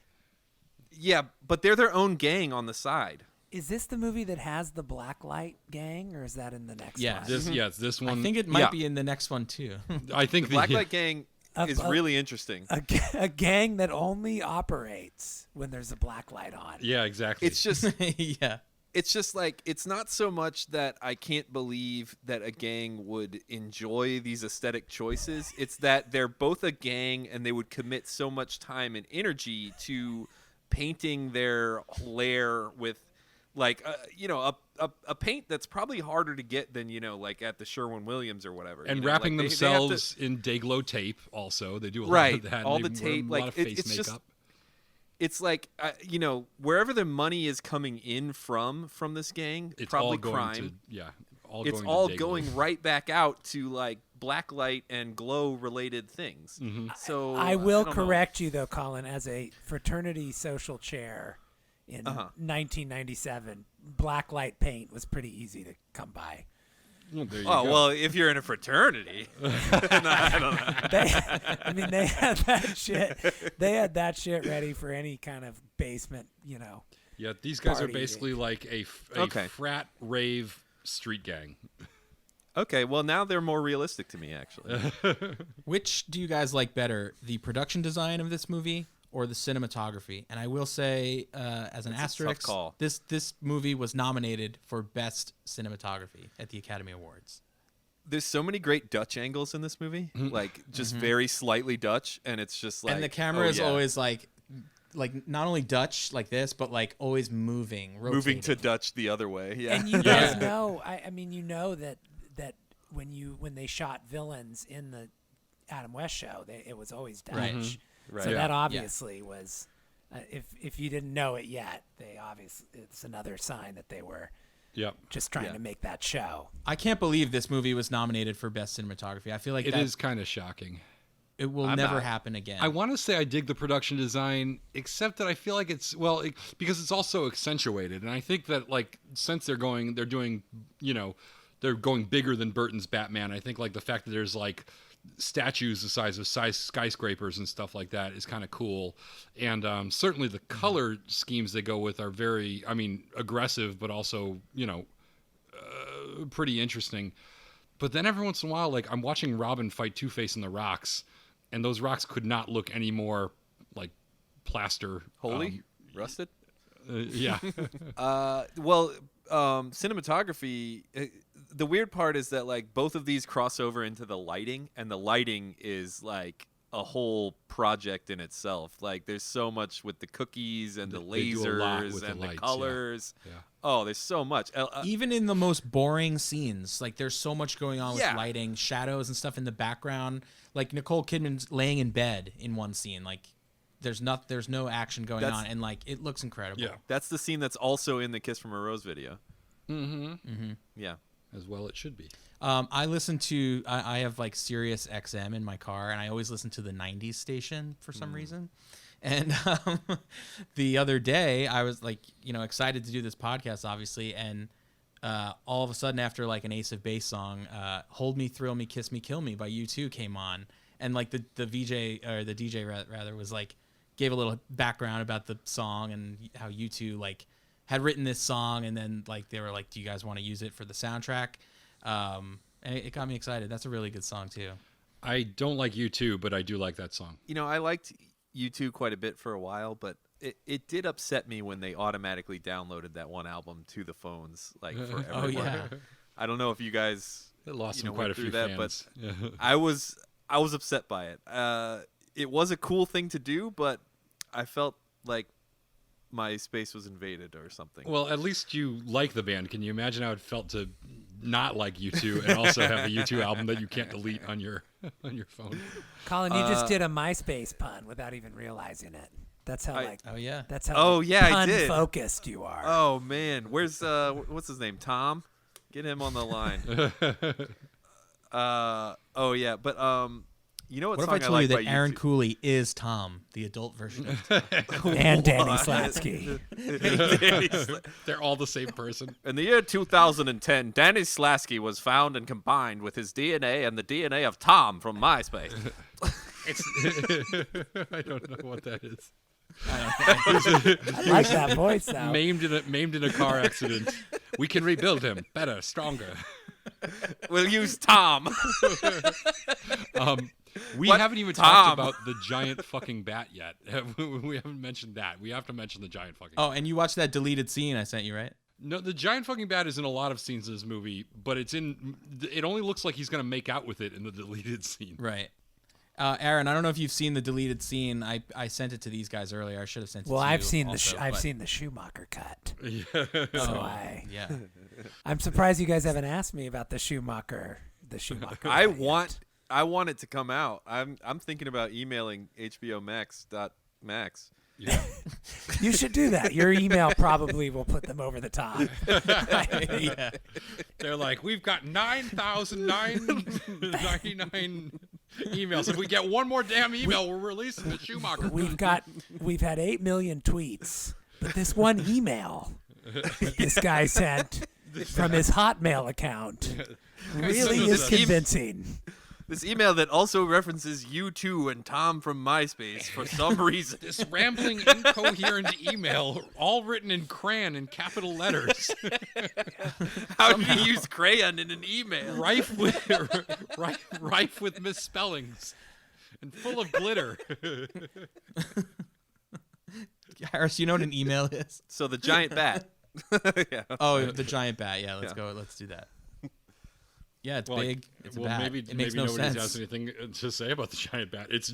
Yeah, but they're their own gang on the side. Is this the movie that has the Blacklight Gang, or is that in the next Yeah, one? This one. I think it might Yeah. be in the next one too. I think The Blacklight Gang is really interesting. A gang that only operates when there's a black light on. Yeah, exactly. It's just Yeah. it's just like, it's not so much that I can't believe that a gang would enjoy these aesthetic choices. It's that they're both a gang and they would commit so much time and energy to painting their lair with, like, a paint that's probably harder to get than, like at the Sherwin-Williams or whatever. and like wrapping they have themselves in Dayglow tape also. They do a lot Right, of that. all and the they wear tape, a like, lot of it- face it's just- makeup. It's like, wherever the money is coming in from this gang, It's probably all going crime. to, all It's going all to Dayglow. going right back out to like blacklight and glow related things. Mm-hmm. So I will don't know. correct you though, Colin, as a fraternity social chair in Uh-huh. 1997, blacklight paint was pretty easy to come by. Well, there you Oh go. well, if you're in a fraternity, no, I don't know. They had that shit. They had that shit ready for any kind of basement, Yeah, these guys are Party. basically like a Okay. frat rave street gang. Okay, well now they're more realistic to me actually. Which do you guys like better, the production design of this movie or the cinematography? And I will say, as an That's a tough asterisk, call. this movie was nominated for Best Cinematography at the Academy Awards. There's so many great Dutch angles in this movie, like just very slightly Dutch, and it's just like, and the camera oh, is yeah. always like not only Dutch like this, but like always moving moving to rotating. Dutch the other way. Yeah, And you guys know, I mean, that when they shot villains in the Adam West show, it was always Dutch. Right. Right. So Yeah. that obviously was, if you didn't know it yet, it's another sign that they were Yep. just trying Yeah. to make that show. I can't believe this movie was nominated for Best Cinematography. I feel like It is kind of shocking. it will I'm never not. happen again. I want to say I dig the production design, except that I feel like it's because it's also accentuated, and I think that like since they're going bigger than Burton's Batman. I think like the fact that there's like statues the size of skyscrapers and stuff like that is kind of cool, and certainly the color schemes they go with are very, aggressive, but also pretty interesting. But then every once in a while, like I'm watching Robin fight Two-Face in the rocks, and those rocks could not look any more like plaster. Holy, rusted. Yeah. Cinematography. The weird part is that like both of these cross over into the lighting, and the lighting is like a whole project in itself. Like there's so much with the cookies and the They do a lot lasers with the and lights, the yeah. colors. Yeah. Oh, there's so much. Even in the most boring scenes, like there's so much going on with Yeah. lighting, shadows and stuff in the background. Like Nicole Kidman's laying in bed in one scene. Like there's no action going That's- on, and like it looks incredible. Yeah. That's the scene that's also in the Kiss from a Rose video. Mm-hmm. Yeah. As well it should be. I listen to I have like Sirius XM in my car, and I always listen to the 90s station for some reason. And the other day I was like, excited to do this podcast, obviously, and all of a sudden after like an Ace of Base song, Hold Me, Thrill Me, Kiss Me, Kill Me by U2 came on, and like the VJ or the DJ rather was like gave a little background about the song and how U2 like had written this song, and then like they were like, do you guys want to use it for the soundtrack? And it got me excited. That's a really good song too. I don't like U2, but I do like that song. I liked U2 quite a bit for a while, but it did upset me when they automatically downloaded that one album to the phones, like for everyone. Oh yeah. I don't know if you guys It lost know, quite a went few through that, fans. I was upset by it. It was a cool thing to do, but I felt like my space was invaded or something. Well, at least you like the band. Can you imagine how it felt to not like U2 and also have a U2 album that you can't delete on your phone? Colin, you just did a MySpace pun without even realizing it. That's how Oh yeah. that's how Oh, yeah, I pun did. focused you are. Oh man, where's what's his name? Tom? Get him on the line. Oh yeah, but you know what What if song I told like you that by Aaron U2? Cooley is Tom, the adult version of And Danny Slatsky. They're all the same person. In the year 2010, Danny Slasky was found and combined with his DNA and the DNA of Tom from MySpace. I don't know what that is. I like that voice though. Maimed in a car accident. We can rebuild him better, stronger. We'll use Tom. We What? haven't even Tom. talked about the giant fucking bat yet. We haven't mentioned that. We have to mention the giant fucking bat. Oh, and you watched that deleted scene I sent you, right? No, the giant fucking bat is in a lot of scenes in this movie, but it only looks like he's going to make out with it in the deleted scene. Right. Aaron, I don't know if you've seen the deleted scene. I sent it to these guys earlier. I should have sent it to you. Well, I've seen also, I've but- seen the Schumacher cut. Yeah. So Yeah. I'm surprised you guys haven't asked me about the Schumacher. The Schumacher. I cut want it to come out. I'm thinking about emailing HBO Max. Yeah. yet. You should do that. Your email probably will put them over the top. Yeah. They're like, we've got 9,999 emails. If we get one more damn email, we're releasing the Schumacher. We've had 8 million tweets, but this one email that this guy sent from his Hotmail account really is convincing. This email that also references you two and Tom from MySpace for some reason. This rambling, incoherent email, all written in crayon in capital letters. How do you use crayon in an email? rife with misspellings and full of glitter. Harris, you know what an email is? So the giant bat. Yeah. Oh, the giant bat. Yeah, let's go. Let's do that. Yeah, it's big. It's a bat. Maybe it makes no nobody sense. has anything to say about the giant bat. It's a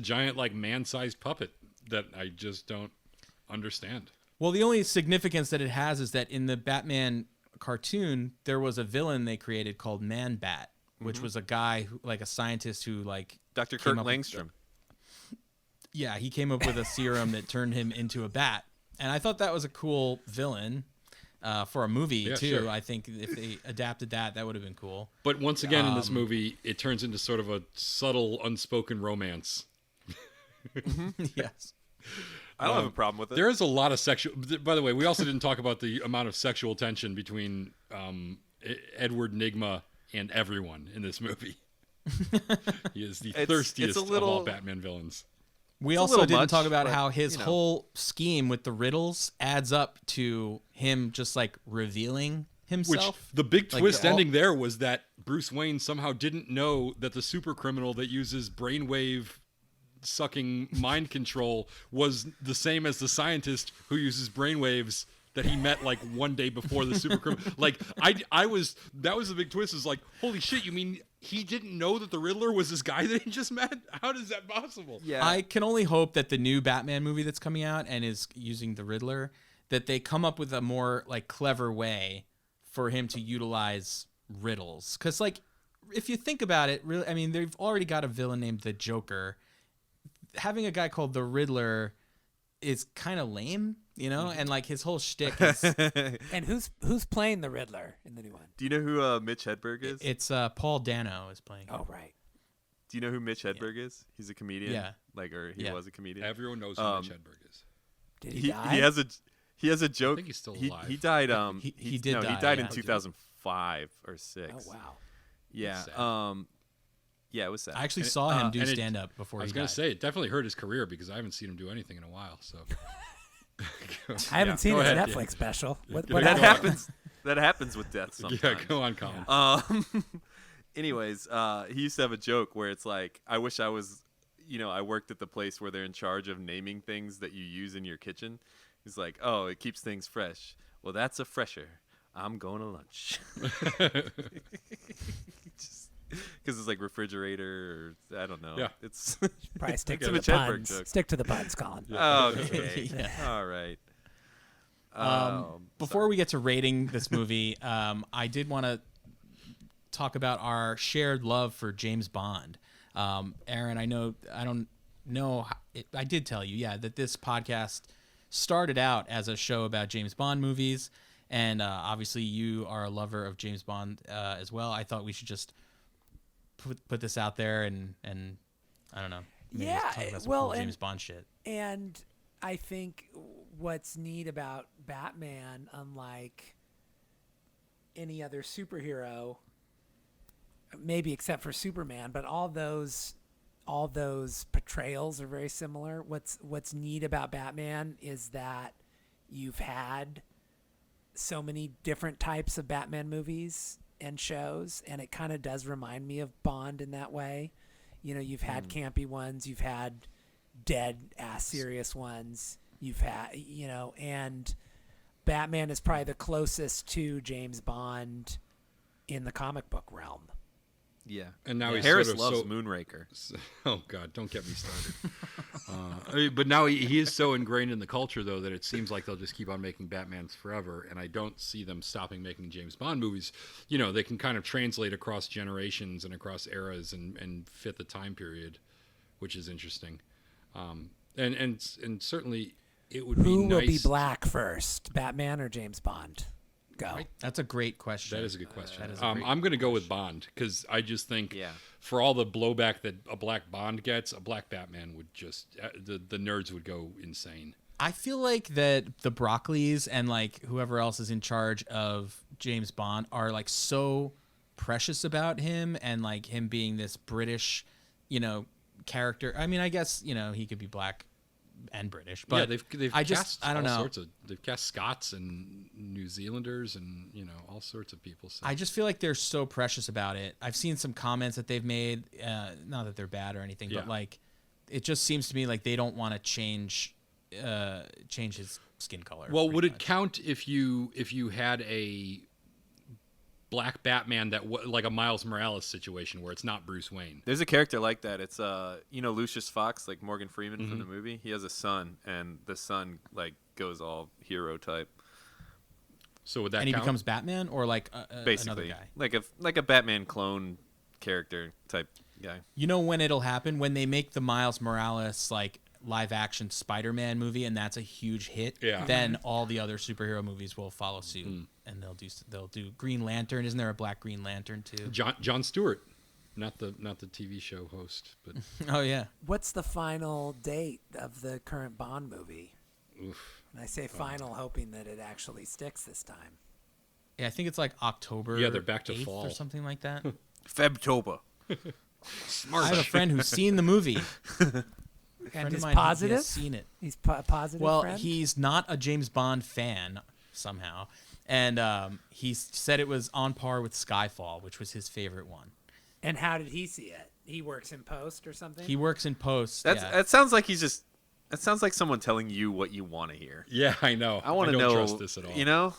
giant like man-sized puppet that I just don't understand. Well, the only significance that it has is that in the Batman cartoon, there was a villain they created called Man Bat, which was a guy, like a scientist who like Dr. came Kurt up with- Langstrom. Yeah, he came up with a serum that turned him into a bat, and I thought that was a cool villain for a movie Yeah, too. sure. I think if they adapted that would have been cool. But once again, in this movie, it turns into sort of a subtle, unspoken romance. Yes. I don't have a problem with it. There is a lot of sexual. By the way, we also didn't talk about the amount of sexual tension between Edward Nygma and everyone in this movie. He is the thirstiest of all Batman villains. We It's a also little didn't much, talk about but, how his you know. whole scheme with the riddles adds up to him just like revealing Which himself. the big Like, twist they're all- ending there was that Bruce Wayne somehow didn't know that the super criminal that uses brainwave sucking mind control was the same as the scientist who uses brainwaves that he met like one day before the super criminal. Like that was the big twist, is like, holy shit, you mean he didn't know that the Riddler was this guy that he just met? How is that possible? Yeah. I can only hope that the new Batman movie that's coming out and is using the Riddler, that they come up with a more like clever way for him to utilize riddles. Because like, if you think about it, really, I mean, they've already got a villain named the Joker. Having a guy called the Riddler is kind of lame, you know, and like his whole shtick is And who's playing the Riddler in the new one? Do you know who Mitch Hedberg is? it's Paul Dano is playing. Oh, right. Do you know who Mitch Hedberg is? He's a comedian. Yeah. He Yeah. was a comedian. Everyone knows who Mitch Hedberg is. Did he die? He has a joke. I think he's still he, alive. He died. He did No, die, he died in yeah. 2005 or 6. Oh, wow. Yeah. That's sad. Yeah, it was sad. I actually saw him do and it- stand up before I was he going died. to say, it definitely hurt his career because I haven't seen him do anything in a while. So I haven't seen go his ahead, Netflix special. What That that happened? happens. That happens with death sometimes. yeah, go on, Colin. Anyways, he used to have a joke where it's like, I wish I was, I worked at the place where they're in charge of naming things that you use in your kitchen. He's like, oh, it keeps things fresh. Well, that's a fresher. I'm going to lunch. Because it's like refrigerator, or I don't know. Yeah. It's Probably stick It's to a the Mitch Hedberg puns. joke. Stick to the puns, Colin. okay. Yeah. All right. Before we get to rating this movie, I did want to talk about our shared love for James Bond. Aaron, I don't know. I did tell you, that this podcast started out as a show about James Bond movies, and obviously you are a lover of James Bond as well. I thought we should just put this out there and I don't know. maybe Yeah, talk about some well, cool and- James Bond shit. And I think what's neat about Batman, unlike any other superhero, maybe except for Superman, but all those portrayals are very similar. What's neat about Batman is that you've had so many different types of Batman movies and shows, and it kind of does remind me of Bond in that way. you've had campy ones, you've had dead ass serious ones, you've had, and Batman is probably the closest to James Bond in the comic book realm. Yeah. And now he's Harris sort of loves so, Moonraker. Oh God, don't get me started. But now he is so ingrained in the culture, though, that it seems like they'll just keep on making Batmans forever. And I don't see them stopping making James Bond movies. They can kind of translate across generations and across eras and fit the time period, which is interesting. And certainly it would be nice. Who will be black first, Batman or James Bond? Go. That's a great question. That is a good question. That is a great I'm going to go with Bond because I just think Yeah. for all the blowback that a black Bond gets, a black Batman would just the nerds would go insane. I feel like that the Broccoli's and like whoever else is in charge of James Bond are like so precious about him and like him being this British, character. I mean, I guess, he could be black and British, but yeah, they've I don't know. They've cast Scots and New Zealanders and all sorts of people. So. I just feel like they're so precious about it. I've seen some comments that they've made, not that they're bad or anything, but like it just seems to me like they don't want to change his skin color. Well, would it count if you had a black Batman that like a Miles Morales situation where it's not Bruce Wayne? There's a character like that. It's Lucius Fox, like Morgan Freeman from the movie. He has a son, and the son like goes all hero type. So would that and he count? becomes Batman or like Basically, another guy? like a Batman clone character type guy. You know when it'll happen? When they make the Miles Morales like live action Spider-Man movie and that's a huge hit, then all the other superhero movies will follow suit and they'll do Green Lantern. Isn't there a black Green Lantern too? Jon Stewart, not the TV show host, but oh yeah. What's the final date of the current Bond movie? oof. And I say final, hoping that it actually sticks this time. Yeah, I think it's like October. Yeah, they're back to 8th fall or something like that. Febtober. I have a friend who's seen the movie. And is He has positive? seen it. He's positive. Well, friend? he's not a James Bond fan somehow, and he said it was on par with Skyfall, which was his favorite one. And how did he see it? He works in post or something? He works in post. That sounds like that sounds like someone telling you what you want to hear. Yeah, I know. I want to don't know. trust this at all.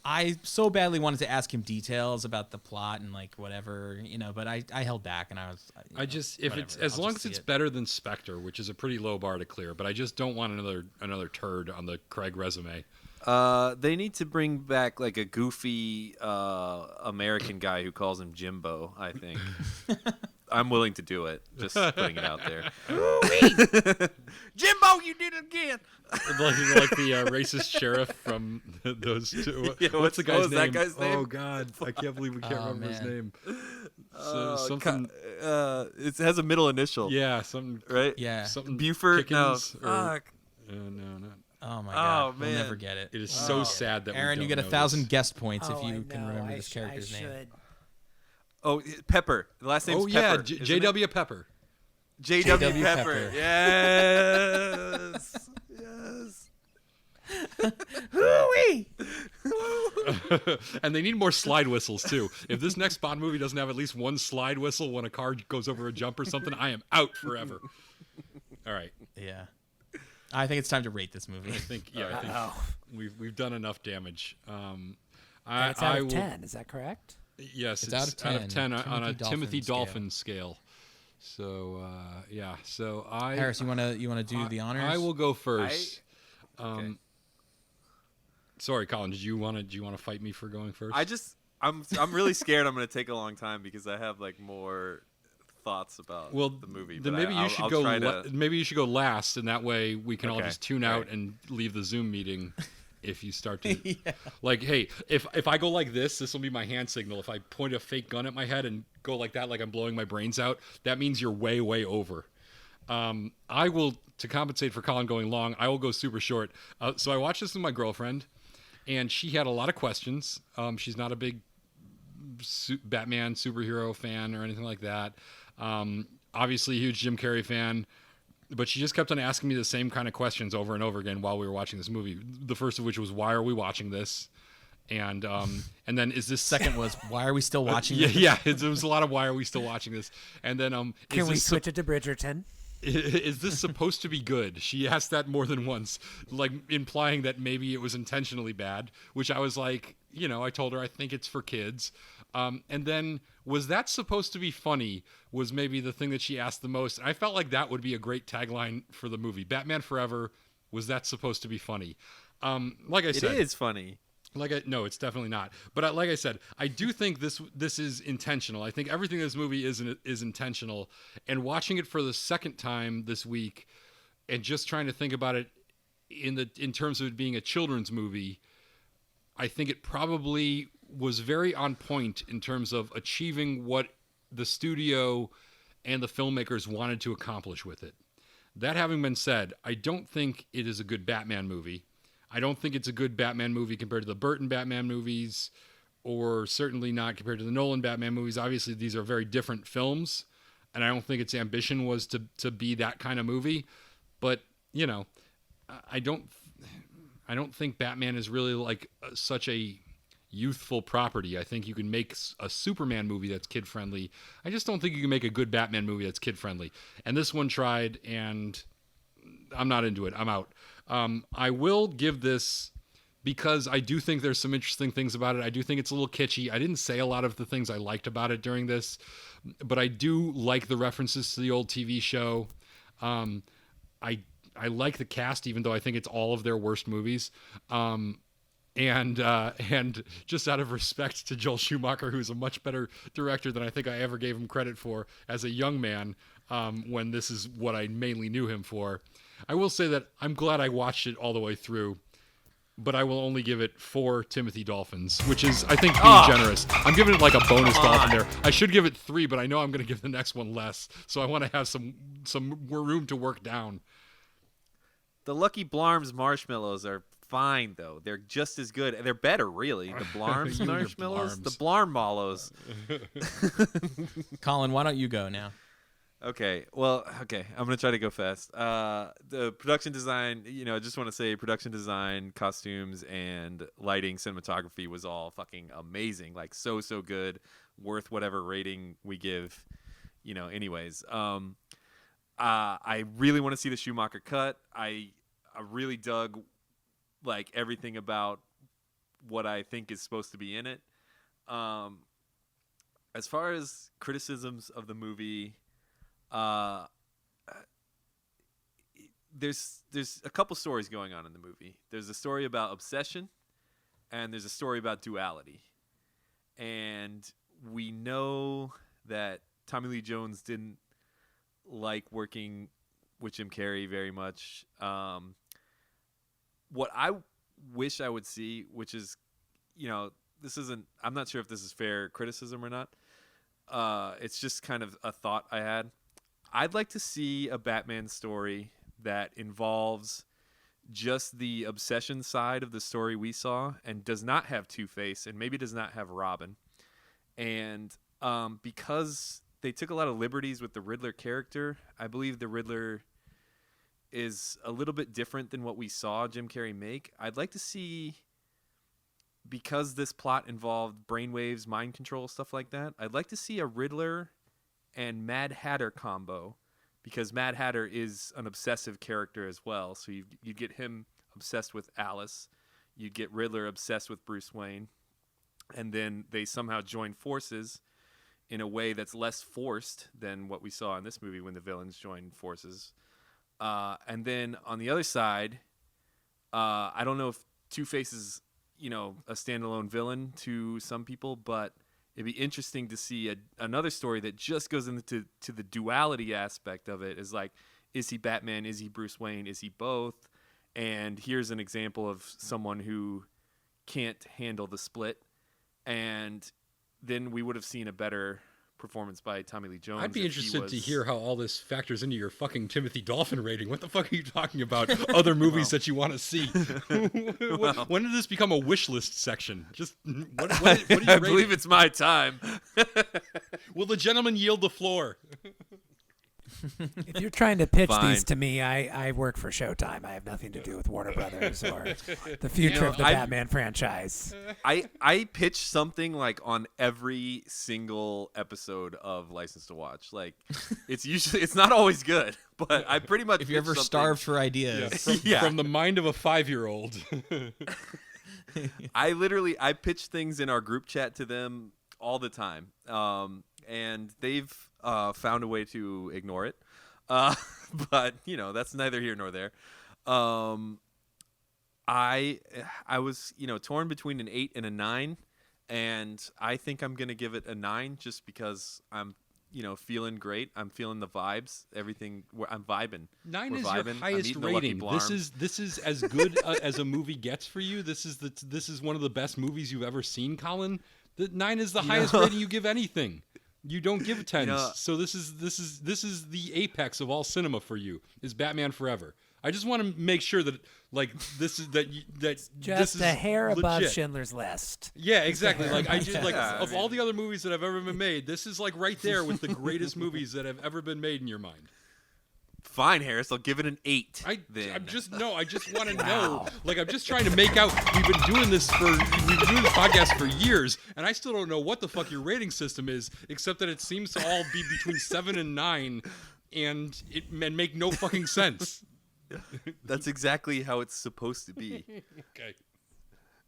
I so badly wanted to ask him details about the plot and like whatever, but I held back and I was. I just if whatever, it's as I'll long just as it's see it. better than Spectre, which is a pretty low bar to clear, but I just don't want another turd on the Craig resume. They need to bring back like a goofy American guy who calls him Jimbo, I think. I'm willing to do it. Just putting it out there. Jimbo, you did it again. like the racist sheriff from those two. Yeah, what's the guy's name? that guy's name? Oh God, I can't believe we can't remember his man. name. So, something. It has a middle initial. Yeah, something. Right? Yeah. Something. Buford. No. Pickens or- Fuck. no, not. Oh my god, Oh, we'll man. never get it. It is so sad that Aaron, we you don't get know 1,000 this. guest points Oh, if you can remember this I character's name. should. Oh, Pepper. The last name's Oh yeah, Pepper. isn't it? J.W. Pepper. J.W. J.W. Pepper. Pepper. Yes. Yes. Hooey! And they need more slide whistles too. If this next Bond movie doesn't have at least one slide whistle when a car goes over a jump or something, I am out forever. All right. Yeah. I think it's time to rate this movie. I think we've done enough damage. And it's out of 10. Is that correct? Yes, It's out of 10, on a Timothy Timothy Dolphin scale. So yeah. So Harris, you wanna do the honors? I will go first. Okay. Sorry, Colin. Did you want to fight me for going first? I'm really scared I'm going to take a long time because I have like more thoughts about the movie. Then but maybe you should go. try to... Maybe you should go last, and that way we can all Okay, just tune out right. and leave the Zoom meeting. If you start to like, hey, if I go like this will be my hand signal. If I point a fake gun at my head and go like that, like I'm blowing my brains out, that means you're way, way over. I will, to compensate for Colin going long, I will go super short. So I watched this with my girlfriend, and she had a lot of questions. She's not a big Batman superhero fan or anything like that. Obviously a huge Jim Carrey fan. But she just kept on asking me the same kind of questions over and over again while we were watching this movie. The first of which was, why are we watching this? And then is this Second was, why are we still watching this? Yeah, it was a lot of why are we still watching this? And then Can we switch it to Bridgerton? Is this supposed to be good? She asked that more than once, like implying that maybe it was intentionally bad, which I was like, I told her I think it's for kids. And then, was that supposed to be funny was maybe the thing that she asked the most. And I felt like that would be a great tagline for the movie. Batman Forever, was that supposed to be funny? Like I said. It is funny. No, it's definitely not. But like I said, I do think this is intentional. I think everything in this movie is intentional. And watching it for the second time this week, and just trying to think about it in terms of it being a children's movie, I think it probably was very on point in terms of achieving what the studio and the filmmakers wanted to accomplish with it. That having been said, I don't think it is a good Batman movie. I don't think it's a good Batman movie compared to the Burton Batman movies, or certainly not compared to the Nolan Batman movies. Obviously, these are very different films, and I don't think its ambition was to be that kind of movie. But, I don't think Batman is really like such a youthful property. I think you can make a Superman movie that's kid-friendly. I just don't think you can make a good Batman movie that's kid-friendly. And this one tried, and I'm not into it. I'm out. I will give this, because I do think there's some interesting things about it. I do think it's a little kitschy. I didn't say a lot of the things I liked about it during this, but I do like the references to the old TV show. I like the cast, even though I think it's all of their worst movies. And just out of respect to Joel Schumacher, who's a much better director than I think I ever gave him credit for as a young man, when this is what I mainly knew him for, I will say that I'm glad I watched it all the way through, but I will only give it 4 Timothy Dolphins, which is, I think, being generous. I'm giving it like a bonus dolphin there. I should give it 3, but I know I'm going to give the next one less, so I want to have some room to work down. The Lucky Blarms marshmallows are fine, though. They're just as good. They're better, really. The Blarms marshmallows? The Blarm mallows. Colin, why don't you go now? Okay, I'm going to try to go fast. The production design, I just want to say production design, costumes, and lighting, cinematography was all fucking amazing. Like, so good. Worth whatever rating we give, anyways. I really want to see the Schumacher cut. I really dug, like, everything about what I think is supposed to be in it. As far as criticisms of the movie, there's a couple stories going on in the movie. There's a story about obsession, and there's a story about duality. And we know that Tommy Lee Jones didn't like working with Jim Carrey very much. What I wish I would see, which is, I'm not sure if this is fair criticism or not. It's just kind of a thought I had. I'd like to see a Batman story that involves just the obsession side of the story we saw and does not have Two-Face and maybe does not have Robin. And because they took a lot of liberties with the Riddler character, I believe the Riddler is a little bit different than what we saw Jim Carrey make. I'd like to see, because this plot involved brainwaves, mind control, stuff like that, I'd like to see a Riddler and Mad Hatter combo, because Mad Hatter is an obsessive character as well. So you get him obsessed with Alice, you get Riddler obsessed with Bruce Wayne, and then they somehow join forces in a way that's less forced than what we saw in this movie when the villains joined forces. And then on the other side, I don't know if Two-Face is, a standalone villain to some people, but it'd be interesting to see another story that just goes into the duality aspect of it. Is like, is he Batman? Is he Bruce Wayne? Is he both? And here's an example of someone who can't handle the split. And then we would have seen a better performance by Tommy Lee Jones. I'd be interested to hear how all this factors into your fucking Timothy Dolphin rating. What the fuck are you talking about? Other movies that you want to see? When did this become a wish list section? Just what are you I believe it's my time. Will the gentleman yield the floor? If you're trying to pitch Fine. these to me, I work for Showtime. I have nothing to do with Warner Brothers or the future of the Batman franchise. I pitch something like on every single episode of License to Watch. Like, it's not always good, but I pretty much If you're pitch ever something- starved for ideas. From the mind of a 5-year-old. I pitch things in our group chat to them all the time, and they've found a way to ignore it. But that's neither here nor there. I was torn between an 8 and a 9, and I think I'm gonna give it a 9 just because I'm feeling great. I'm feeling the vibes. Everything. I'm vibing. 9 We're is vibing. your I'm highest eating the Lucky rating. Blarm. This is as good as a movie gets for you. This is one of the best movies you've ever seen, Colin. The 9 is the highest rating you give anything. You don't give 10s. So this is the apex of all cinema for you. Is Batman Forever. I just want to make sure that Just this is a hair above legit. Schindler's List. Yeah, exactly. Like I just Yeah, of all the other movies that have ever been made, this is like right there with the greatest movies that have ever been made in your mind. Fine, Harris. I'll give it an 8. I just want to Wow. know. Like I'm just trying to make out. We've been doing this podcast for years, and I still don't know what the fuck your rating system is, except that it seems to all be between 7 and 9, and make no fucking sense. That's exactly how it's supposed to be. Okay.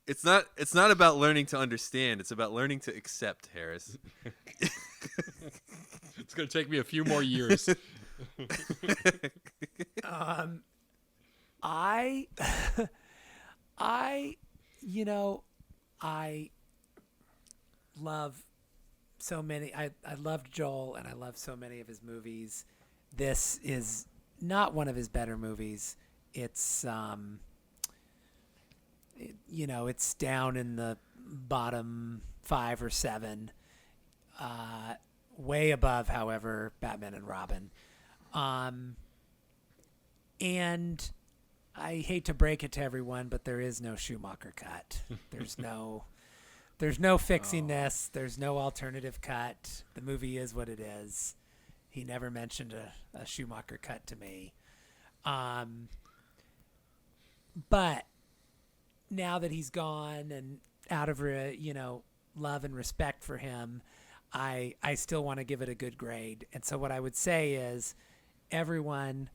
It's not about learning to understand. It's about learning to accept, Harris. It's gonna take me a few more years. I love so many. I loved Joel, and I love so many of his movies. This is not one of his better movies. It's it's down in the bottom 5 or 7. Way above, however, Batman and Robin. And I hate to break it to everyone, but there is no Schumacher cut. There's no fixing this. There's no alternative cut. The movie is what it is. He never mentioned a Schumacher cut to me. But now that he's gone and out of love and respect for him, I still want to give it a good grade. And so what I would say is, everyone,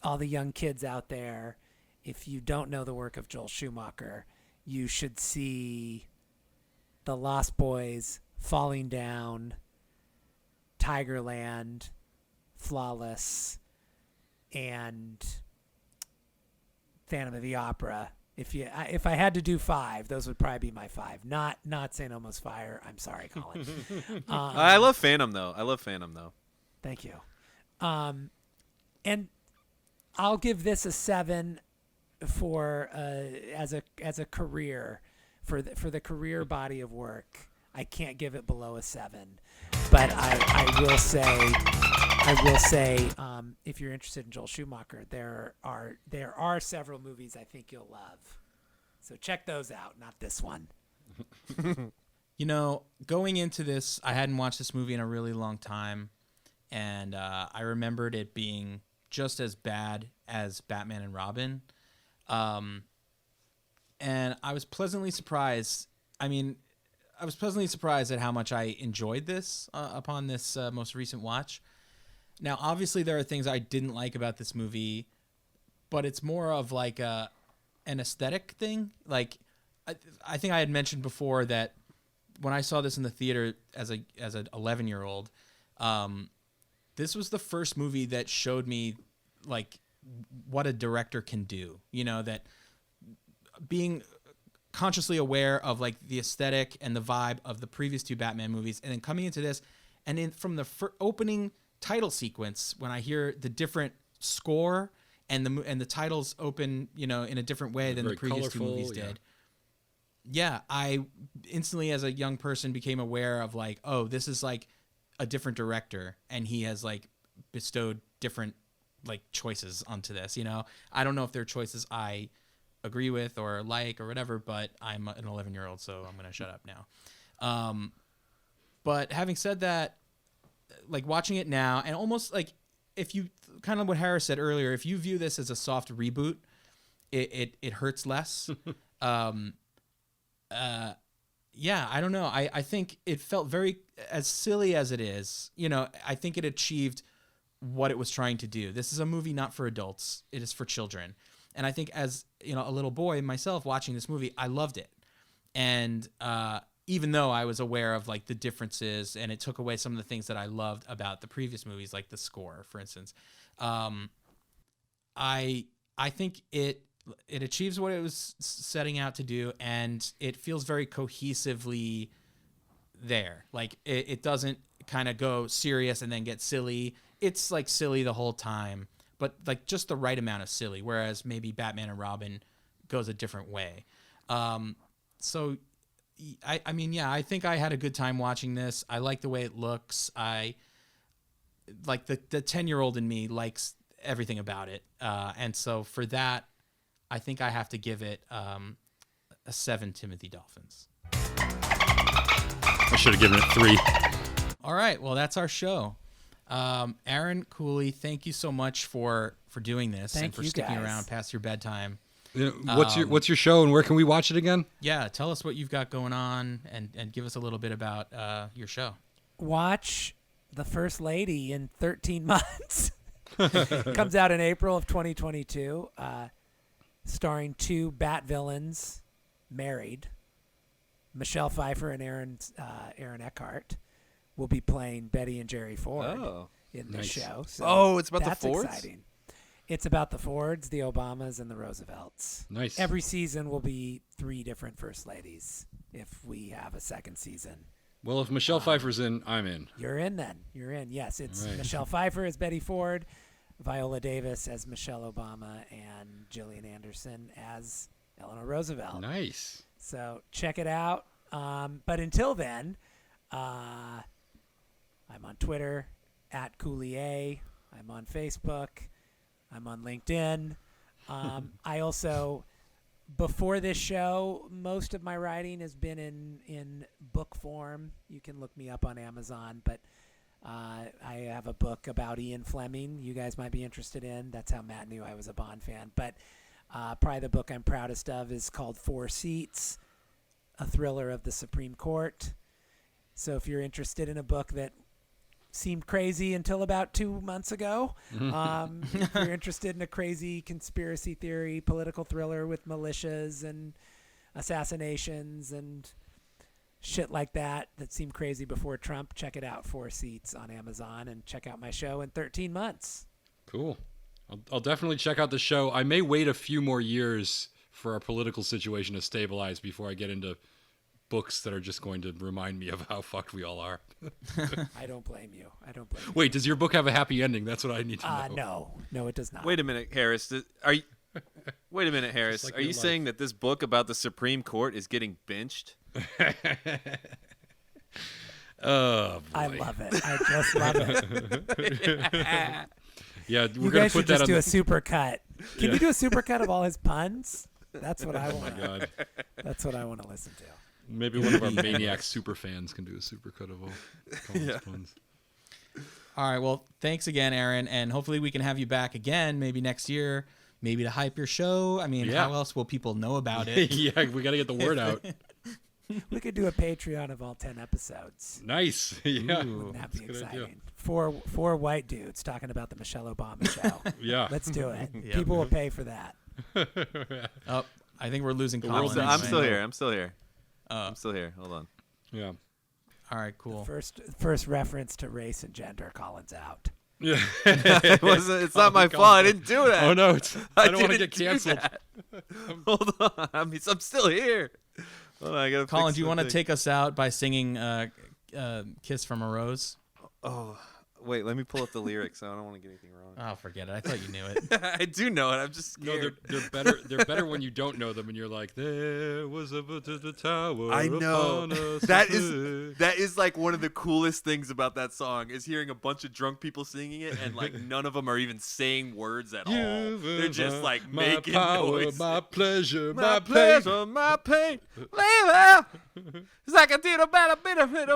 all the young kids out there, if you don't know the work of Joel Schumacher, you should see The Lost Boys, Falling Down, Tigerland, Flawless, and Phantom of the Opera. If I had to do 5, those would probably be my 5. Not St. Elmo's Fire. I'm sorry, Colin. I love Phantom though. Thank you. And I'll give this a 7 for as a career for the career body of work. I can't give it below a 7, but I will say if you're interested in Joel Schumacher, there are several movies I think you'll love. So check those out, not this one. Going into this, I hadn't watched this movie in a really long time, and I remembered it being just as bad as Batman and Robin. And I was pleasantly surprised. I was pleasantly surprised at how much I enjoyed this upon this most recent watch. Now, obviously, there are things I didn't like about this movie, but it's more of like an aesthetic thing. Like, I think I had mentioned before that when I saw this in the theater as an 11-year-old, this was the first movie that showed me like what a director can do. That being consciously aware of like the aesthetic and the vibe of the previous 2 Batman movies, and then coming into this, and from the opening title sequence, when I hear the different score and the titles open, in a different way than the previous 2 movies did. Yeah, I instantly, as a young person, became aware of like, oh, this is like a different director, and he has like bestowed different like choices onto this. I don't know if they're choices I agree with or like or whatever, but I'm an 11-year-old, so I'm gonna shut up now. But having said that, like watching it now, and almost like if you kind of what Harris said earlier, if you view this as a soft reboot, it hurts less. Yeah, I don't know. I think it felt very, as silly as it is, you know, I think it achieved what it was trying to do. This is a movie not for adults. It is for children. And I think as, you know, a little boy myself watching this movie, I loved it. And even though I was aware of like the differences and it took away some of the things that I loved about the previous movies, like the score, for instance, I think it achieves what it was setting out to do, and it feels very cohesively there. Like it doesn't kind of go serious and then get silly. It's like silly the whole time, but like just the right amount of silly, whereas maybe Batman and Robin goes a different way. So I mean, yeah, I think I had a good time watching this. I like the way it looks. I like the 10-year-old in me likes everything about it. And so for that, I think I have to give it a 7 Timothy Dolphins. I should have given it 3. All right, well, that's our show. Aaron Cooley, thank you so much for doing this and for sticking around past your bedtime. What's your show and where can we watch it again? Yeah, tell us what you've got going on and give us a little bit about your show. Watch The First Lady in 13 months. Comes out in April of 2022. Starring 2 Bat villains, married. Michelle Pfeiffer and Aaron Eckhart will be playing Betty and Jerry Ford in the show. So it's about the Fords? That's exciting. It's about the Fords, the Obamas, and the Roosevelts. Nice. Every season will be 3 different first ladies if we have a second season. Well, if Michelle Pfeiffer's in, I'm in. You're in then. You're in. Yes, it's Michelle Pfeiffer as Betty Ford, Viola Davis as Michelle Obama, and Gillian Anderson as Eleanor Roosevelt. Nice. So check it out. But until then, I'm on Twitter @CooleyA. I'm on Facebook. I'm on LinkedIn. I also, before this show, most of my writing has been in book form. You can look me up on Amazon, but I have a book about Ian Fleming you guys might be interested in. That's how Matt knew I was a Bond fan. But probably the book I'm proudest of is called 4 Seats, a thriller of the Supreme Court. So if you're interested in a book that seemed crazy until about 2 months ago, if you're interested in a crazy conspiracy theory, political thriller with militias and assassinations and shit like that seemed crazy before Trump, check it out. 4 Seats on Amazon, and check out my show in 13 months. Cool. I'll definitely check out the show. I may wait a few more years for our political situation to stabilize before I get into books that are just going to remind me of how fucked we all are. I don't blame you. Wait, does your book have a happy ending? That's what I need to know. No, it does not. Wait a minute, Harris. Wait a minute, Harris. like Are you saying that this book about the Supreme Court is getting benched? Oh, boy. I love it. I just love it. Yeah, we're You gonna guys put should that just on do the... a super cut. Can you do a super cut of all his puns? That's what I want. God. That's what I want to listen to. Maybe one of our maniac super fans can do a super cut of all Colin's puns. All right, well, thanks again, Aaron, and hopefully we can have you back again, maybe next year, maybe to hype your show. I mean, how else will people know about it? Yeah, we got to get the word out. We could do a Patreon of all 10 episodes. Nice. Yeah. Wouldn't that be That's a good idea. exciting? Four white dudes talking about the Michelle Obama show. Yeah. Let's do it. People will pay for that. Oh, I think we're losing world's Colin. I'm still here. I'm still here. Hold on. Yeah. All right, cool. First reference to race and gender, Colin's out. Yeah. It's not my fault. I didn't do that. Oh, no. I don't want to didn't get do canceled. that. Hold on. I'm still here. Hold on, I gotta Colin, fix do you the want to thing. take us out by singing Kiss from a Rose? Oh, wait. Let me pull up the lyrics. I don't want to get anything wrong. Oh, forget it. I thought you knew it. I do know it. I'm just No, scared. they're better. They're better when you don't know them, and you're like, "There was a tower." I know. upon a That cliff." is like one of the coolest things about that song is hearing a bunch of drunk people singing it, and like none of them are even saying words at all. They're just like my making power, noise. my pleasure, My pleasure, my pain, baby. It's like I did a better bit of it,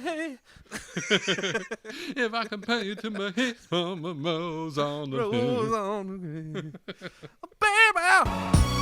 hey. If I compare you to my hits from a rose on the Rose hill. on the grave. Baby.